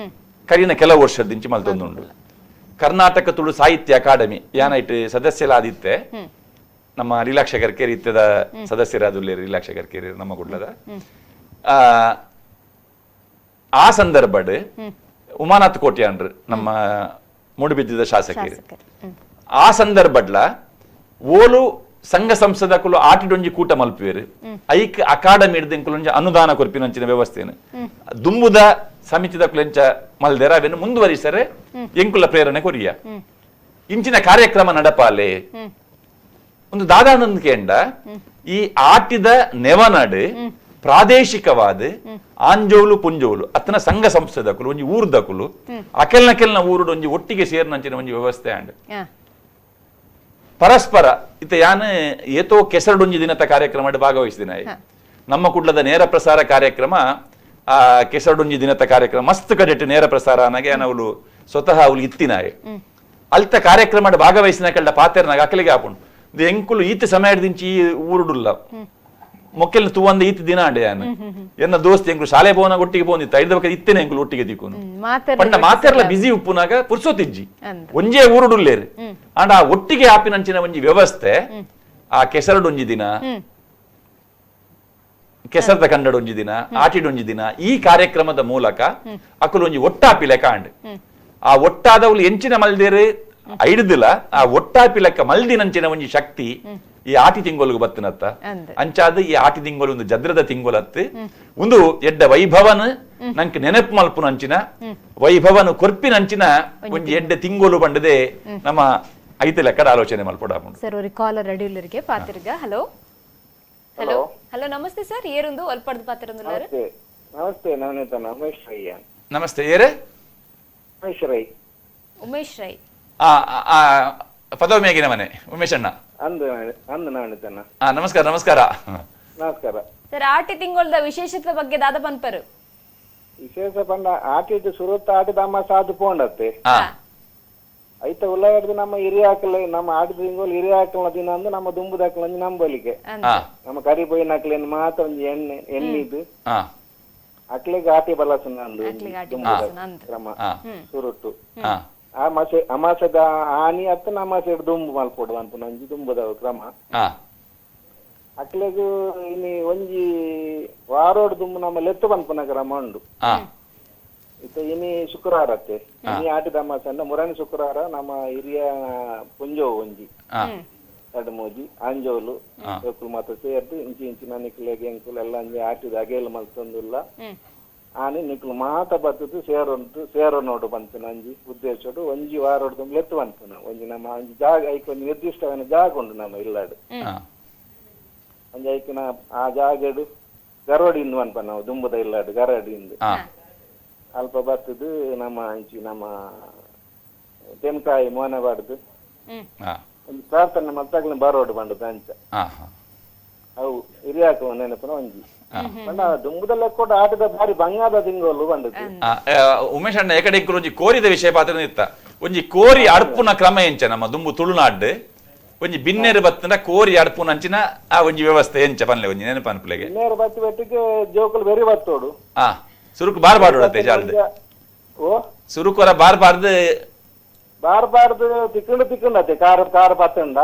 ಕರಿನ ಕೆಲವು ವರ್ಷದಿಂಚಿ ಮಲ್ತೊಂದುಂಡು. ಕರ್ನಾಟಕ ತುಳು ಸಾಹಿತ್ಯ ಅಕಾಡೆಮಿ ಯಾನೈಟ್ ಸದಸ್ಯಲಾದಿತ್ತೆ ನಮ್ಮ ರೀಲಾಕ್ಷ ಗರ್ಕೇರಿ ಇತ್ತದ ಸದಸ್ಯರಾದುಲ್ಲೇರಿ ರೀಲಾಕ್ಷ ಗರ್ಕೇರಿ ನಮ್ಮ ಗುಡ್ಲದ ಆ ಸಂದರ್ಭಡ್ ಉಮಾನಾಥ್ ಕೋಟ್ಯಾನ್ರು ನಮ್ಮ ಮೂಡುಬಿದ್ದಿದ ಶಾಸಕರು ಆ ಸಂದರ್ಭಡ್ಲ ಓಲು ಸಂಘ ಸಂಸ್ಥದಕುಲು ಆಟಿಡೊಂಜಿ ಕೂಟ ಮಲ್ಪುವೆರು ಐಕ್ ಅಕಾಡೆಮಿ ಹಿಡ್ದೆಂಕುಲೊಂಜಿ ಅನುದಾನ ಕೊರ್ಪಿನಂಚಿನ ವ್ಯವಸ್ಥೆನು ದುಂಬುದ ಸಮಿತಿದಕುಲೆಂಚ ಮಲ್ದೆರ ಅವೆನ್ನು ಮುಂದುವರಿಸರೆ ಎಂಕುಲ ಪ್ರೇರಣೆ ಕೊರಿಯ ಇಂಚಿನ ಕಾರ್ಯಕ್ರಮ ನಡಪಾಲೆ ಒಂದು ದಾದಾನಂದ ಕೇಂಡ ಈ ಆಟಿದ ನೆವನಡ್ ಪ್ರಾದೇಶಿಕವಾದ ಆಂಜೋಲು ಪುಂಜೋಲು ಅತ್ತನ ಸಂಘ ಸಂಸ್ಥೆದಕುಲು ಒಂಜಿ ಊರ್ದಕುಲು ಅಕೆಲ್ನ ಊರುಡು ಒಂಜಿ ಒಟ್ಟಿಗೆ ಸೇರ್ನಂಚಿನ ಒಂಜಿ ವ್ಯವಸ್ಥೆ ಅಂಡ್ ಪರಸ್ಪರ ಇತ್ತ ಯಾನ್ ಏತೋ ಕೆಸರಡೊಂಜಿ ದಿನದ ಕಾರ್ಯಕ್ರಮ ಭಾಗವಹಿಸಿದಿನ ನಮ್ಮ ಕುಡ್ಲದ ನೇರ ಪ್ರಸಾರ ಕಾರ್ಯಕ್ರಮ ಆ ಕೆಸರಡೊಂಜಿ ದಿನದ ಕಾರ್ಯಕ್ರಮ ಮಸ್ತ್ ಕಡೆಟ್ ನೇರ ಪ್ರಸಾರ ಅನ್ನಗೆ ಅವಳು ಸ್ವತಃ ಅವಳು ಇತ್ತಿನಾಯ ಅಲ್ತ ಕಾರ್ಯಕ್ರಮ ಭಾಗವಹಿಸಿನ ಕಳ್ಳ ಪಾತೆರ್ನಾಗ ಅಕಲಿಗೆ ಹಾಕೊಂಡು ಎಂಕುಲು ಈತ ಸಮಯದಿಂಚಿ ಈ ಊರುಡುಲ್ಲ ಮೊಕ್ಕೆಲ್ ತೂವಂದ ಈತ ದಿನ ಅಂಡೆ ಯಾನು ಎನ್ನ ದೋಸ್ತಿ ಎಂಕುಲು ಶಾಲೆ ಪೋನ ಒಟ್ಟಿಗೆ ಪೋಂದಿತ್ತ ಐದ ಬಕ್ಕ ಇತ್ತೇನೆ ಎಂಕುಲು ಒಟ್ಟಿಗೆ ದಿಕ್ಕೋನು ಪಂಡ ಮಾತೆರ್ಲ ಬಿಸಿ ಉಪ್ಪುನಾಗ ಪುರ್ಸೋತಿಜ್ಜಿ ಒಂಜೇ ಊರುಡುಲ್ಲೇರು ಅಂಡ ಆ ಒಟ್ಟಿಗೆ ಆಪಿನಂಚಿನ ಒಂಜಿ ವ್ಯವಸ್ಥೆ ಆ ಕೆಸರಡೊಂಜಿ ದಿನ ಕೆಸರದ ಕಂಡಡೊಂಜಿ ದಿನ ಆಟಿಡೊಂಜಿ ದಿನ ಈ ಕಾರ್ಯಕ್ರಮದ ಮೂಲಕ ಅಕುಲು ಒಂಜಿ ಒಟ್ಟಾಪಿ ಲೆಕ್ಕ ಅಂಡ್ ಆ ಒಟ್ಟಾದವ್ಲು ಎಂಚಿನ ಮಲ್ದೇರು ಐಡುದಿಲ್ಲ ಆ ಒಟ್ಟಾಪಿ ಲೆಕ್ಕ ಮಲ್ದಿನಂಚಿನ ಒಂಜಿ ಶಕ್ತಿ ಈ ಆಟಿ ತಿಂಗೊಲ್ಗು ಬತ್ತನತ್ತ ಅಂಚಾದ ಈ ಆಟಿ ತಿಂಗೊಲು ಒಂದು ಜದ್ರದ ತಿಂಗೊಲತ್ತು ಒಂದು ಎಡ್ಡ ವೈಭವನ್ ನಂಗೆ ನೆನಪು ಮಲ್ಪುನಂಚಿನ ವೈಭವನ್ ಕೊರ್ಪಿನಂಚಿನ ಒಂಜಿ ಎಡ್ಡ ತಿಂಗೊಲು ಬಂಡದೆ ನಮ್ಮ ಐತೆ ಲೆಕ್ಕದ ಆಲೋಚನೆ ಮಲ್ಪಡ ಸರ್ ஒரு ಕಾಲರ್ ರೆಡಿಯುಲ್ಲರಿಗೆ ಪಾತಿರ್ಗ ಹಲೋ ಹಲೋ ಹಲೋ ನಮಸ್ತೆ ಸರ್ ಏರುಂದು ಒಲ್ಪಡ್ದು ಪಾತಿರಂದುಲ್ಲಾರು ನಮಸ್ತೆ ನಾನು ಉಮೇಶ್ ರೈ ನಮಸ್ತೆ ಏರೆ ಉಮೇಶ್ ರೈ ಪದವಿ ಮೇಗಿನ ಮನೆ ಉಮೇಶ್ ಅಣ್ಣ ನಮಸ್ಕಾರ ನಮಸ್ಕಾರ ನಮಸ್ಕಾರ ಸರ್ ಆಟಿ ತಿಂಗೊಳ್ದ ವಿಶೇಷತೆ ಬಗ್ಗೆ ದಾದ ಪನ್ಪರು ವಿಶೇಷ ಪಂಡ ಆಟಿಟ್ಟು ಸುರುತ್ತ ಆಟಿದ ಅಮ್ಮ ಸಾಧು ಪೋಂಡತ್ತೆ ಐತ ಉಳ್ಳಾಗಡ್ದು ನಮ್ಮ ಹಿರಿಯ ಹಾಕಲ ನಮ್ಮ ಆಟಿದ ತಿಂಗಳು ಹಿರಿಯ ಹಾಕಲ ದಿನ ಅಂದು ನಮ್ಮ ದುಂಬುದ ಹಾಕಲ ನಂಬಲಿಕ್ಕೆ ನಮ್ಮ ಕರಿ ಪೊಯ್ಯಿನ ಹಾಕಲೇನು ಮಾತ್ರ ಒಂದು ಎಣ್ಣಿದ್ದು ಅಕ್ಲಿಗೆ ಆಟಿ ಬಲಸನ ಅಂದು ಕ್ರಮ ಸುರುಟ್ಟು ಅಮಾಸದ ಆನಿ ಅತ್ತ ಅಮಾಸೆ ದುಂಬು ಮಲ್ಪೊಡು ಅನ್ಪುನ ಒಂಜಿ ದುಂಬುದ ಕ್ರಮ ಅಕ್ಲೆಗು ಇನಿ ಒಂಜಿ ವಾರೋಡ್ ದುಂಬು ನಮ್ಮ ಲೆತ್ತು ಪನ್ಪುನ ಕ್ರಮ ಉಂಡು ಇತ್ತ ಇನಿ ಶುಕ್ರವಾರ ಅತ್ತೆ ಇನಿ ಆಟಿದ ಅಮಾಸೆ ಅಂದ ಮುರಾನಿ ಶುಕ್ರವಾರ ನಮ್ಮ ಹಿರಿಯ ಪುಂಜೋ ಒಂಜಿ ಎರಡು ಮೂಜಿ ಆಂಜೋಲು ಎಕ್ಕುಲು ಮಾತ್ರ ಸೇರ್ದು ಇಂಚಿ ಇಂಚಿನ ನಿಕ್ಲೆಗೆ ಎಂಕುಲು ಎಲ್ಲ ಅಂಜಿ ಆಟಿದ ಅಗೇಲು ಮಲ್ತೊಂದುಲ್ಲ ಆನೆ ನಿಕ್ಲು ಮಾತ ಬತ್ತದು ಸೇರೋ ನೋಡು ಬಂತನ ಒಂಜಿ ಉದ್ದೇಶಡು ಒಂಜಿ ವಾರೋಡು ಲೆತ್ತು ಬಂತನ ಒಂಜಿ ನಮ್ಮ ಒಂಜಿ ಜಾಗ ಐಕ್ ಒಂಜಿ ನಿರ್ದಿಷ್ಟವಾದ ಜಾಗ ಉಂಡು ನಮ್ಮ ಇಲ್ಲಾಡು ಒಂಜಿ ಐಕಿನ ಆ ಜಾಗಡು ಗರೋಡಿಂದು ಅನ್ಪ ನಾವು ದುಂಬುದ ಇಲ್ಲಾಡು ಗರಡಿಂದು ಅಲ್ಪ ಬತ್ತದು ನಮ್ಮ ಇಂಚಿ ನಮ್ಮ ತೆಂಕಾಯಿ ಮೋನೆ ಬಾಡ್ದು ಒಂದು ಪ್ರಾರ್ಥನೆ ಮತ್ತಾಗ್ಲಿ ಬರೋಡು ಬಂಡದು ಅಂಚ ಅವು ಹಿರಿಯಾಕ ನೆನಪನ ಒಂಜಿ ದುಂಬುದಲ್ಲ ಕೂಡ ಆಟದ ಬಾರಿ ಬಂಗಾದ ತಿಂಗಳು ಬಂದದ್ದು ಉಮೇಶ್ ಅಣ್ಣ ಏಕಡೆ ಒಂಜಿ ಕೋರಿದ ವಿಷಯ ಪಾತ್ರ ಇತ್ತ ಒಂಜಿ ಕೋರಿ ಅಡ್ಪುನ ಕ್ರಮ ಎಂಚ ನಮ್ಮ ದುಂಬು ತುಳುನಾಡ್ ಒಂಜಿ ಬಿನ್ನೇರು ಬತ್ತನ ಕೋರಿ ಅಡ್ಪುನ ಅಂಚಿನ ಆ ಒಂಜಿ ವ್ಯವಸ್ಥೆ ಎಂಚ ಪನ್ಲೆ ಒಂಜಿ ನೆನಪು ಅನ್ಪುಲೆಗೆ ಬಿನ್ನೇರು ಬತ್ತಿ ಬೆಟ್ಟಿಗೆ ಜೋಕುಲು ಬೆರಿ ಬತ್ತೋಡು ಸುರುಕು ಬಾರ್ಬಾರ್ದು ಜಾಲ್ದು ಓ ಸುರುಕುರ ಬಾರ್ಬಾರ್ದು ತಿಕ್ಕೊಂಡತ್ತೆ ಕಾರ್ ಪತ್ತಂಡ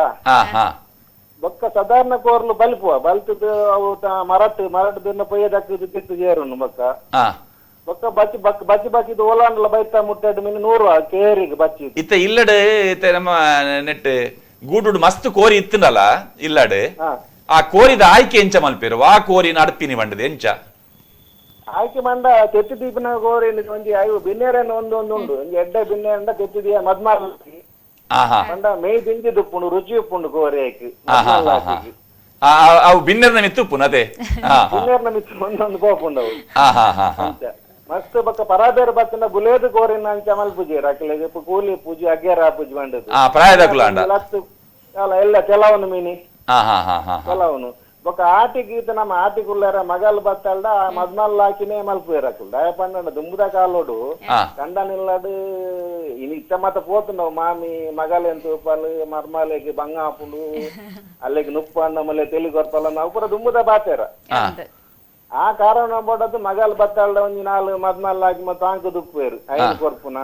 ಬೊಕ್ಕ ಸಾಧಾರಣ ಕೋರ್ಲು ಬಲ್ಪುವ ಬಲ್ತದ ಅವು ಮರಟ್ ದಿನ ಪೊಯ್ಯದಕ್ಕೆ ತಿತ್ತು ಜೇರುನು ಬೊಕ್ಕ ಬಚ್ಚಿ ಓಲಾಂಡ್ಲ ಬೈತ ಮುಟ್ಟೆಡ್ ಮೀನು 100 ಕೇರಿಗೆ ಬಚ್ಚಿ ಇತ್ತ ಇಲ್ಲಡೆ ನಮ್ಮ ನೆಟ್ ಗೂಡುಡು ಮಸ್ತ್ ಕೋರಿ ಇತ್ತನಲ್ಲ ಇಲ್ಲಡೆ ಆ ಕೋರಿದ ಆಯ್ಕೆ ಎಂಚ ಮಲ್ಪೇರು ಆ ಕೋರಿ ನಡಪಿನಿ ಬಂಡದ ಎಂಚ ಆಯ್ಕೆ ಮಂಡ ತೆತ್ತು ದೀಪಿನ ಕೋರಿ ಒಂಜಿ ಅಯ್ಯೋ ಬಿನ್ನೇರನ್ನು ಒಂದೊಂದು ಒಂಜಿ ಎಡ್ಡ ಬಿನ್ನೇರಂಡ ತೆತ್ತಿದೀಯ ಮದ್ಮಾರ್ಲಿ ಮಂಡ ಮೇಯ್ ದಿಂಜಿ ದುಪ್ಪುಂಡು ರುಚಿ ಉಪ್ಪುಂಡು ಕೋರಿ ಆಯ್ಕೆ ಅವು ಬಿನ್ನೆರ್ನ ಮಿತ್ತು ಪುನತೆ ಬಿನ್ನೇರ್ನ ಮಿತ್ತು ಒಂದೊಂದು ಕೋಪುಂಡವು ಮಸ್ತ್ ಬಕ್ಕ ಪರಾದೇರ ಬತ್ತನ ಬುಲೇದು ಕೋರಿನ ಅಂಚ ಮಲ್ಪುಜಿ ಅಕ್ಲೆಗೆ ಕೂಲಿ ಪೂಜೆ ಅಗ್ಗೆರ ಪೂಜೆ ಬಂಡದು ಪ್ರಾಯದ ಕುಲಾಂಡ ಎಲ್ಲ ಕೆಲವನು ಮೀನಿ ಕೆಲವನು ఒక ఆటికి ನಮ್ಮ ఆటికుల్లార మగాళ్ళు బత్తాడ మద్నాల్లాకినే మలుపురాకులు దయపండ దుమ్ముద కాలోడు కండ నిల్లాడు ఇచ్చమత పోతున్నావు మామి మగాలు ఎంత రూపాయలు మర్మాలకి బంగాపులు అల్లకి నుప్పు అండ మళ్ళీ తెలుగు కొరపాల ನಾವು ಪೂರ ದುಮ್ಮುದ ಬಾತೇರ ಆ ಕಾರಣ ಪಡದು ಮಗಾಲ್ ಬತ್ತಾಳ ಒಂಜಿ ನಾಲ್ ಮದ್ನಾಲ್ಲಾಕಿ ಮತ್ತೆ ಆಂಕು ದುಪ್ಪೇರು ಐದು ಕೊರ್ಪುನ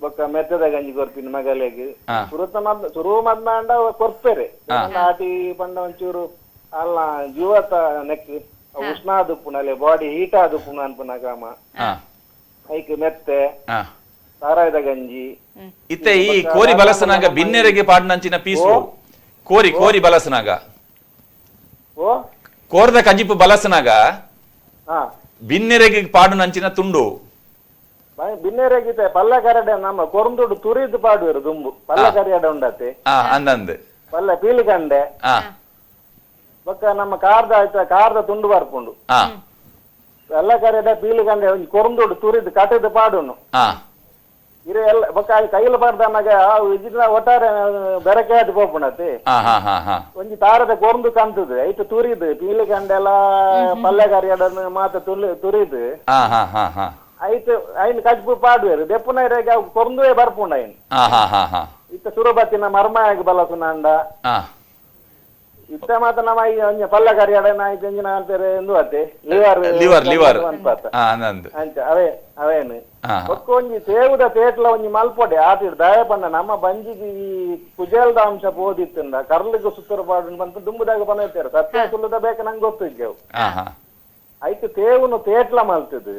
ಬೊಕ್ಕ ಮೆತ್ತದ ಗಂಜಿ ಕೊರ್ಪಿನ ಮಗಲಿಗೆ ಸುರು ಮದ್ನಾಂಡ ಕೊರ್ಪೇರೆ ಆಟಿ ಪಂಡ ಒಂಚೂರು ಅಲ್ಲ ಜೀವತ ನೆಕ್ ಉಷ್ಣ ದುಪ್ಪುನ ಅಲ್ಲೇ ಬಾಡಿ ಹೀಟ್ ಆದುಪ್ಪುನ ಅನ್ಪುನ ಕಾಮ ಐಕ್ ಮೆತ್ತೆ ಸಾರಾಯದ ಗಂಜಿ ಇತ್ತೆ ಈ ಕೋರಿ ಬಲಸನಾಗ ಬಿನ್ನೆರೆಗೆ ಪಾಡ್ನಂಚಿನ ಪೀಸು ಕೋರಿ ಬಲಸನಾಗ ಓ ಕೋರದ ಕಂಜಿಪು ಬಲಸನಾಗ ಬಿನ್ನೆರೆಗೆ ಪಾಡುನಂಚಿನ ತುಂಡು ಬಿನ್ನೆರೆಗಿತೆ ಪಲ್ಲ ಕರಡೆ ನಮ್ಮ ಕೊರಂದುಡು ತುರಿದು ಪಾಡುವರು ದುಂಬು ಪಲ್ಲ ಕರಿಯಡ ಉಂಡತೆ ಅಂದಂದು ಪಲ್ಲ ಪೀಲಿಕಂಡೆ ಬೊಕ್ಕ ನಮ್ಮ ಕಾರ್ದ ತುಂಡು ಬರ್ಪುಂಡು ಪಲ್ಲ ಕರಿಯಡ ಪೀಲಿಕಂಡೆ ಒಂಜಿ ಕೊರಂದುಡು ತುರಿದು ಕಟದು ಪಾಡುನು ಇರೆ ಎಲ್ಲ ಬೊಕ್ಕ ಕೈಲು ಪಾಡ್ದನ್ನಾಗ ಇದಿನ ಒಟ್ಟಾರೆ ಬೆರಕೆ ಅದು ಪೋಪುಣತೆ ಒಂಜಿ ತಾರದ ಕೊರಂದು ಕಂತದು ಐಟು ತುರಿದು ಪೀಲಿಕಂಡೆಲ್ಲ ಪಲ್ಲೆ ಕರಿಯಡನ್ನು ಮಾತ ತುರಿದು ಐಟು ಐನ್ ಕಜ್ಪು ಪಾಡುವೆರು ದೆಪ್ಪುನ ಕೊರಂದುವೆ ಬರ್ಪುಂಡ ಐನ್ ಇತ್ತ ಸುರಬತ್ತಿನ ಮರ್ಮಾಯಾಗಿ ಬಲಸುನಾಂಡ ಇತ್ತ ಮಾತ ನಮ್ಮ ಒಂಜ ಪಲ್ಲ ಕರಿಯಡನ ಆಯ್ತು ಎಂಜಿನ ಅಂತಾರೆ ಎಂದು ಅತ್ತೆ ಲಿವರ್ ಅಂಚ ಅವೇನು ಒಕ್ಕ ಒಂಜಿ ತೇವುದ ತೇಟ್ಲ ಒಂಜಿ ಮಲ್ಪೊಡೆ ಆಟಿಡ್ ದಯ ಪಂಡ ನಮ್ಮ ಬಂಜಿಗೆ ಈ ಕುಜೇಲ್ದ ಅಂಶ ಪೋದಿತ್ತಂದ ಕರ್ಲಿಗೆ ಸುತ್ತರು ಪಾಡು ಬಂತ ದುಂಬುದಾಗ ಬಂದಿರ್ತಾರೆ ಸತ್ಯ ಸುಲ್ಲದ ಬೇಕ ನಂಗೆ ಗೊತ್ತಿದ್ದೆವು ಐತು ತೇವುನು ತೇಟ್ಲ ಮಲ್ತದು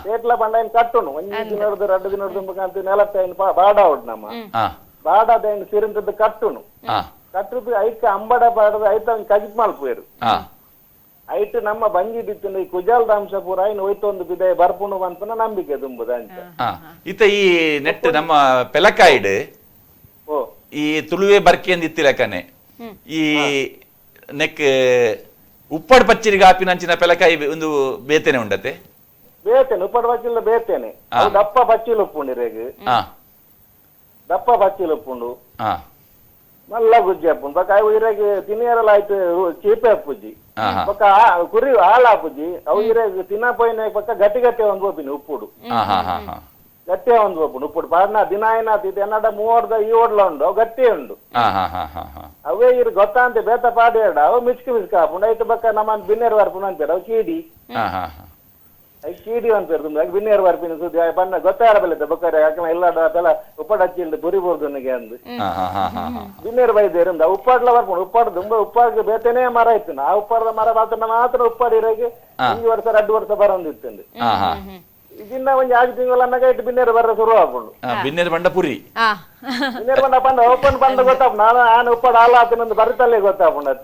ತೇಟ್ಲ ಪಂಡ ಐನ್ ಕಟ್ಟುನು ಒಂಜಿ ದಿನದ 2 ದಿನದ ದುಂಬಕಂತ ನೆಲತ್ತ ಐನ್ ಬಾಡ ಉಡ್ ನಮ್ಮ ಬಾಡದ ಐನ್ ಸಿರಿಂತದ್ದು ಕಟ್ಟುನು ಕಟ್ಟುದು ಐಕ ಅಂಬಡ ಪಾಡದು ಐತ ಕಜಿಪ್ ಮಲ್ಪುವೆರು ಐಟ್ ನಮ್ಮ ಬಂಜಿ ಬಿತ್ತು ಈ ಕುಜಾಲ್ದ ಅಂಶ ಪೂರ ಐನ್ ಹೋಯ್ತೊಂದು ಬಿದೆ ಬರ್ಪುಣು ಅಂತನ ನಂಬಿಕೆ ದುಂಬುದ ಅಂತ ಇತ್ತ ಈ ನೆಟ್ ನಮ್ಮ ಪೆಲಕಾಯ್ಡ್ ಈ ತುಳುವೆ ಬರ್ಕೆ ಅಂದಿತ್ತಿರಕನೆ ಈ ನೆಕ್ ಉಪ್ಪಡ್ ಪಚ್ಚಿರಿಗೆ ಆಪಿನಂಚಿನ ಪೆಲಕಾಯಿ ಒಂದು ಬೇತೇನೆ ಉಂಡತೆ ಬೇತೇನೆ ಉಪ್ಪಡ್ ಪಚ್ಚಿಲ್ಲ ಬೇತೇನೆ ದಪ್ಪ ಪಚ್ಚಿಲು ಉಪ್ಪುಂಡಿರೇಗ ದಪ್ಪ ಪಚ್ಚಿಲು ಉಪ್ಪುಂಡು ನಲ್ಲ ಗುಜ್ಜಿ ಅಪ್ಪುಂಡು ಬೊಕ್ಕ ಅವು ಇರೆಗೆ ತಿನ್ನಿಯರಲ್ಲ ಆಯ್ತು ಚೀಪೆ ಅಪ್ಪುಜಿ ಬೊಕ್ಕ ಕುರಿ ಹಾಲು ಹಾಪುಜಿ ಅವು ಇರೆಗೆ ತಿನ್ನ ಪೋಯಿನ ಬೊಕ್ಕ ಗಟ್ಟಿ ಒಂದು ಬೋಪಿನಿ ಉಪ್ಪುಡು ಗಟ್ಟಿ ಒಂದು ಬೋಪುಂಡು ಉಪ್ಪುಡು ಪಾಡ್ನ ದಿನ ಏನಾತ ಇದು ಎನ್ನಡ 3 ಈ ಓಡ್ಲ ಉಂಡು ಅವು ಗಟ್ಟಿ ಉಂಡು ಅವೇ ಇರು ಗೊತ್ತಾಂತೆ ಬೇತ ಪಾಡೇಡ ಅವು ಮಿಸ್ಕ ಹಾಪುಂಡು ಐತು ಬೊಕ್ಕ ನಮ್ಮ ಬಿನ್ನೇರು ಬರ್ಪುಣ ಅಂತಾರೆ ಅವು ಕೀಡಿ ಕೀಡಿ ಅಂತಾರೆ ತುಂಬ ಬಿನ್ನೇರು ಬರ್ಪಿನ ಸುದ್ದಿ ಬಣ್ಣ ಗೊತ್ತಾರ ಬೆಳೆದ ಬೊಕ್ಕರೆ ಯಾಕಂದ್ರೆ ಎಲ್ಲ ಬೆಲ ಉಪ್ಪಡ ಹಚ್ಚಿಲ್ದು ಬುರಿಬೋದು ನನಗೆ ಅಂದು ಬಿನ್ನೇರು ಬೈದೇರು ಉಪ್ಪಾಡ್ಲ ಬರ್ಪುಂಡು ಉಪ್ಪಾಡು ತುಂಬ ಉಪ್ಪಾಡಿಗೆ ಬೇತೇನೆ ಮರ ಇತ್ತು ಆ ಉಪ್ಪಾಡದ ಮರ ಮಾತ್ರ ಉಪ್ಪಾಡಿರಾಗೆ 1 ವರ್ಷ 2 ವರ್ಷ ಬರೋಂದಿತ್ತು ಇದನ್ನ ಒಂದ್ 6 ತಿಂಗಳು ಅನ್ನಗ ಇಟ್ಟು ಬಿನ್ನೇರು ಬರ ಶುರು ಆಗ್ಕೊಂಡು ಬಿನ್ನೇರು ಬಂಡ ಪುರಿ ಬಿನ್ನೇರು ಬಂಡ ಪಂಡ ಓಪನ್ ಬಂಡ ಗೊತ್ತಾಪ್ ನಾನು ಉಪ್ಪಾಡು ಹಾಲು ಹಾಕಿನೊಂದು ಬರಿತಲ್ಲೇ ಗೊತ್ತಾಪುಂಡು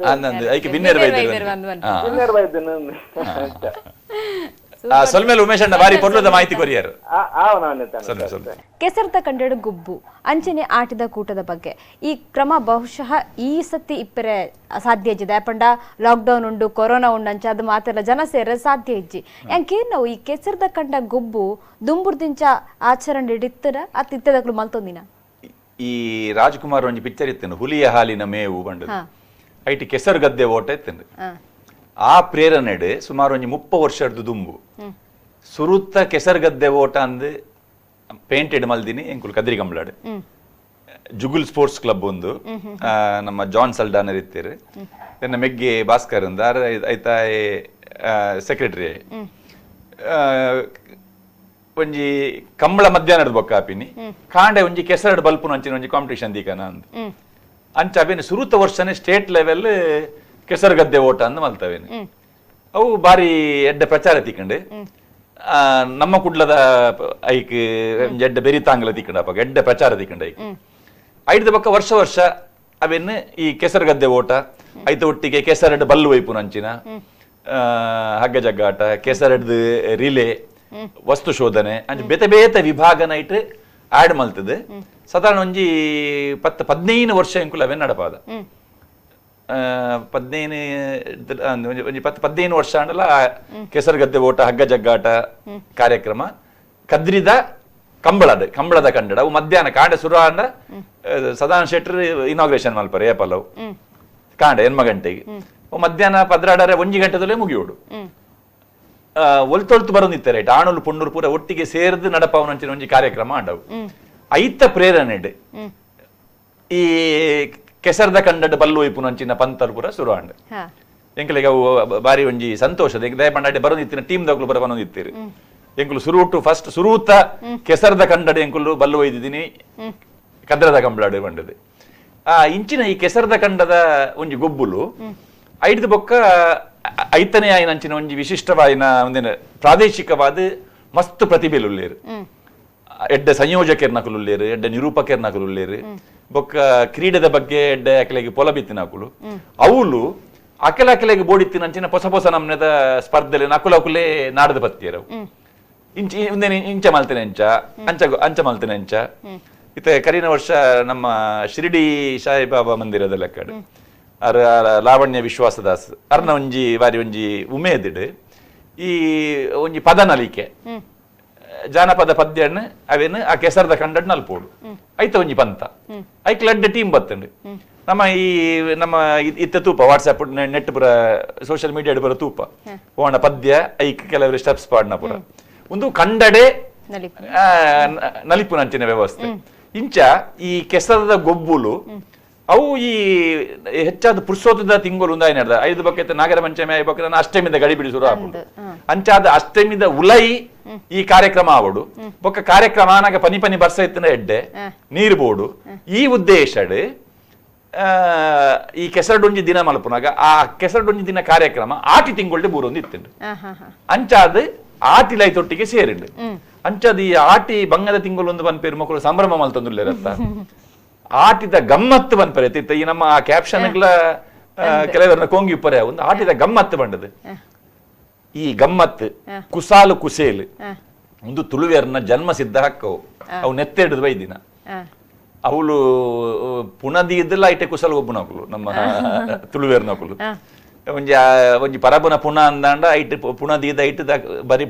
ಬಿನ್ನೇರು ಬೈದೇನು ಸೊಲ್ಮೇಲೆ ಉಮೇಶ್ ಅಣ್ಣ ಬಾರಿ ಪೊರ್ಲದ ಮಾಹಿತಿ ಕೊರಿಯರು ಕೆಸರ್ದ ಕಂಡೆಡು ಗುಬ್ಬು ಅಂಚನೆ ಆಟದ ಕೂಟದ ಬಗ್ಗೆ ಈ ಕ್ರಮ ಬಹುಶಃ ಈ ಸತಿ ಇಪ್ಪರೆ ಸಾಧ್ಯ ಇಜ್ಜಿದೆ ಯಾಪಂಡ ಲಾಕ್ಡೌನ್ ಉಂಡು ಕೊರೋನಾ ಉಂಡು ಅಂಚ ಅದು ಮಾತೆಲ್ಲ ಜನ ಸೇರ ಸಾಧ್ಯ ಇಜ್ಜಿ ಯಾಕೇನು ನಾವು ಈ ಕೆಸರ್ದ ಕಂಡ ಗುಬ್ಬು ದುಂಬುರ್ದಿಂಚ ಆಚರಣೆ ಇಡಿತ್ತರ ಅತ್ ಇತ್ತದಕ್ಲು ಮಲ್ತೊಂದಿನ ಈ ರಾಜ್ಕುಮಾರ್ ಒಂಜಿ ಪಿಕ್ಚರ್ ಇತ್ತೇನು ಹುಲಿಯ ಹಾಲಿನ ಮೇವು ಬಂಡು ಐಟಿ ಕೆಸರು ಗದ್ದೆ ಓಟ ಇತ್ತೇನು ಆ ಪ್ರೇರಣೆಡ್ ಸುಮಾರು ಒಂಜಿ 30 ವರ್ಷದ ದುಂಬು ಸುರುತ್ತ ಕೆಸರ್ಗದ್ದೆ ಓಟ ಅಂದ್ ಪೇಂಟೆಡ್ ಮಲ್ದಿನಿ ಎಂಕುಲು ಕದ್ರಿಗಂಬ್ಲಾಡ್ ಜುಗುಲ್ ಸ್ಪೋರ್ಟ್ಸ್ ಕ್ಲಬ್ ಒಂದು ನಮ್ಮ ಜಾನ್ ಸಲ್ಡಾನರ್ ಇತ್ತೇರು ಎನ್ನ ಮೆಗ್ಗೆ ಭಾಸ್ಕರ್ ಒಂದು ಐತ ಸೆಕ್ರೆಟರಿ ಒಂಜಿ ಕಂಬಳ ಮಧ್ಯಾಹ್ನದ ಬೊಕ್ಕ ಆಪಿನಿ ಕಾಂಡೆ ಒಂಜಿ ಕೆಸರಡ್ ಬಲ್ಪುನ ಅಂಚಿನ ಒಂಜಿ ಕಾಂಪಿಟೇಷನ್ ದೀಕನ ಅಂದ್ ಅಂಚ ಅವೇನು ಸುರುತ್ತ ವರ್ಷನೇ ಸ್ಟೇಟ್ ಲೆವೆಲ್ ಕೆಸರು ಗದ್ದೆ ಓಟ ಅಂದ್ ಮಲ್ತವೇನು ಅವು ಬಾರಿ ಎಡ್ಡ ಪ್ರಚಾರ ತಿಕ್ಕಂಡು ನಮ್ಮ ಕುಡ್ಲದ ಐಕ್ ಎಡ್ಡ ಬೆರಿತಾಂಗ್ಲ ತಿಕ್ಕಂಡ ಅಪ್ಪ ಎಡ್ಡ ಪ್ರಚಾರ ತಿಕ್ಕಂಡ ಐಕ್ ಐದ ಪಕ್ಕ ವರ್ಷ ಅವೇನು ಈ ಕೆಸರು ಗದ್ದೆ ಓಟ ಐತ ಒಟ್ಟಿಗೆ ಕೆಸರಡ್ ಬಲ್ಲು ವೈಪುನ ಅಂಚಿನ ಹಗ್ಗ ಜಗ್ಗಾಟ ಕೆಸರಡ್ ರಿಲೇ ವಸ್ತು ಶೋಧನೆ ಅಂಚ ಬೇತೆ ವಿಭಾಗನ ಇಟ್ಟು ಆಡ್ ಮಲ್ತದೆ ಸಾಧಾರಣ ಒಂಜಿ 10-15 ವರ್ಷ ಎಂಕುಲು ಅವೇನು ನಡಪಾದ 15 ವರ್ಷ ಅಂಡಲ ಕೆಸರು ಗದ್ದೆ ಓಟ ಹಗ್ಗ ಜಗ್ಗಾಟ ಕಾರ್ಯಕ್ರಮ ಕದ್ರಿದ ಕಂಬಳದ ಕಂಡಡ ಅವು ಮಧ್ಯಾಹ್ನ ಕಾಂಡೆ ಶುರು ಅಂಡ ಸದಾನಂದ ಶೆಟ್ಟರ್ ಇನಾಗ್ರೇಷನ್ ಮಲ್ಪರೆ ಏಪಲ್ಲವು ಕಾಂಡೆ 8 ಗಂಟೆಗೆ ಮಧ್ಯಾಹ್ನ ಪದ್ರಾಡರೆ 1 ಗಂಟೆದಲ್ಲೇ ಮುಗಿಯೋಡು ಒಲ್ತೊಳ್ತು ಬರೋದಿತ್ತಾರೆ ಆಣೋಲು ಪುಂಡೂರು ಪೂರ ಒಟ್ಟಿಗೆ ಸೇರ್ದು ನಡಪವನಂಚಿನ ಒಂಜಿ ಕಾರ್ಯಕ್ರಮ ಆಂಡವು ಐತ ಪ್ರೇರಣೆಡ್ ಈ ಕೆಸರದ ಕಂಡಡ್ ಬಲ್ಲು ಇಪ್ಪುನಂಚಿನ ಪಂತರು ಪೂರ ಶುರು ಆಂಡ್ ಎಂಕಲಿಗೆ ಅವು ಬಾರಿ ಒಂಜಿ ಸಂತೋಷದ ದಯ ಪಂಡಾಡೆ ಬರೋದಿತ್ತಿನ ಟೀಮ್ ದಾಗ್ಲು ಬರ ಬರೋದಿತ್ತೀರಿ ಎಂಕುಲು ಶುರುತ ಕೆಸರದ ಕಂಡಡೆ ಎಂಕುಲು ಬಲ್ಲು ಒಯ್ದಿದ್ದೀನಿ ಕದ್ರದ ಕಂಬಳಾಡು ಬಂಡದು ಇಂಚಿನ ಈ ಕೆಸರದ ಕಂಡದ ಒಂಜಿ ಗೊಬ್ಬುಲು ಐದು ಬೊಕ್ಕ ಐತನೇ ಆಯ್ನ ಅಂಚಿನ ಒಂಜಿ ವಿಶಿಷ್ಟವಾಯಿನ ಒಂದಿನ ಪ್ರಾದೇಶಿಕವಾದ ಮಸ್ತ್ ಪ್ರತಿಭೆಲುಲ್ಲೇರು ಎಡ್ಡ ಸಂಯೋಜಕರ್ನಕುಲುಲ್ಲೇರು ಎಡ್ಡ ನಿರೂಪಕರ್ನಕುಲುಲ್ಲೇರು ಬೊಕ್ಕ ಕ್ರೀಡೆದ ಬಗ್ಗೆ ಎಡ್ಡ ಅಕಲೆಗೆ ಪೊಲ ಬಿತ್ತಿನಕುಲು ಅವಳು ಅಕಲೆಗೆ ಬೋಡಿತ್ತಿನ ಅಂಚಿನ ಹೊಸ ಹೊಸ ನಮ್ನೆದ ಸ್ಪರ್ಧೆಲಿ ನಕುಲಕುಲೇ ನಾಡದ ಬತ್ತಿಯರವು ಇಂಚ ಮಲ್ತೇನೆ ಅಂಚ ಮಲ್ತೇನೆ ಅಂಚ ಇತ್ತೆ ಕರಿನ ವರ್ಷ ನಮ್ಮ ಶಿರಡಿ ಸಾಯಿಬಾಬಾ ಮಂದಿರದ ಲೆಕ್ಕಡು ಲಾವಣ್ಯ ವಿಶ್ವಾಸದಾಸ್ ಅರ್ನ ಒಂಜಿ ಬಾರಿ ಒಂಜಿ ಉಮೇದಿಡ್ ಈ ಒಂಜಿ ಪದ ನಲಿಕೆ ಜಾನಪದ ಪದ್ಯಣ್ಣ ಅವೇನು ಆ ಕೆಸರದ ಕಂಡಡ್ ನಲ್ಪೋಡು ಐತ ಒಂಜಿ ಪಂತ ಐಕ್ ಲಡ್ಡ ಟೀಮ್ ಬತ್ತಂಡು ನಮ್ಮ ಇತ್ತ ತೂಪ ವಾಟ್ಸ್ಆಪ್ ನೆಟ್ ಪುರ ಸೋಷಿಯಲ್ ಮೀಡಿಯಾ ಪುರ ತೂಪ ಓಣ ಪದ್ಯ ಐಕ್ ಕೆಲವರು ಸ್ಟೆಪ್ಸ್ ಪಾಡ್ನ ಪುರ ಒಂದು ಕಂಡಡೆ ನಲಿಪು ನಂಚಿನ ವ್ಯವಸ್ಥೆ ಇಂಚ ಈ ಕೆಸರದ ಗೊಬ್ಬುಲು ಅವು ಈ ಹೆಚ್ಚಾದ ಪುರುಷೋತ್ತದ ತಿಂಗಳು ಒಂದಾಯ್ನ 5 ಬಕ್ಕೆ ನಾಗರ ಪಂಚಮಿ 5 ಬಕ್ಕೆ ಅಷ್ಟಮಿದ ಗಡಿಬಿಡಿ ಶುರು ಆಗ್ಬೋದು ಅಂಚಾದ ಅಷ್ಟಮಿದ ಉಲೈ ಈ ಕಾರ್ಯಕ್ರಮ ಆವಡು ಬೊಕ್ಕ ಕಾರ್ಯಕ್ರಮ ಆನಾಗ ಪನಿ ಬರ್ಸ ಇತ್ತಿನ ಎಡ್ಡೆ ನೀರು ಬೋಡು ಈ ಉದ್ದೇಶಡ್ ಈ ಕೆಸರಡೊಂಜಿ ದಿನ ಮಲ್ಪುನಾಗ ಆ ಕೆಸರಡೊಂಜಿ ದಿನ ಕಾರ್ಯಕ್ರಮ ಆಟಿ ತಿಂಗೊಳ್ಳಿ ಬೂರೊಂದು ಇತ್ತುಂಡು ಅಂಚಾದ ಆಟಿ ಲೈತೊಟ್ಟಿಗೆ ಸೇರಿಂಡು ಅಂಚಾದ ಈ ಆಟಿ ಬಂಗದ ತಿಂಗಳು ಒಂದು ಬನ್ಪೇರು ಮಕ್ಕಳು ಸಂಭ್ರಮ ಮಲ್ತೊಂದುಲ್ಲೇರತ್ತ ಆಟಿದ ಗಮ್ಮತ್ತು ಬನ್ಪರೆ ಈ ನಮ್ಮ ಕ್ಯಾಪ್ಷನ್ ಕೆಲವರನ್ನ ಕೊಂಗಿ ಉಪ್ಪರೆ ಒಂದು ಆಟಿದ ಗಮ್ಮತ್ತು ಬಂಡದು ಈ ಗಮ್ಮತ್ತು ಕುಸಾಲು ಕುಸೇಲು ಒಂದು ತುಳುವೆರ್ನ ಜನ್ಮ ಸಿದ್ಧ ಹಕ್ಕವು ಅವು ನೆತ್ತೆಡ್ದು ಬೈದಿನ ಅವಳು ಪುಣದಿದ್ದಲ್ಲ ಐಟೆ ಕುಸಲ್ ಒಬ್ಬನಕುಲು ನಮ್ಮ ತುಳುವೆರ್ನಕುಲು ಒಂಜಿ ಪರಬುನ ಪುಣ ಅಂದಾಂಡ ಐಟ್ ಪುಣದೀದ ಐಟ್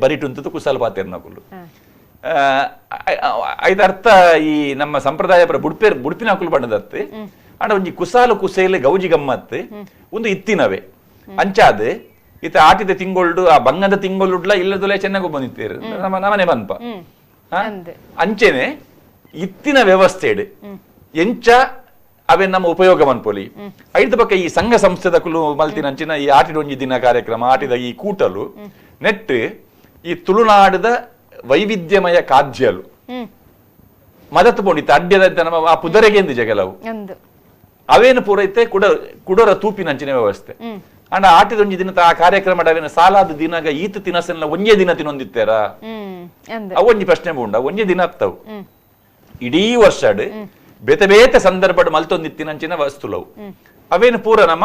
ಬರಿಟುಂತದ್ದು ಕುಸಲ್ ಪಾತೆರ್ನಕುಲು ಐದರ್ಥ ಈ ನಮ್ಮ ಸಂಪ್ರದಾಯ ಬುಡ್ಪಿನಕುಲು ಬಣ್ಣದತ್ತೆ ಅಂಡ ಒಂಜಿ ಕುಸಾಲು ಕುಸೇಲು ಗೌಜಿ ಗಮ್ಮತ್ತು ಒಂದು ಇತ್ತಿನವೇ ಅಂಚಾದ ಈತ ಆಟಿದ ತಿಂಗೊಳ್ಡು ಆ ಬಂಗದ ತಿಂಗೊಳ್ಳುಡ್ಲ ಇಲ್ಲದೊಲೆ ಚೆನ್ನಾಗಿ ಬಂದಿತ್ತೇರು ನಮನೆ ಬನ್ಪ ಅಂಚೆನೆ ಇತ್ತಿನ ವ್ಯವಸ್ಥೆ ಎಂಚ ಅವೇ ನಮ್ಮ ಉಪಯೋಗ ಮನ್ಪೊಲಿ ಐದು ಪಕ್ಕ ಈ ಸಂಘ ಸಂಸ್ಥೆದಕುಲು ಮಲ್ತಿನಂಚಿನ ಈ ಆಟಿದ ಒಂಜಿ ದಿನ ಕಾರ್ಯಕ್ರಮ ಆಟಿದ ಈ ಕೂಟಲು ನೆಟ್ ಈ ತುಳುನಾಡದ ವೈವಿಧ್ಯಮಯ ಕಾದ್ಯಲು ಮದತ್ತು ಪೋಂಡಿತ್ತ ಅಡ್ಯದ ನಮ್ಮ ಆ ಪುದರೆಗೆಂದಿಜ ಕೆಲವು ಅವೇನು ಪೂರೈತೆ ಕುಡರ ತೂಪಿನಂಚಿನ ವ್ಯವಸ್ಥೆ ಅಂಡ ಆಟಿದ ಒಂಜಿ ದಿನ ಆ ಕಾರ್ಯಕ್ರಮ ಅವೇನು ಸಾಲಾದ ದಿನಾಗ ಈತ ತಿನಸನ್ನ ಒಂಜೇ ದಿನ ತಿನ್ನೊಂದಿತ್ತಾರ ಅವೊಂಜಿ ಪ್ರಶ್ನೆ ಬೋಂಡ ಒಂಜೇ ದಿನ ಆಗ್ತಾವು ಇಡೀ ವರ್ಷಡ್ ಬೇತೆ ಸಂದರ್ಭಡ್ ಮಲ್ತೊಂದಿತ್ತಿನಂಚಿನ ವಸ್ತುಲವು ಅವೇನು ಪೂರ ನಮ್ಮ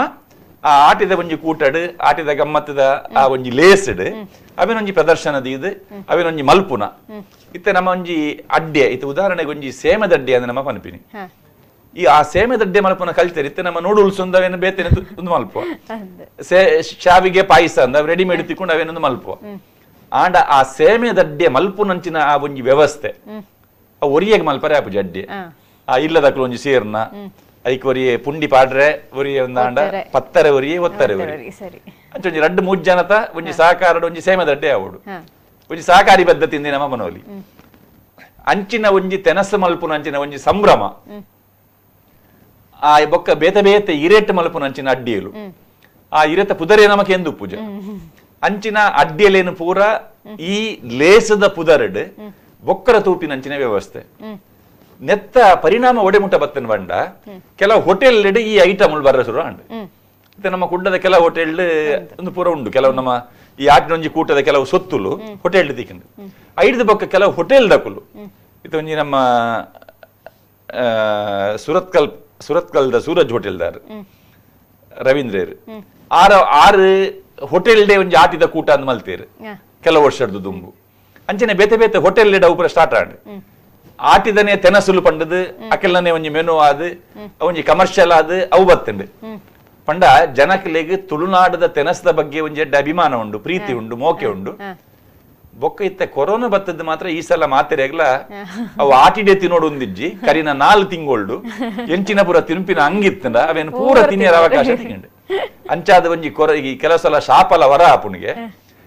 ಆ ಆಟಿದ ಒಂಜಿ ಕೂಟಡ್ ಆಟಿದ ಗಮ್ಮತ್ತದ ಆ ಒಂಜಿ ಲೇಸ್ಡ್ ಅವೇನೊಂಜಿ ಪ್ರದರ್ಶನದ ಇದು ಅವೇನೊಂಜಿ ಮಲ್ಪುನ ಇತ್ತೆ ನಮ್ಮ ಒಂಜಿ ಅಡ್ಡೆ ಇತ್ತೆ ಉದಾಹರಣೆಗೆ ಒಂಜಿ ಸೇಮದಡ್ಡೆ ಅಂದ್ರೆ ನಮ್ಮ ಪನ್ಪಿನಿ ಈ ಆ ಸೇಮೆದಡ್ಡೆ ಮಲ್ಪುನ ಕಲ್ತೇರಿ ಇತ್ತೆ ನಮ್ಮ ನೂಡಲ್ಸ್ ಒಂದವೇನು ಬೇತೇನೆ ಒಂದು ಮಲ್ಪುವ ಶಾವಿಗೆ ಪಾಯಸ ಅಂದ ರೆಡಿಮೇಡ್ ತಿಕ್ಕೊಂಡು ಅವೇನೊಂದು ಮಲ್ಪುವ ಆಂಡ ಆ ಸೇಮೆದಡ್ಡೆ ಮಲ್ಪುನಂಚಿನ ಆ ಒಂಜಿ ವ್ಯವಸ್ಥೆ ಒರಿಯಗೆ ಮಲ್ಪರೆ ಆಪುಜಿ ಅಡ್ಡೆ ಆ ಇಲ್ಲದಕ್ಲು ಒಂಜಿ ಸೇರ್ನ ಐಕ್ ಒರಿಯೆ ಪುಂಡಿ ಪಾಡ್ರೆ ಒರಿಯೆ ಒಂದಾಂಡ ಪತ್ತರೆ ಒರಿಯೆ ಒತ್ತರೆ ಒರಿಯೆ ಅಂಚ ಒಂಜಿ 2-3 ಜನತ ಒಂಜಿ ಸಹಕಾರಡ್ ಒಂಜಿ ಸೇಮೆದಡ್ಡೆ ಆವಡು ಒಂಜಿ ಸಹಕಾರಿ ಪದ್ಧತಿಯಿಂದ ನಮ್ಮ ಮನೋಲಿ ಅಂಚಿನ ಒಂಜಿ ತೆನಸು ಮಲ್ಪುನ ಅಂಚಿನ ಒಂಜಿ ಸಂಭ್ರಮ ಆ ಬೊಕ್ಕ ಬೇತೆ ಇರೇಟ್ ಮಲ್ಪುನ ಅಂಚಿನ ಅಡ್ಡಿಯಲು ಆ ಇರೇತ ಪುದರೇ ನಮಕ್ ಎಂದು ಪೂಜೆ ಅಂಚಿನ ಅಡ್ಡಿಯಲೇನು ಪೂರ ಈ ಲೇಸದ ಪುದರಡ್ ಬೊಕ್ಕರ ತೂಪಿನಂಚಿನ ವ್ಯವಸ್ಥೆ ನೆತ್ತ ಪರಿಣಾಮ ಒಡೆಮುಟ್ಟ ಬತ್ತನ್ ಬಂಡ ಕೆಲವು ಹೋಟೆಲ್ ಈ ಐಟಮ್ ಬರ್ರ ಶುರು ಅಂಡ್ ಮತ್ತೆ ನಮ್ಮ ಕುಡ್ಡದ ಕೆಲವು ಹೋಟೆಲ್ ಒಂದು ಪೂರ ಉಂಡು ಕೆಲವು ನಮ್ಮ ಈ ಆಟಿನೊಂಜಿ ಕೂಟದ ಕೆಲವು ಸೊತ್ತುಲು ಹೋಟೆಲ್ ತಿಕ್ಕೊಂಡು ಐದು ಬೊಕ್ಕ ಕೆಲವು ಹೋಟೆಲ್ ದಕುಲು ಇದು ಒಂಜಿ ನಮ್ಮ ಸುರತ್ಕಲ್ದ ಸೂರಜ್ ಹೋಟೆಲ್ದಾರ್ ರವೀಂದ್ರೇರು ಆರು ಹೋಟೆಲ್ ಡೇ ಒಂಜಿ ಆಟಿದ ಕೂಟ ಅಂದ್ ಮಲ್ತೇರು ಕೆಲವು ವರ್ಷದ್ದು ದುಂಬು ಅಂಚನೆ ಬೇತೆ ಹೋಟೆಲ್ ಡೇ ಉಪರ ಸ್ಟಾರ್ಟ್ ಆಡ್ ಆಟಿದನೆ ತೆನಸುಲು ಪಂಡದು ಅಕೆಲ್ಲನೆ ಒಂಜಿ ಮೆನು ಆದ್ ಒಂಜಿ ಕಮರ್ಷಿಯಲ್ ಆದ್ ಅವು ಬತ್ತಂಡು ಪಂಡ ಜನಕ್ಲೆಗ್ ತುಳುನಾಡದ ತೆನಸದ ಬಗ್ಗೆ ಒಂಜಿ ಎಡ್ಡ ಅಭಿಮಾನ ಉಂಡು ಪ್ರೀತಿ ಉಂಡು ಮೋಕೆ ಉಂಡು ಬೊಕ್ಕ ಇತ್ತ ಕೊರೋನಾ ಬತ್ತದ್ದು ಮಾತ್ರ ಈ ಸಲ ಮಾತೆರೆಗ್ಲ ಅವು ಆಟಿಡೆ ತಿನ್ನೋಡು ಒಂದಿಜ್ಜಿ ಕರಿನ 4 ತಿಂಗೊಳ್ಡು ಎಂಚಿನ ಪೂರ ತಿರುಪಿನ ಹಂಗಿತ್ತಂಡ ಅವೇನು ಪೂರ ತಿನ್ನಿಯರ ಅವಕಾಶ ತಿಂಗಂಡು ಅಂಚಾದ ಒಂಜಿ ಈ ಕೆಲವು ಸಲ ಶಾಪಲ ವರ ಆಪುನಿಗೆ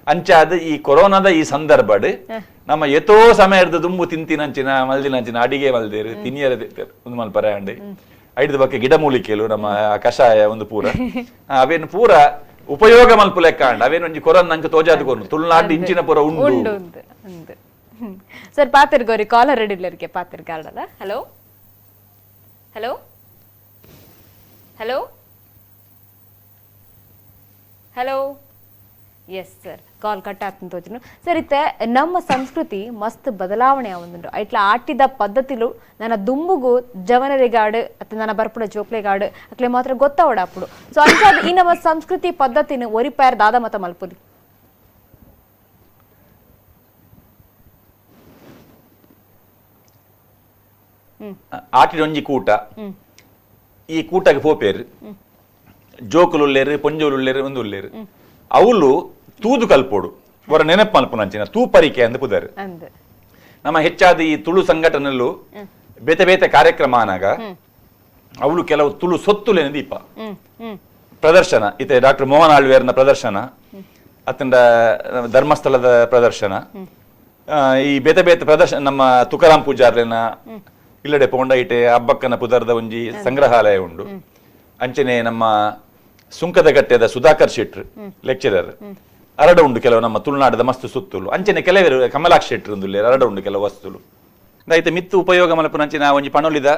ಅಂಚಾದ ಈ ಕೊರೋನಾದ ಈ ಸಂದರ್ಭಡ್ ನಮ್ಮ ಎತೋ ಸಮಯದ ದುಂಬು ತಿಂತಿನಂಚಿನ ಮಲ್ದಿನಂಚಿನ ಅಡಿಗೆ ಮಲ್ದೇರು ತಿನಿಯರ ಒಂದು ಮಲ್ ಪರಾಂಡೆ ಐದು ಬಗ್ಗೆ ಗಿಡಮೂಲಿಕೆಲು ನಮ್ಮ ಕಷಾಯ ಒಂದು ಪೂರ ಅವೇನು ಪೂರ ಉಪಯೋಗ ಮಲ್ಪು ಲೆಕ್ಕ ಅಂಡ ಅವೇನು ಒಂಜಿ ಕೊರೋನಾ ನಂಗೆ ತೋಜಾದ ಕೊರ್ನು ತುಳುನಾಡು ಇಂಚಿನ ಪೂರ ಉಂಡು ಸರ್ ಪಾತಿರ್ಗೋರಿ ಕಾಲರ್ ರೆಡಿಲ್ಲರಿಗೆ ಪಾತಿರ್ ಕಾರ್ಡಲ್ಲ. Hello hello hello hello yes sir call cut ಆಗ್ತಂತ ತೋಚನು ಸರ್ ಇತ್ತೆ ನಮ್ಮ ಸಂಸ್ಕೃತಿ ಮಸ್ತ್ ಬದಲಾವಣೆ ಆವೊಂದುಂಡು ಐಟ್ಲ ಆಟಿದ ಪದ್ಧತಿಲು ನನ್ನ ದುಂಬುಗು ಜವನರಿಗಾಡು ಅಥವಾ ನನ್ನ ಬರ್ಪುಡ ಜೋಕ್ಲೆಗಾಡು ಅಕ್ಲೆ ಮಾತ್ರ ಗೊತ್ತಾವಡ ಅಪ್ಪುಡು. ಸೊ ಅಂಚಾದ ಈ ನಮ್ಮ ಸಂಸ್ಕೃತಿ ಪದ್ಧತಿನ ಒರಿಪಾಯರ್ ದಾದ ಮತ ಮಲ್ಪುದಿ ಆಟಿಡೊಂಜಿ ಕೂಟ ಈ ಕೂಟಗೆ ಪೋಪೇರು ಜೋಕುಲುಲ್ಲೇರು ಪೊಂಜೋಲುಲ್ಲೇರು ಒಂದು ಉಲ್ಲೇರು ಅವಳು ತೂದು ಕಲ್ಪೋಡು ಅವರ ನೆನಪು ಮಲ್ಪುನಂಚಿನ ತೂಪರಿಕೆ ಅಂದ್ ಪುದರ್ ನಮ್ಮ ಹೆಚ್ಚಾದ ಈ ತುಳು ಸಂಘಟನೆಲ್ಲೂ ಬೇತೆ ಬೇತೆ ಕಾರ್ಯಕ್ರಮ ಆನಾಗ ಅವಳು ಕೆಲವು ತುಳು ಸೊತ್ತುಲೇನ ದೀಪ ಪ್ರದರ್ಶನ ಇತ್ತೆ ಡಾಕ್ಟರ್ ಮೋಹನ್ ಆಳ್ವೇರ್ನ ಪ್ರದರ್ಶನ ಅತ್ತಂಡ ಧರ್ಮಸ್ಥಳದ ಪ್ರದರ್ಶನ ಈ ಬೇತೆ ಬೇತೆ ಪ್ರದರ್ಶನ ನಮ್ಮ ತುಕಾರಾಮ್ ಪೂಜಾರ್ಲೆನ ಇಲ್ಲಡೆ ಪೋಂಡ ಇಟೆ ಅಬ್ಬಕ್ಕನ ಪುದರ್ದ ಒಂಜಿ ಸಂಗ್ರಹಾಲಯ ಉಂಡು. ಅಂಚನೆ ನಮ್ಮ ಸುಂಕದಗಟ್ಟೆದ ಸುಧಾಕರ್ ಶೆಟ್ರ್ ಲೆಕ್ಚರರ್ ಅರಡ ಉಂಡು ಕೆಲವು ನಮ್ಮ ತುಳುನಾಡದ ಮಸ್ತ್ ಸುತ್ತುಲು ಅಂಚನೆ ಕೆಲವರು ಕಮಲಾಕ್ಷ ಶೆಟ್ರ್ ಒಂದು ಅರಡ ಉಂಡು ಕೆಲವು ವಸ್ತುಲು ಐತೆ ಮಿತ್ತು ಉಪಯೋಗ ಮಲ್ಪನ ಅಂಚಿನ ಒಂಜಿ ಪಣೊಲಿದ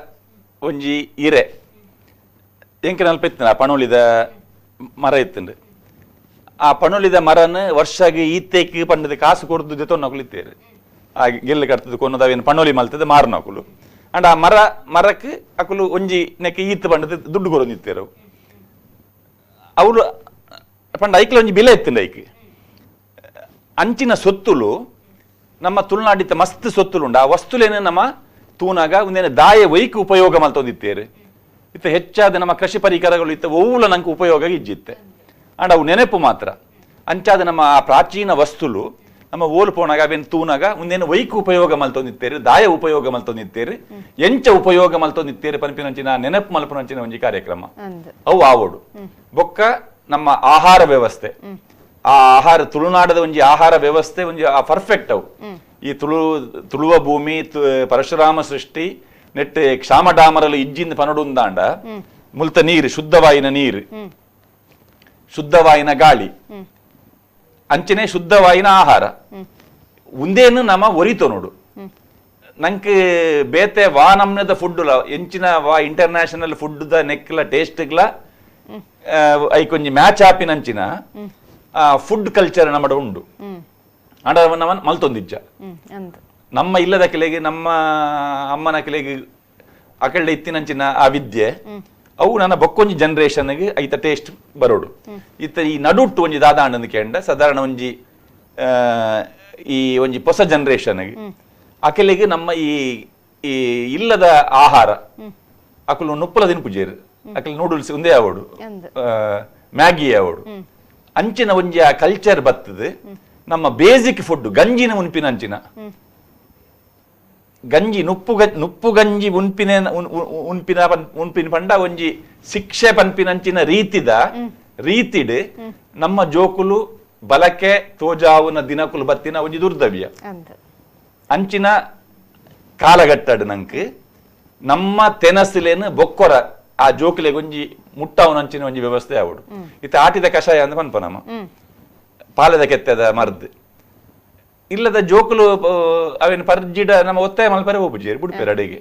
ಒಂಜಿ ಇರೆ ಎಂಕ ನಲ್ಪೆತ್ತಿನ ಪಣೊಲಿದ ಮರ ಇತ್ತಂಡು ಆ ಪಣೊಲಿದ ಮರನ ವರ್ಷಗೆ ಈತೆಕ್ ಪಂಡದ ಕಾಸು ಕೊರ್ದು ಜೊತೆ ನಕುಲಿತ್ತೇರು ಆ ಗೆಲ್ಲು ಕಟ್ತದ ಕೊನ್ನದವೇನು ಪಣೊಲಿ ಮಲ್ತದ ಮಾರನಕುಲು ಅಂಡ್ ಆ ಮರಕ್ಕೆ ಅಕುಲು ಒಂಜಿ ನೆಕ್ಕೆ ಈತ್ ಪಂಡದ ದುಡ್ಡು ಕೊರೊಂದಿತ್ತೇರು ಅವಳು ಪಂಡ ಐಕ್ಲ ಒಂಜಿ ಬಿಲೆ ಎತ್ತಿಂಡ ಐಕ್ ಅಂಚಿನ ಸೊತ್ತುಲು ನಮ್ಮ ತುಳುನಾಡಿತ ಮಸ್ತ್ ಸೊತ್ತುಲುಂಡು ಆ ವಸ್ತುಲೇನು ನಮ್ಮ ತೂನಾಗ ಒಂದೇನು ದಾಯ ವೈಕ್ ಉಪಯೋಗ ಮಲ್ತೊಂದಿತ್ತೇರು ಇತ್ತ ಹೆಚ್ಚಾದ ನಮ್ಮ ಕೃಷಿ ಪರಿಕರಗಳು ಇತ್ತ ಒವ್ವುಲ ನಂಗೆ ಉಪಯೋಗ ಇಜ್ಜಿತ್ತೆ ಅಂಡ್ ಅವು ನೆನಪು ಮಾತ್ರ ಅಂಚಾದ ನಮ್ಮ ಆ ಪ್ರಾಚೀನ ವಸ್ತುಲು ನಮ್ಮ ಓಲು ಪೋನಾಗ ಅವೇನು ತೂನಾಗ ಒಂದೇನು ವೈಕ್ ಉಪಯೋಗ ಮಲ್ತೊಂದಿತ್ತೇರು ದಾಯ ಉಪಯೋಗ ಮಲ್ತೊಂದಿತ್ತೇರು ಎಂಚ ಉಪಯೋಗ ಮಲ್ತೊಂದಿತ್ತೇರು ಪನ್ಪಿನಂಚಿನ ನೆನಪು ಮಲ್ಪನಂಚಿನ ಒಂಜಿ ಕಾರ್ಯಕ್ರಮ ಅವು ಆವೋಡು ಬೊಕ್ಕ ನಮ್ಮ ಆಹಾರ ವ್ಯವಸ್ಥೆ ಆ ಆಹಾರ ತುಳುನಾಡದ ಒಂಜಿ ಆಹಾರ ವ್ಯವಸ್ಥೆ ಒಂಜಿ ಪರ್ಫೆಕ್ಟ್ ಅವು ಈ ತುಳುವ ಭೂಮಿ ಪರಶುರಾಮ ಸೃಷ್ಟಿ ನೆಟ್ ಕ್ಷಾಮಡಾಮರಲು ಇಜ್ಜಿಂದ ಪನಡುಂದಾಂಡ ಮುಲ್ತ ನೀರು ಶುದ್ಧವಾಯಿನ ನೀರು ಶುದ್ಧವಾಯಿನ ಗಾಳಿ ಅಂಚನೆ ಶುದ್ಧವಾಯಿನ ಆಹಾರ ಉಂದೇನು ನಮ್ಮ ಒರಿತೋ ನೋಡು ನಂಗೆ ಬೇತೆ ವಾ ನಮ್ನದ ಫುಡ್ ಎಂಚಿನ ವಾ ಇಂಟರ್ನ್ಯಾಷನಲ್ ಫುಡ್ ದ ನೆಕ್ಲ ಟೇಸ್ಟ್ಗ್ಲ ಐಕೊಂಜಿ ಮ್ಯಾಚ್ ಆಪಿನಂಚಿನ ಫುಡ್ ಕಲ್ಚರ್ ನಮ್ಮಡ ಉಂಡು ಅಂಡ ನಮ್ಮನ್ ಮಲ್ತೊಂದಿಜ್ಜ ನಮ್ಮ ಇಲ್ಲದ ಕೆಲೆಗೆ ನಮ್ಮ ಅಮ್ಮನ ಕೆಲೆಗೆ ಅಕಲ್ಡೆ ಇತ್ತಿನಂಚಿನ ಆ ವಿದ್ಯೆ ಅವು ನನ್ನ ಬೊಕ್ಕೊಂಜಿ ಜನರೇಷನ್ಗೆ ಐತ ಟೇಸ್ಟ್ ಬರೋಡು ಇತ್ತ ಈ ನಡುಟ್ಟು ಒಂಜಿ ದಾದಾಂಡ ಕೇಂಡ ಸಾಧಾರಣ ಒಂಜಿ ಈ ಒಂಜಿ ಹೊಸ ಜನರೇಷನ್ಗೆ ಅಕಲೆಗೆ ನಮ್ಮ ಈ ಇಲ್ಲದ ಆಹಾರ ಅಕಲು ನುಪ್ಪಲ ದಿನಪುಜೇರು ಅಕಲ್ ನೂಡಲ್ಸ್ ಒಂದೇ ಆವೋಡು ಮ್ಯಾಗಿ ಆವೋಡು ಅಂಚಿನ ಒಂಜಿ ಆ ಕಲ್ಚರ್ ಬತ್ತದ ನಮ್ಮ ಬೇಸಿಕ್ ಫುಡ್ ಗಂಜಿನ ಉನ್ಪಿನ ಅಂಚಿನ ಗಂಜಿ ನುಪ್ಪು ಗಂಜಿ ಉನ್ಪಿನ ಪಂಡ ಒಂಜಿ ಶಿಕ್ಷೆ ಪನ್ಪಿನಂಚಿನ ರೀತಿಡ್ ನಮ್ಮ ಜೋಕುಲು ಬಲಕೆ ತೋಜಾವುನ ದಿನಕುಲು ಬತ್ತಿನ ಒಂಜಿ ದುರ್ದವ್ಯ ಅಂಚಿನ ಕಾಲಘಟ್ಟಡ್ ನಂಕ್ ನಮ್ಮ ತೆನಸಿಲೇನು ಬೊಕ್ಕೊರ ಆ ಜೋಕುಲೆ ಒಂಜಿ ಮುಟ್ಟಾವುನಂಚಿನ ಒಂಜಿ ವ್ಯವಸ್ಥೆ ಆವಡು ಇತ್ತ ಆಟಿದ ಕಷಾಯ ಅಂತ ಪನ್ಪ ನಮ್ಮ ಪಾಲದ ಕೆತ್ತದ ಮರ್ದ್ ಇಲ್ಲದ ಜೋಕುಲು ಅವೇನು ಪರ್ಜಿಡ ನಮ್ಮ ಒತ್ತಾಯ ಮಲ್ಪರೆ ಹೋಗ್ಬಿಡ್ಜೇರಿ ಬುಡ್ಪೇರು ಅಡಿಗೆ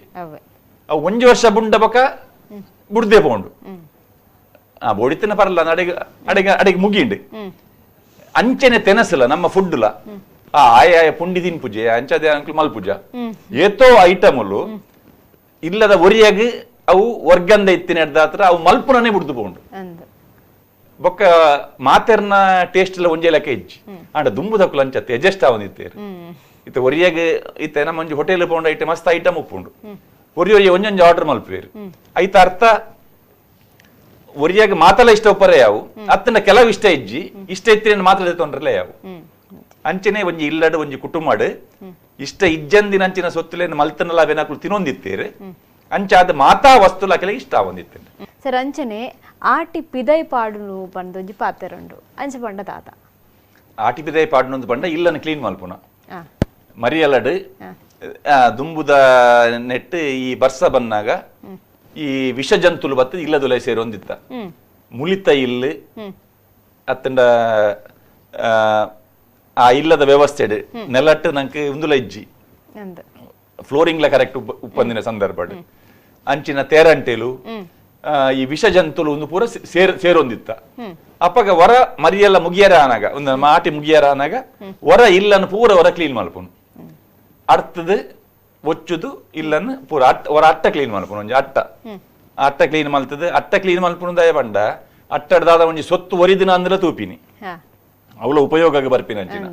ಅವು ಒಂಜಿ ವರ್ಷ ಬುಂಡ ಬೊಕ ಬುಡ್ದೆ ಪೋಂಡು ಆ ಬೋಡಿತಿನ ಪರಲ್ಲ ಅಡಿಗೆ ಮುಗಿಂಡು ಅಂಚನೆ ತೆನಸಲ ನಮ್ಮ ಫುಡ್ಲ ಆಯ ಪುಂಡಿ ತಿನ್ಪುಜೆ ಅಂಚದೆ ಅಂಕ್ಲು ಮಲ್ಪುಜ ಏತೋ ಐಟಮುಲು ಇಲ್ಲದ ಒರಿಯಾಗಿ ಅವು ವರ್ಗಂದ ಇತ್ತಿನ ಹಿಡ್ದಾತ್ರ ಅವು ಮಲ್ಪುನೇ ಬಿಡ್ದು ಪೋಂಡು ಬೊಕ್ಕ ಮಾತೆರ್ನ ಟೇಸ್ಟ್ ಎಲ್ಲ ಒಂಜೆ ಲೆಕ್ಕ ಇಜ್ಜಿ ಆಂಡ ದುಂಬುದಕ್ಕಲು ಅಂಚತ್ತೆ ಎಜೆಸ್ಟ್ ಆವೊಂದಿತ್ತೇರು ಇತ್ತ ಒರಿಯಾಗೆ ಇತ್ತ ನಮ್ಮ ಒಂಜಿ ಹೋಟೆಲ್ ಪೋಂಡ ಐಟೆ ಮಸ್ತ್ ಐಟಮ್ ಉಪ್ಪುಂಡು ಒರಿ ಒಂಜೊಂಜಿ ಆರ್ಡರ್ ಮಲ್ಪೇರು ಐತ ಅರ್ಥ ಒರಿಯಾಗೆ ಮಾತಲ್ಲ ಇಷ್ಟ ಒಪ್ಪರೆ ಯಾವು ಅತ್ತನ ಕೆಲವು ಇಷ್ಟ ಇಜ್ಜಿ ಇಷ್ಟ ಇತ್ತಿನ ಮಾತ್ರ ತೊಂದ್ರಲ್ಲ ಯಾವು ಅಂಚನೆ ಒಂಜಿ ಇಲ್ಲಡ್ ಒಂಜಿ ಕುಟುಂಬಡ್ ಇಷ್ಟ ಇಜ್ಜಂದಿನ ಅಂಚಿನ ಸೊತ್ತುಲೇನು ಮಲ್ತನಲ್ಲ ಅವೇನಾಕ್ಲು ತಿನ್ನೊಂದಿತ್ತೇರು ಅಂಚಾದ ಮಾತಾ ವಸ್ತುಲ ಕೆಲ ಇಷ್ಟ ಆವೊಂದಿತ್ತೇನೆ ಸರ್ ಅಂಚನೆ ಆಟಿ ಪಿದೈ ಪಾಡುನು ಬಂದೊಂಜಿ ಪಾತೆರುಂಡು ಅಂಚ ಪಂಡ ತಾತ ಆಟಿ ಪಿದೈ ಪಾಡುನೊಂದು ಪಂಡ ಇಲ್ಲನ್ನು ಕ್ಲೀನ್ ಮಲ್ಪುನ ಮರಿಯಲಡ್ ದುಂಬುದ ನೆಟ್ಟು ಈ ಬರ್ಸ ಬನ್ನಾಗ ಈ ವಿಷ ಜಂತುಲು ಬತ್ತ ಇಲ್ಲದುಲೈ ಸೇರೊಂದಿತ್ತ ಮುಳಿತ ಇಲ್ಲು ಅತ್ತಂಡ ಆ ಇಲ್ಲದ ವ್ಯವಸ್ಥೆ ನೆಲಟ್ಟು ನಂಗೆ ಉಂದುಲ ಇಜ್ಜಿ ಫ್ಲೋರಿಂಗ್ಲ ಕರೆಕ್ಟ್ ಉಪ್ಪಂದಿನ ಸಂದರ್ಭ ಅಂಚಿನ ತೇರಂಟೆಲು ಈ ವಿಷ ಜಂತುಲು ಒಂದು ಪೂರ ಸೇರೊಂದಿತ್ತ ಅಪ್ಪಗ ಹೊರ ಮರಿಯೆಲ್ಲ ಮುಗಿಯರ ಆನಾಗ ಒಂದು ಮಾಟಿ ಮುಗಿಯರ ಆನಾಗ ಹೊರ ಇಲ್ಲನ್ನು ಪೂರ ಹೊರ ಕ್ಲೀನ್ ಮಲ್ಪುನು ಅರ್ಥದ ಒಚ್ಚುದು ಇಲ್ಲನ್ನು ಪೂರ ಹೊರ ಅಟ್ಟ ಕ್ಲೀನ್ ಮಲ್ಪುನು ಒಂಜಿ ಅಟ್ಟ ಕ್ಲೀನ್ ಮಲ್ತದ ಅಟ್ಟ ಕ್ಲೀನ್ ಮಲ್ಪುನು ದಯ ಬಂಡ ಅಟ್ಟಡ್ದಾದ ಒಂಜಿ ಸೊತ್ತು ಒರಿದಿನ ಅಂದ್ರೆ ತೂಪಿನಿ ಅವಳ ಉಪಯೋಗಕ್ಕೆ ಬರ್ಪಿನ ಅಂಚಿನ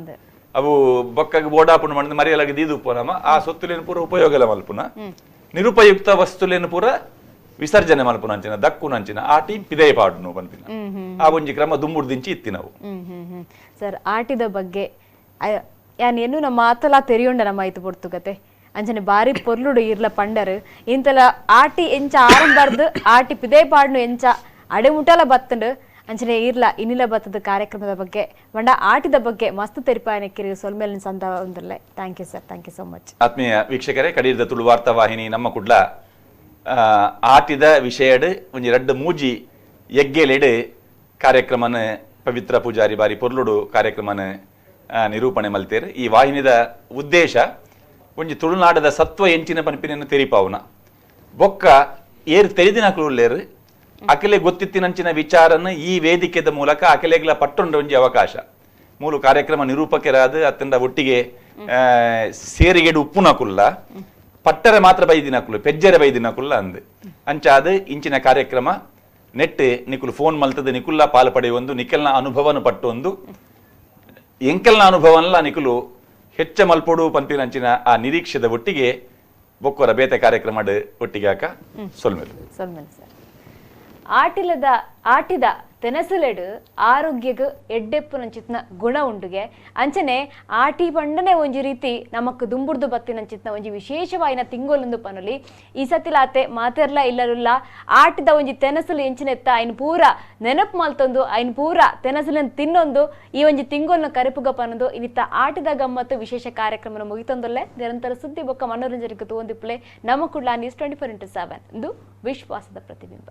ಅವು ಬೊಕ್ಕಗೆ ಬೋಡಾಪುಣ ಮಾಡಿದ ಮರಿಯಲಾಗ ದೀದು ನಮ್ಮ ಆ ಸೊತ್ತುಲೇನು ಪೂರ ಉಪಯೋಗ ಮಲ್ಪುನ ನಿರುಪಯುಕ್ತ ವಸ್ತುಲೇನು ಪೂರ ವಿಸರ್ಜನೆ ಮಲ್ಪುನ ಅಂಚಿನ ದಕ್ಕುನ ಅಂಚಿನ ಆಟಿ ಪಿದೈ ಪಾಡುನು ಪನ್ಪಿನ ಆ ಒಂಜಿ ಕ್ರಮ ದುಂಬುಡ್ ದಿಂಚಿ ಇತ್ತಿ ನಾವು ಸರ್ ಆಟಿದ ಬಗ್ಗೆ ಯಾನೇನು ನಮ್ಮ ಮಾತಲ್ಲ ತೆರಿಯುಂಡ ನಮ್ಮ ಐತು ಪೊರ್ತುಗತೆ ಅಂಚನೆ ಬಾರಿ ಪೊರ್ಲುಡು ಇರ್ಲ ಪಂಡರು ಇಂತಲ ಆಟಿ ಎಂಚ ಆರಂಬಾರ್ದು ಆಟಿ ಪಿದೈ ಪಾಡ್ನು ಎಂಚ ಅಡೆಮುಟಲ ಬತ್ತಂಡು ಅಂಚನೆ ಇರ್ಲ ಇನ್ನಿಲ ಬತ್ತದ ಕಾರ್ಯಕ್ರಮದ ಬಗ್ಗೆ ಬಂಡ ಆಟಿದ ಬಗ್ಗೆ ಮಸ್ತ್ ತೆರಿಪಾಯನಕ್ಕಿರಿ ಸೊಲ್ಮೇಲಿನ ಸಂದ ಒಂದರಲ್ಲೇ thank you sir thank you so much ಆತ್ಮೀಯ ವೀಕ್ಷಕರೇ ಕಡೀರ್ದ ತುಳು ವಾರ್ತಾ ವಾಹಿನಿ ನಮ್ಮ ಕುಡ್ಲ ಆಟಿದ ವಿಷಯಡ್ ಒಂಜಿ ರಡ್ಡು ಮೂಜಿ ಎಗ್ಗೆಲೆಡ್ ಕಾರ್ಯಕ್ರಮನ ಪವಿತ್ರ ಪೂಜಾರಿ ಬಾರಿ ಪೊರ್ಲುಡು ಕಾರ್ಯಕ್ರಮನ ನಿರೂಪಣೆ ಮಲ್ತೇರು ಈ ವಾಹಿನಿದ ಉದ್ದೇಶ ಒಂಜಿ ತುಳುನಾಡದ ಸತ್ವ ಎಂಚಿನ ಪನ್ಪಿನ ತೆರಿಪಾವುನ ಬೊಕ್ಕ ಏರು ತೆರಿದಿನಕ್ಲುಳ್ಳೇರು ಅಕಲೆ ಗೊತ್ತಿತ್ತಿನಂಚಿನ ವಿಚಾರನ ಈ ವೇದಿಕೆದ ಮೂಲಕ ಅಕಲೆಗ್ಲ ಪಟ್ಟೊಂಡ ಒಂಜಿ ಅವಕಾಶ ಮೂಲು ಕಾರ್ಯಕ್ರಮ ನಿರೂಪಕರಾದ ಅತ್ತಂಡ ಒಟ್ಟಿಗೆ ಸೇರಿಗೆಡು ಉಪ್ಪುನಕುಲ್ಲ ಪಟ್ಟರೆ ಮಾತ್ರ ಬೈದಿನಕುಲ್ಲ ಪೆಜ್ಜರೆ ಬೈದಿನಕುಲ್ಲ ಅಂದ್ ಅಂಚಾದ ಇಂಚಿನ ಕಾರ್ಯಕ್ರಮ ನೆಟ್ ನಿಕುಲು ಫೋನ್ ಮಲ್ತದ ನಿಕುಲ್ಲ ಪಾಲು ಪಡೆಯೊಂದು ನಿಖಲ್ನ ಅನುಭವನ ಪಟ್ಟೊಂದು ಎಂಕಲ್ನ ಅನುಭವನಲ್ಲ ನಿಕುಲು ಹೆಚ್ಚ ಮಲ್ಪೊಡು ಪಂಪಿನಂಚಿನ ಆ ನಿರೀಕ್ಷೆದ ಒಟ್ಟಿಗೆ ಬೊಕ್ಕರ ಬೇತೆ ಕಾರ್ಯಕ್ರಮ ಒಟ್ಟಿಗೆ ಹಾಕ ಸೊಲ್ಮೇಲು ಸರ್ ಆಟಿದ ತೆನಸುಲೆಡ್ ಆರೋಗ್ಯಗ್ ಎಡ್ಡೆಪ್ಪು ನಂಚಿತ್ನ ಗುಣ ಉಂಡುಗೆ ಅಂಚನೆ ಆಟಿ ಪಂಡನೆ ಒಂಜಿ ರೀತಿ ನಮಕ್ ದುಂಬುರ್ದು ಬತ್ತಿನಂಚಿತ್ನ ಒಂಜಿ ವಿಶೇಷವಾಯಿನ ತಿಂಗೊಲೊಂದು ಪನುಲಿ ಈ ಸತಿಲಾತೆ ಮಾತೆರ್ಲ ಇಲ್ಲರುಲ್ಲ ಆಟಿದ ಒಂಜಿ ತೆನಸುಲು ಎಂಚಿನೆತ್ತ ಐನ್ ಪೂರ ನೆನಪು ಮಲ್ತೊಂದು ಐನ್ ಪೂರ ತೆನಸುಲನ್ನು ತಿನ್ನೊಂದು ಈ ಒಂಜಿ ತಿಂಗೊಲ್ನ ಕರೆಪುಗ ಪನೊಂದು ಇನ್ನಿತ್ತ ಆಟಿದ ಗಮ್ಮತ್ತು ವಿಶೇಷ ಕಾರ್ಯಕ್ರಮ ಮುಗಿತೊಂದಲ್ಲೇ ನಿರಂತರ ಸುದ್ದಿ ಬೊಕ್ಕ ಮನೋರಂಜನೆಗೆ ತೋಂದಿಪ್ಪಲೆ ನಮ್ಮ ಕುಡ್ಲ ನ್ಯೂಸ್ 24x7 ಇದು ವಿಶ್ವಾಸದ ಪ್ರತಿಬಿಂಬ.